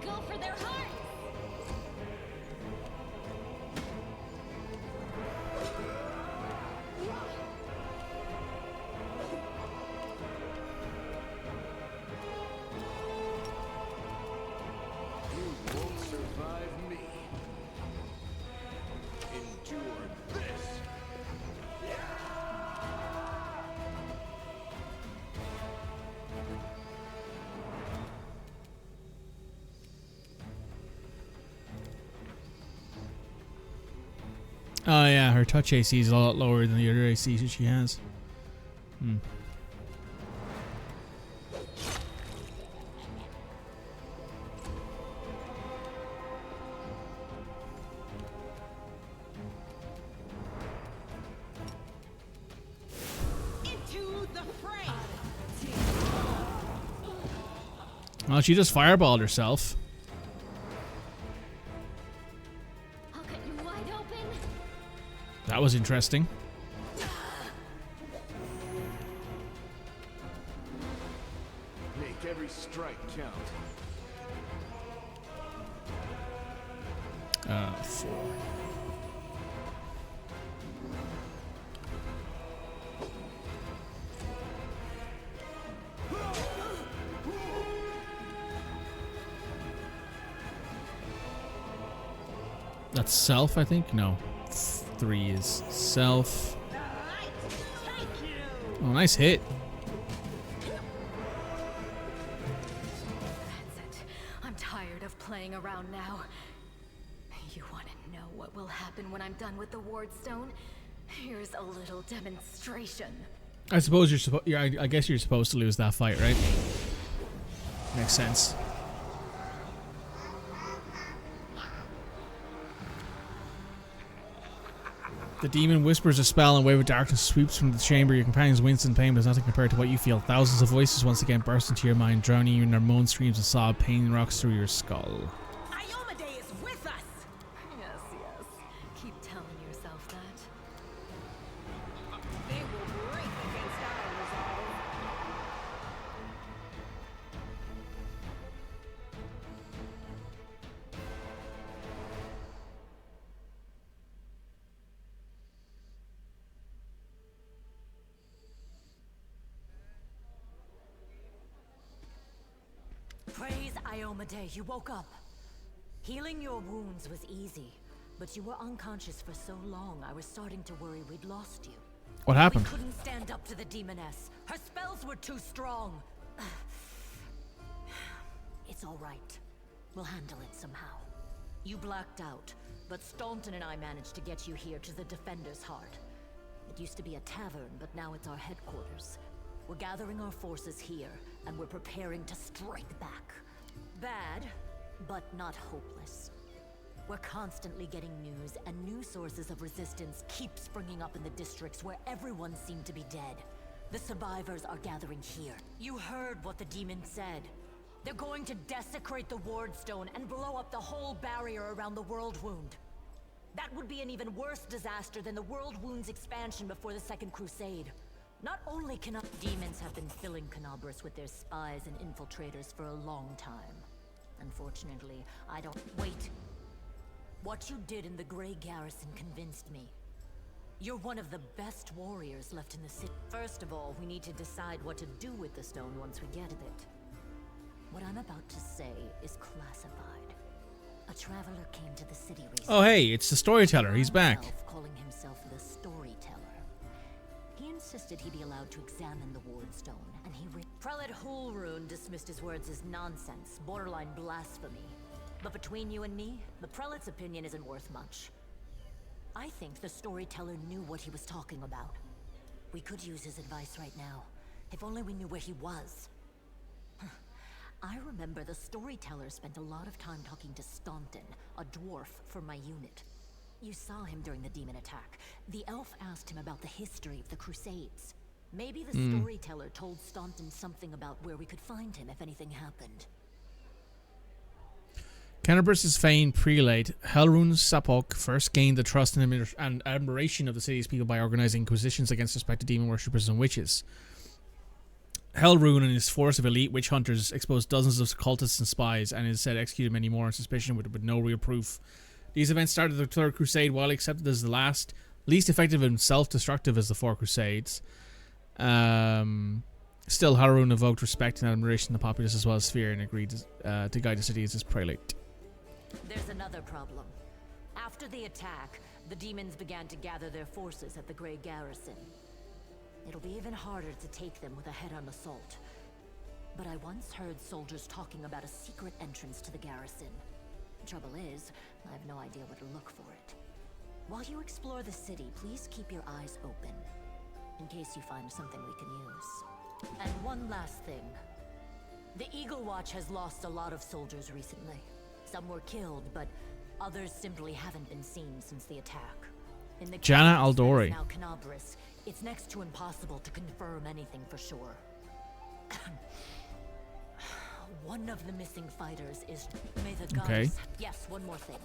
Go for their hearts! You won't survive me. Endure this. oh yeah, her touch AC is a lot lower than the other AC that she has. Into the fray. Well, she just fireballed herself. I'll cut you wide open. That was interesting. Make every strike count. 4. That's self, I think? No. 3 is self. Oh, nice hit. That's it. I'm tired of playing around now. You want to know what will happen when I'm done with the Ward Stone? Here's a little demonstration. I suppose you're supposed. Yeah, I guess you're supposed to lose that fight, right? Makes sense. The demon whispers a spell and a wave of darkness sweeps from the chamber. Your companion's wince in pain, but nothing compared to what you feel. Thousands of voices once again burst into your mind, drowning you in their moan screams and sob. Pain rocks through your skull. Iomade is with us. Yes, yes. Keep telling yourself that. They will break against our resolve. Praise Iomade, you woke up. Healing your wounds was easy, but you were unconscious for so long, I was starting to worry we'd lost you. What happened? We couldn't stand up to the demoness. Her spells were too strong. It's all right. We'll handle it somehow. You blacked out, but Staunton and I managed to get you here to the Defender's Heart. It used to be a tavern, but now it's our headquarters. We're gathering our forces here, and we're preparing to strike back. Bad, but not hopeless. We're constantly getting news, and new sources of resistance keep springing up in the districts where everyone seemed to be dead. The survivors are gathering here. You heard what the demon said. They're going to desecrate the Ward Stone and blow up the whole barrier around the World Wound. That would be an even worse disaster than the World Wound's expansion before the Second Crusade. Not only can demons have been filling Kanarbris with their spies and infiltrators for a long time. Unfortunately, I don't... Wait. What you did in the Grey Garrison convinced me. You're one of the best warriors left in the city. First of all, we need to decide what to do with the stone once we get it. What I'm about to say is classified. A traveler came to the city recently. Oh, hey, it's the storyteller. He's back. Calling himself the storyteller. He insisted he be allowed to examine the Ward Stone, and he Prelate Hulrune dismissed his words as nonsense, borderline blasphemy. But between you and me, the prelate's opinion isn't worth much. I think the storyteller knew what he was talking about. We could use his advice right now, if only we knew where he was. I remember the storyteller spent a lot of time talking to Staunton, a dwarf from my unit. You saw him during the demon attack. The elf asked him about the history of the Crusades. Maybe the storyteller told Staunton something about where we could find him if anything happened. Kanarbris' famed prelate, Helrune Sapok, first gained the trust and admiration of the city's people by organizing inquisitions against suspected demon worshippers and witches. Helrune and his force of elite witch hunters exposed dozens of cultists and spies, and is said executed many more on suspicion with no real proof. These events started the Third Crusade, widely accepted as the least effective and self-destructive as the Four Crusades. Still, Helrune evoked respect and admiration in the populace as well as sphere, and agreed to guide the city as his prelate. There's another problem. After the attack, the demons began to gather their forces at the Grey Garrison. It'll be even harder to take them with a head-on assault. But I once heard soldiers talking about a secret entrance to the garrison. The trouble is, I have no idea where to look for it. While you explore the city, please keep your eyes open, in case you find something we can use. And one last thing. The Eagle Watch has lost a lot of soldiers recently. Some were killed, but others simply haven't been seen since the attack. In the Jana Aldori. Now Kanarbris, it's next to impossible to confirm anything for sure. One of the missing fighters is... May the gods... Okay. Yes, one more thing.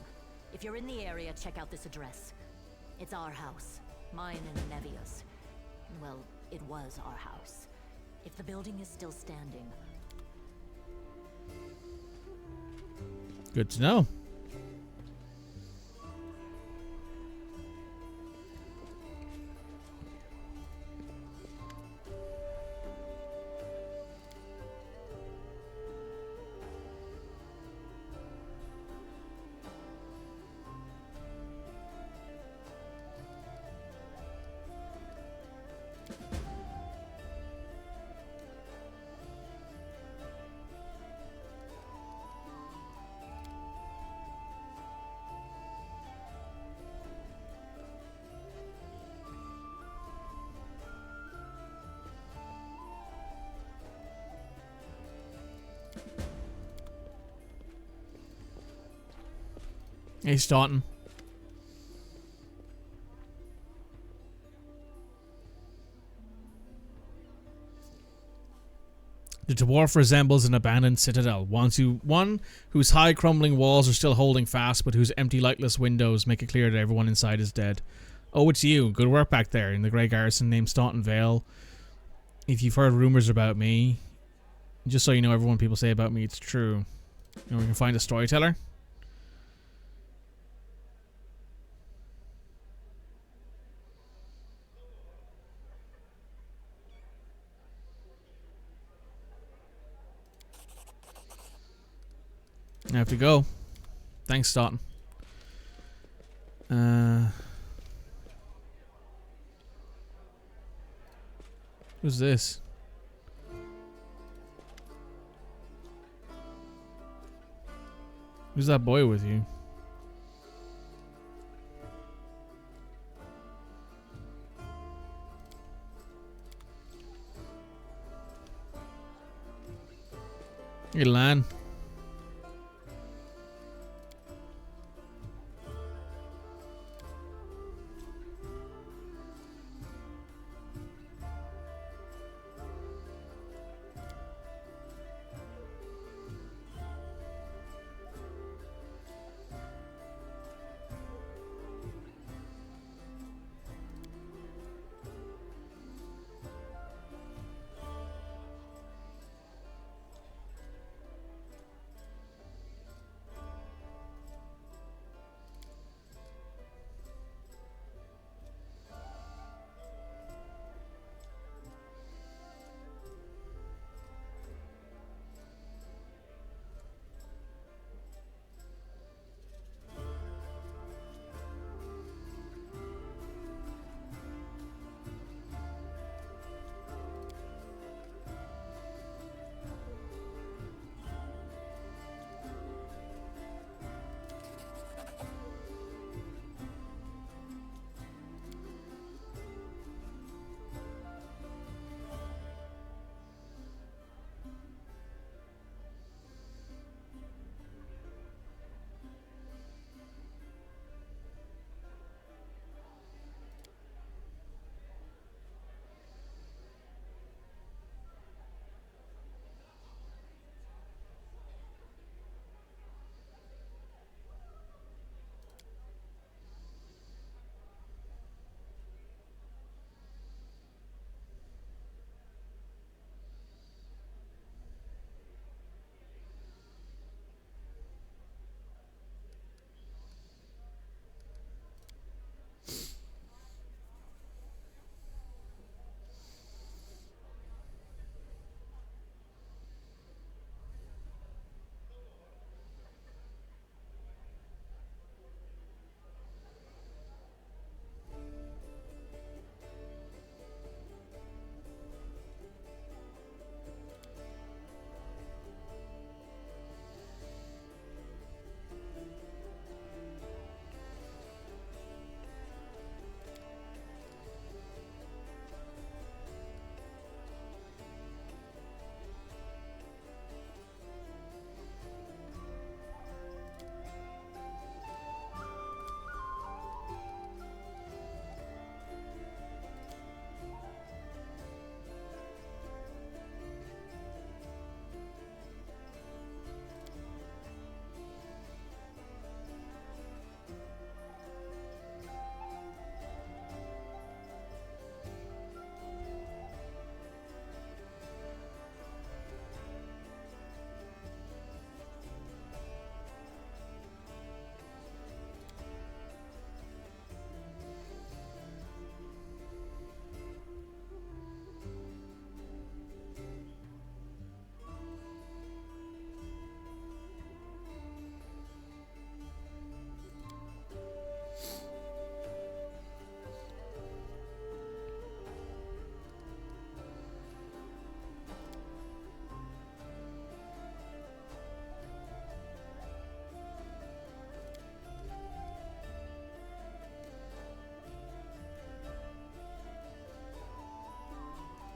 If you're in the area, check out this address. It's our house. Mine and Nevia's. Well, it was our house. If the building is still standing... Good to know. Hey, Staunton. The dwarf resembles an abandoned citadel, one whose high crumbling walls are still holding fast, but whose empty lightless windows make it clear that everyone inside is dead. Oh, it's you. Good work back there in the Grey Garrison named Staunton Vale. If you've heard rumors about me, just so you know, everyone people say about me, it's true. And we can find a storyteller. I have to go. Thanks, Staunton. Who's this? Who's that boy with you? Good land.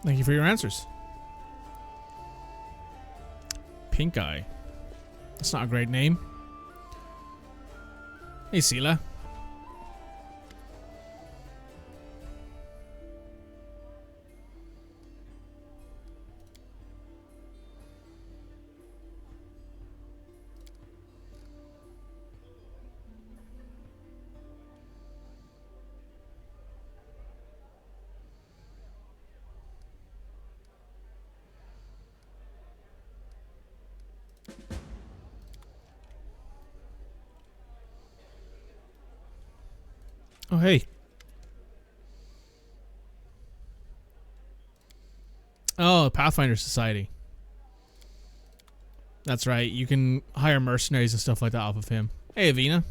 Thank you for your answers. Pink Eye. That's not a great name. Hey, Sela. Oh, hey. Oh, Pathfinder Society. That's right. You can hire mercenaries and stuff like that off of him. Hey, Avina.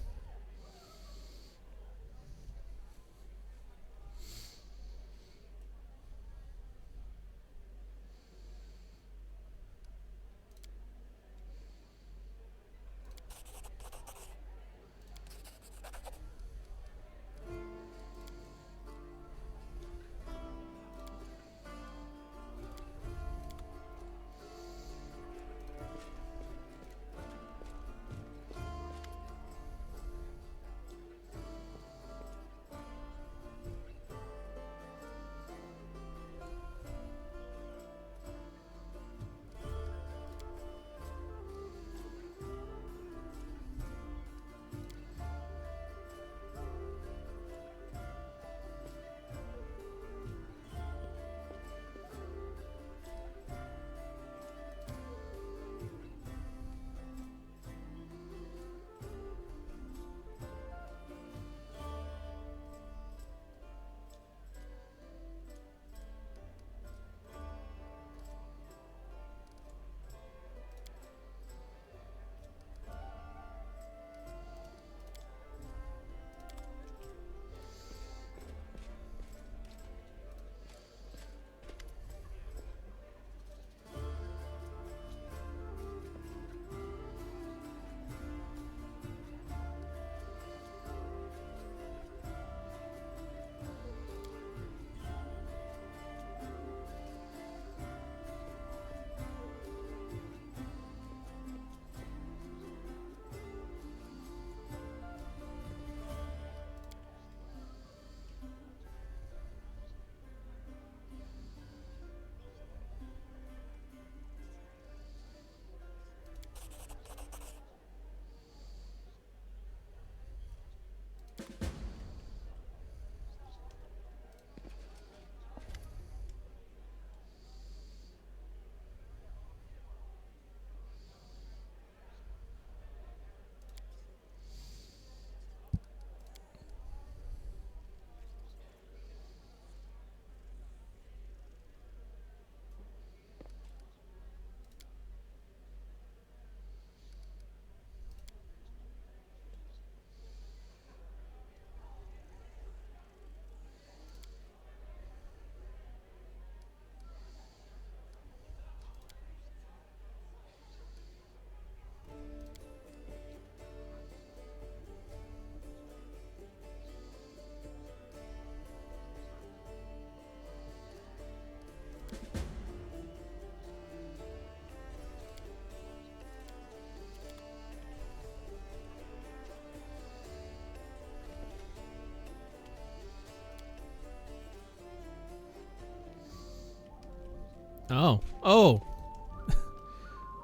Oh. Oh!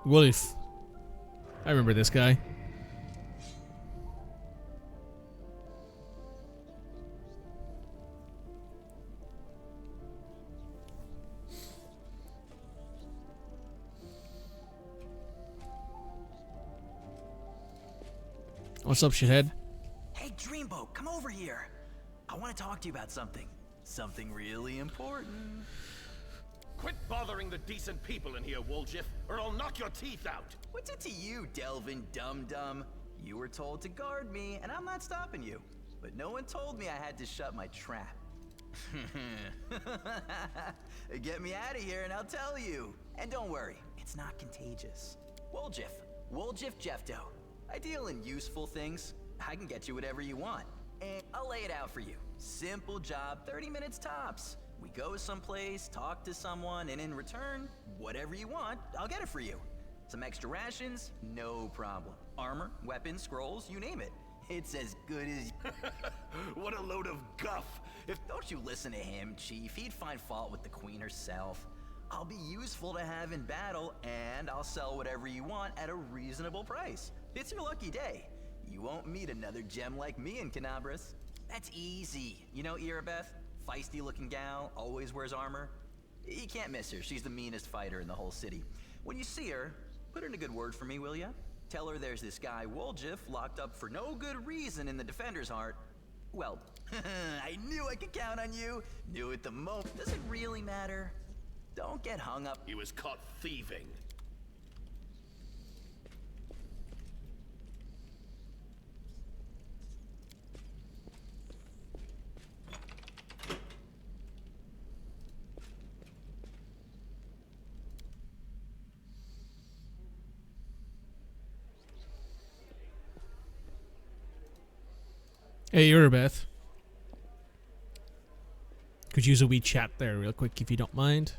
Wolf. I remember this guy. What's up, shithead? Hey, Dreamboat, come over here. I want to talk to you about something. Something really important. Quit bothering the decent people in here, Woljif, or I'll knock your teeth out. What's it to you, Delvin Dum-Dum? You were told to guard me, and I'm not stopping you. But no one told me I had to shut my trap. Get me out of here and I'll tell you. And don't worry, it's not contagious. Woljif Jeffdo. I deal in useful things. I can get you whatever you want. And I'll lay it out for you. Simple job, 30 minutes tops. We go someplace, talk to someone, and in return, whatever you want, I'll get it for you. Some extra rations? No problem. Armor, weapons, scrolls, you name it. It's as good as... What a load of guff. Don't you listen to him, Chief. He'd find fault with the Queen herself. I'll be useful to have in battle, and I'll sell whatever you want at a reasonable price. It's your lucky day. You won't meet another gem like me in Kanarbris. That's easy. You know Irabeth? Feisty-looking gal, always wears armor. You can't miss her. She's the meanest fighter in the whole city. When you see her, put in a good word for me, will ya? Tell her there's this guy, Woljif, locked up for no good reason in the Defender's Heart. Well, I knew I could count on you. Knew it the moment. Does it really matter? Don't get hung up. He was caught thieving. Hey, Urabeth. Could use a wee chat there real quick if you don't mind.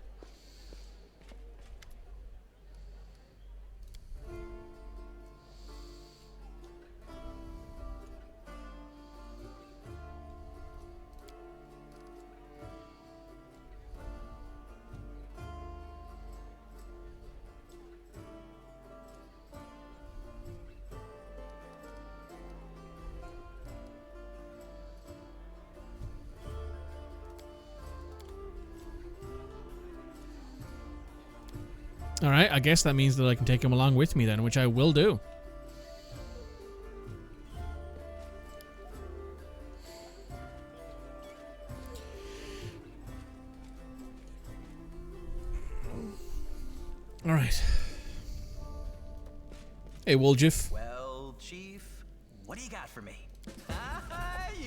Alright, I guess that means that I can take him along with me then, which I will do. Alright. Hey, Woljif. Well, Chief, what do you got for me?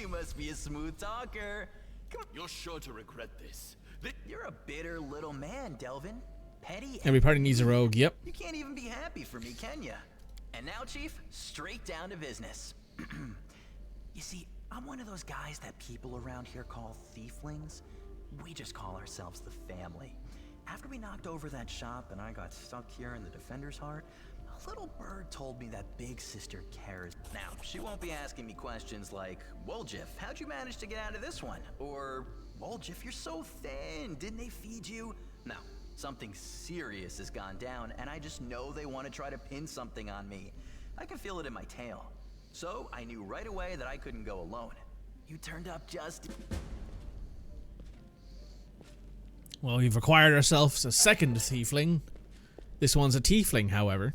You must be a smooth talker. Come on. You're sure to regret this. You're a bitter little man, Delvin. Petty. Every party needs a rogue, yep. You can't even be happy for me, can ya? And now, Chief, straight down to business. You see, I'm one of those guys that people around here call thieflings. We just call ourselves the family. After we knocked over that shop and I got stuck here in the Defender's Heart, a little bird told me that big sister cares. Now, she won't be asking me questions like, Woljif, how'd you manage to get out of this one? Or, Woljif, you're so thin, didn't they feed you? No. Something serious has gone down, and I just know they want to try to pin something on me. I can feel it in my tail. So I knew right away that I couldn't go alone. You turned up just... Well, we've acquired ourselves a second tiefling. This one's a tiefling, however.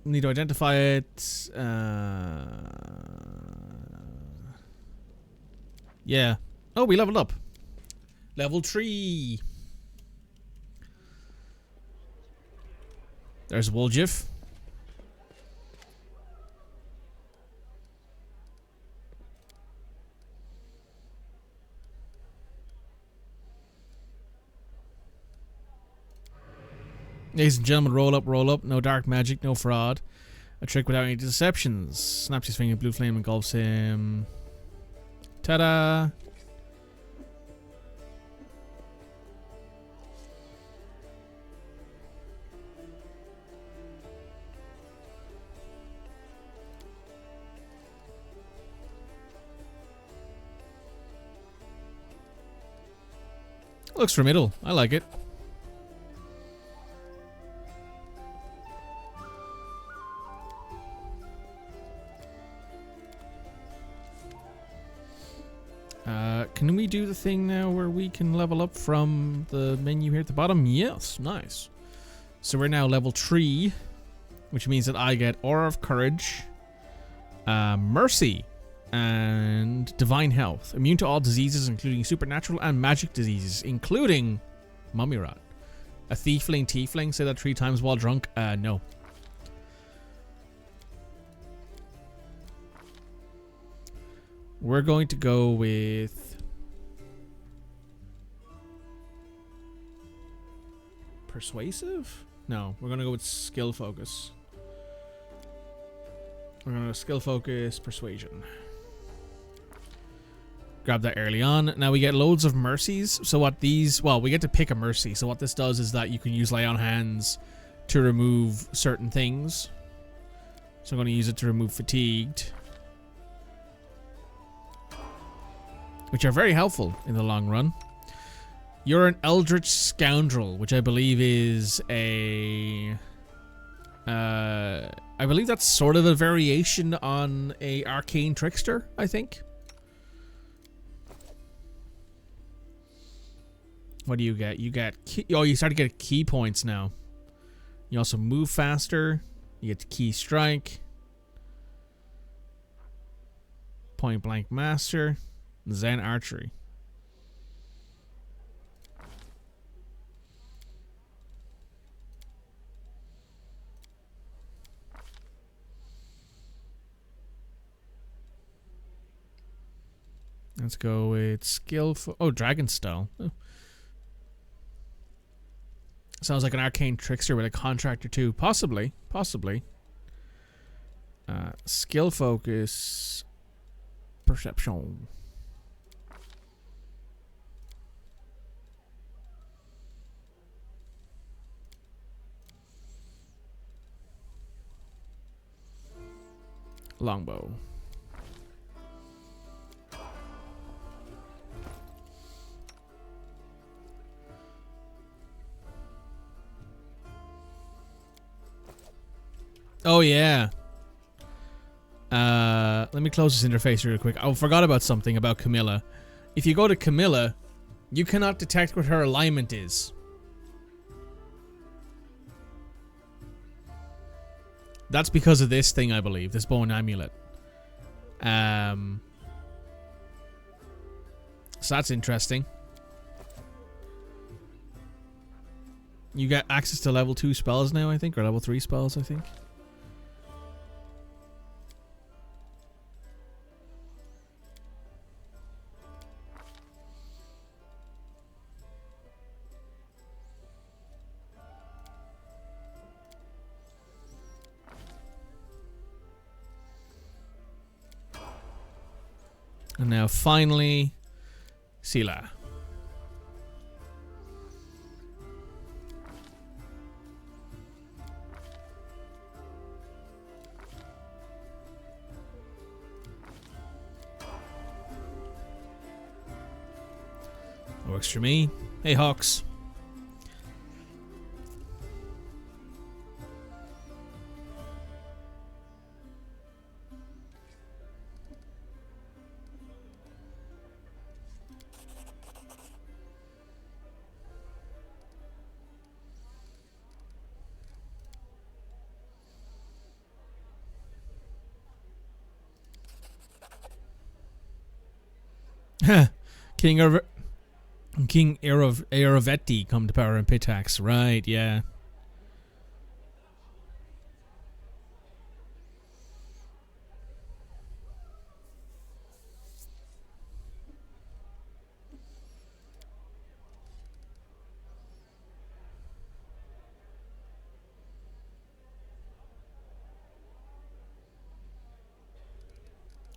Need to identify it. Yeah. Oh, we leveled up. Level 3. There's Woljif. Ladies and gentlemen, roll up, roll up. No dark magic, no fraud. A trick without any deceptions. Snaps his finger, blue flame engulfs him. Ta-da! Looks formidable. I like it. Can we do the thing now where we can level up from the menu here at the bottom? Yes, nice. So we're now level 3, which means that I get Aura of Courage, Mercy, and Divine Health. Immune to all diseases, including supernatural and magic diseases, including Mummy Rot. A Tiefling, say that 3 times while drunk? No. We're going to go with... Persuasive? No, we're going to go with Skill Focus. We're going to go Skill Focus, Persuasion. Grab that early on. Now we get loads of mercies. So what these... Well, we get to pick a mercy. So what this does is that you can use Lay on Hands to remove certain things. So I'm going to use it to remove Fatigued, which are very helpful in the long run. You're an Eldritch Scoundrel, which I believe is a... I believe that's sort of a variation on a Arcane Trickster, I think. What do you get? You get... Oh, you start to get key points now. You also move faster. You get Key Strike. Point Blank Master. Zen Archery. Let's go with skillful. Oh, Dragon Style. Oh. Sounds like an Arcane Trickster with a contractor too. Possibly. Skill Focus. Perception. Longbow. Oh yeah. Let me close this interface real quick. I forgot about something about Camilla. If you go to Camilla, you cannot detect what her alignment is. That's because of this thing, I believe. This bone amulet. So that's interesting. You get access to level 2 spells now, I think. Or level 3 spells, I think. And now finally, Sila. Works for me. Hey, Hawks. King Aravetti come to power in Pitax. Right, yeah.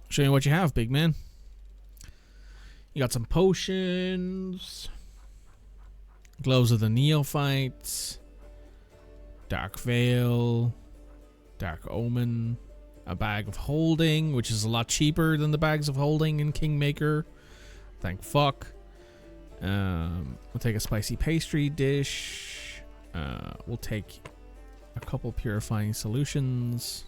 Show me what you have, big man. You got some potions, Gloves of the Neophytes, Dark Veil, Dark Omen, a Bag of Holding, which is a lot cheaper than the Bags of Holding in Kingmaker. Thank fuck. We'll take a spicy pastry dish. We'll take a couple purifying solutions.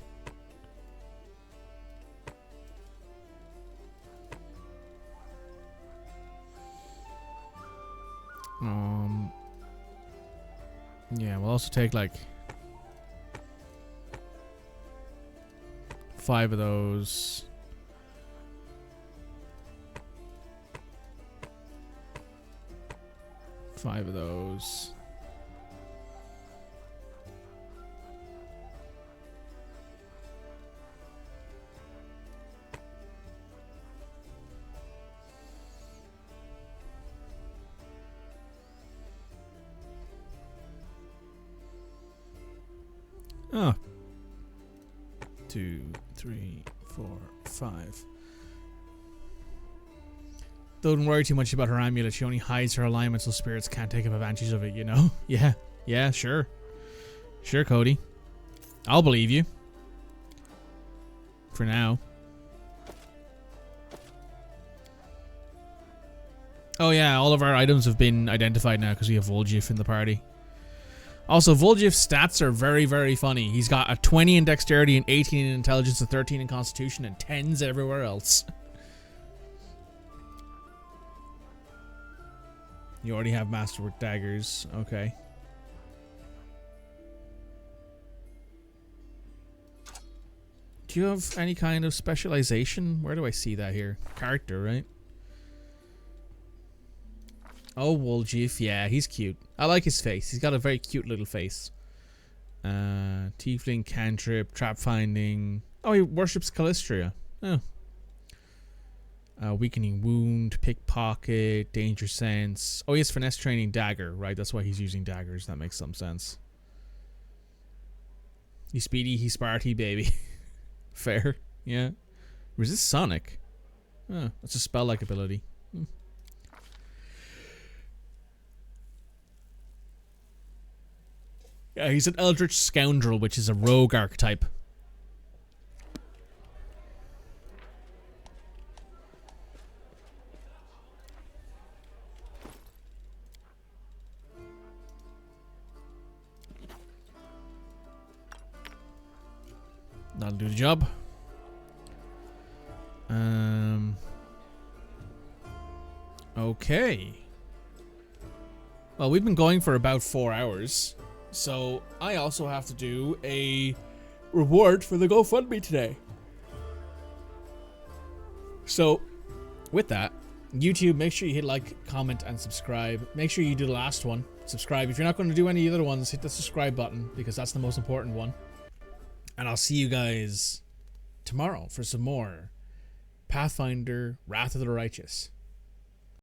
Yeah, we'll also take like 5 of those. Five of those. Oh. 2, 3, 4, 5. Don't worry too much about her amulet. She only hides her alignment so spirits can't take advantage of it, you know? Yeah. Yeah, sure. Sure, Cody. I'll believe you. For now. Oh yeah, all of our items have been identified now because we have Volgif in the party. Also, Volgif's stats are very, very funny. He's got a 20 in dexterity, and 18 in intelligence, a 13 in constitution, and 10s everywhere else. You already have masterwork daggers. Okay. Do you have any kind of specialization? Where do I see that here? Character, right? Oh, Woljif. Yeah, he's cute. I like his face. He's got a very cute little face. Tiefling, cantrip, trap finding. Oh, he worships Callistria. Oh. Weakening wound, pickpocket, danger sense. Oh, he has finesse training, dagger. Right, that's why he's using daggers. That makes some sense. He's speedy, he's Sparty, baby. Fair. Yeah. Resist Sonic. Oh, that's a spell-like ability. Yeah, he's an Eldritch Scoundrel, which is a rogue archetype. That'll do the job. Okay. Well, we've been going for about 4 hours. So, I also have to do a reward for the GoFundMe today. So, with that, YouTube, make sure you hit like, comment, and subscribe. Make sure you do the last one. Subscribe. If you're not going to do any other ones, hit the subscribe button, because that's the most important one. And I'll see you guys tomorrow for some more Pathfinder, Wrath of the Righteous.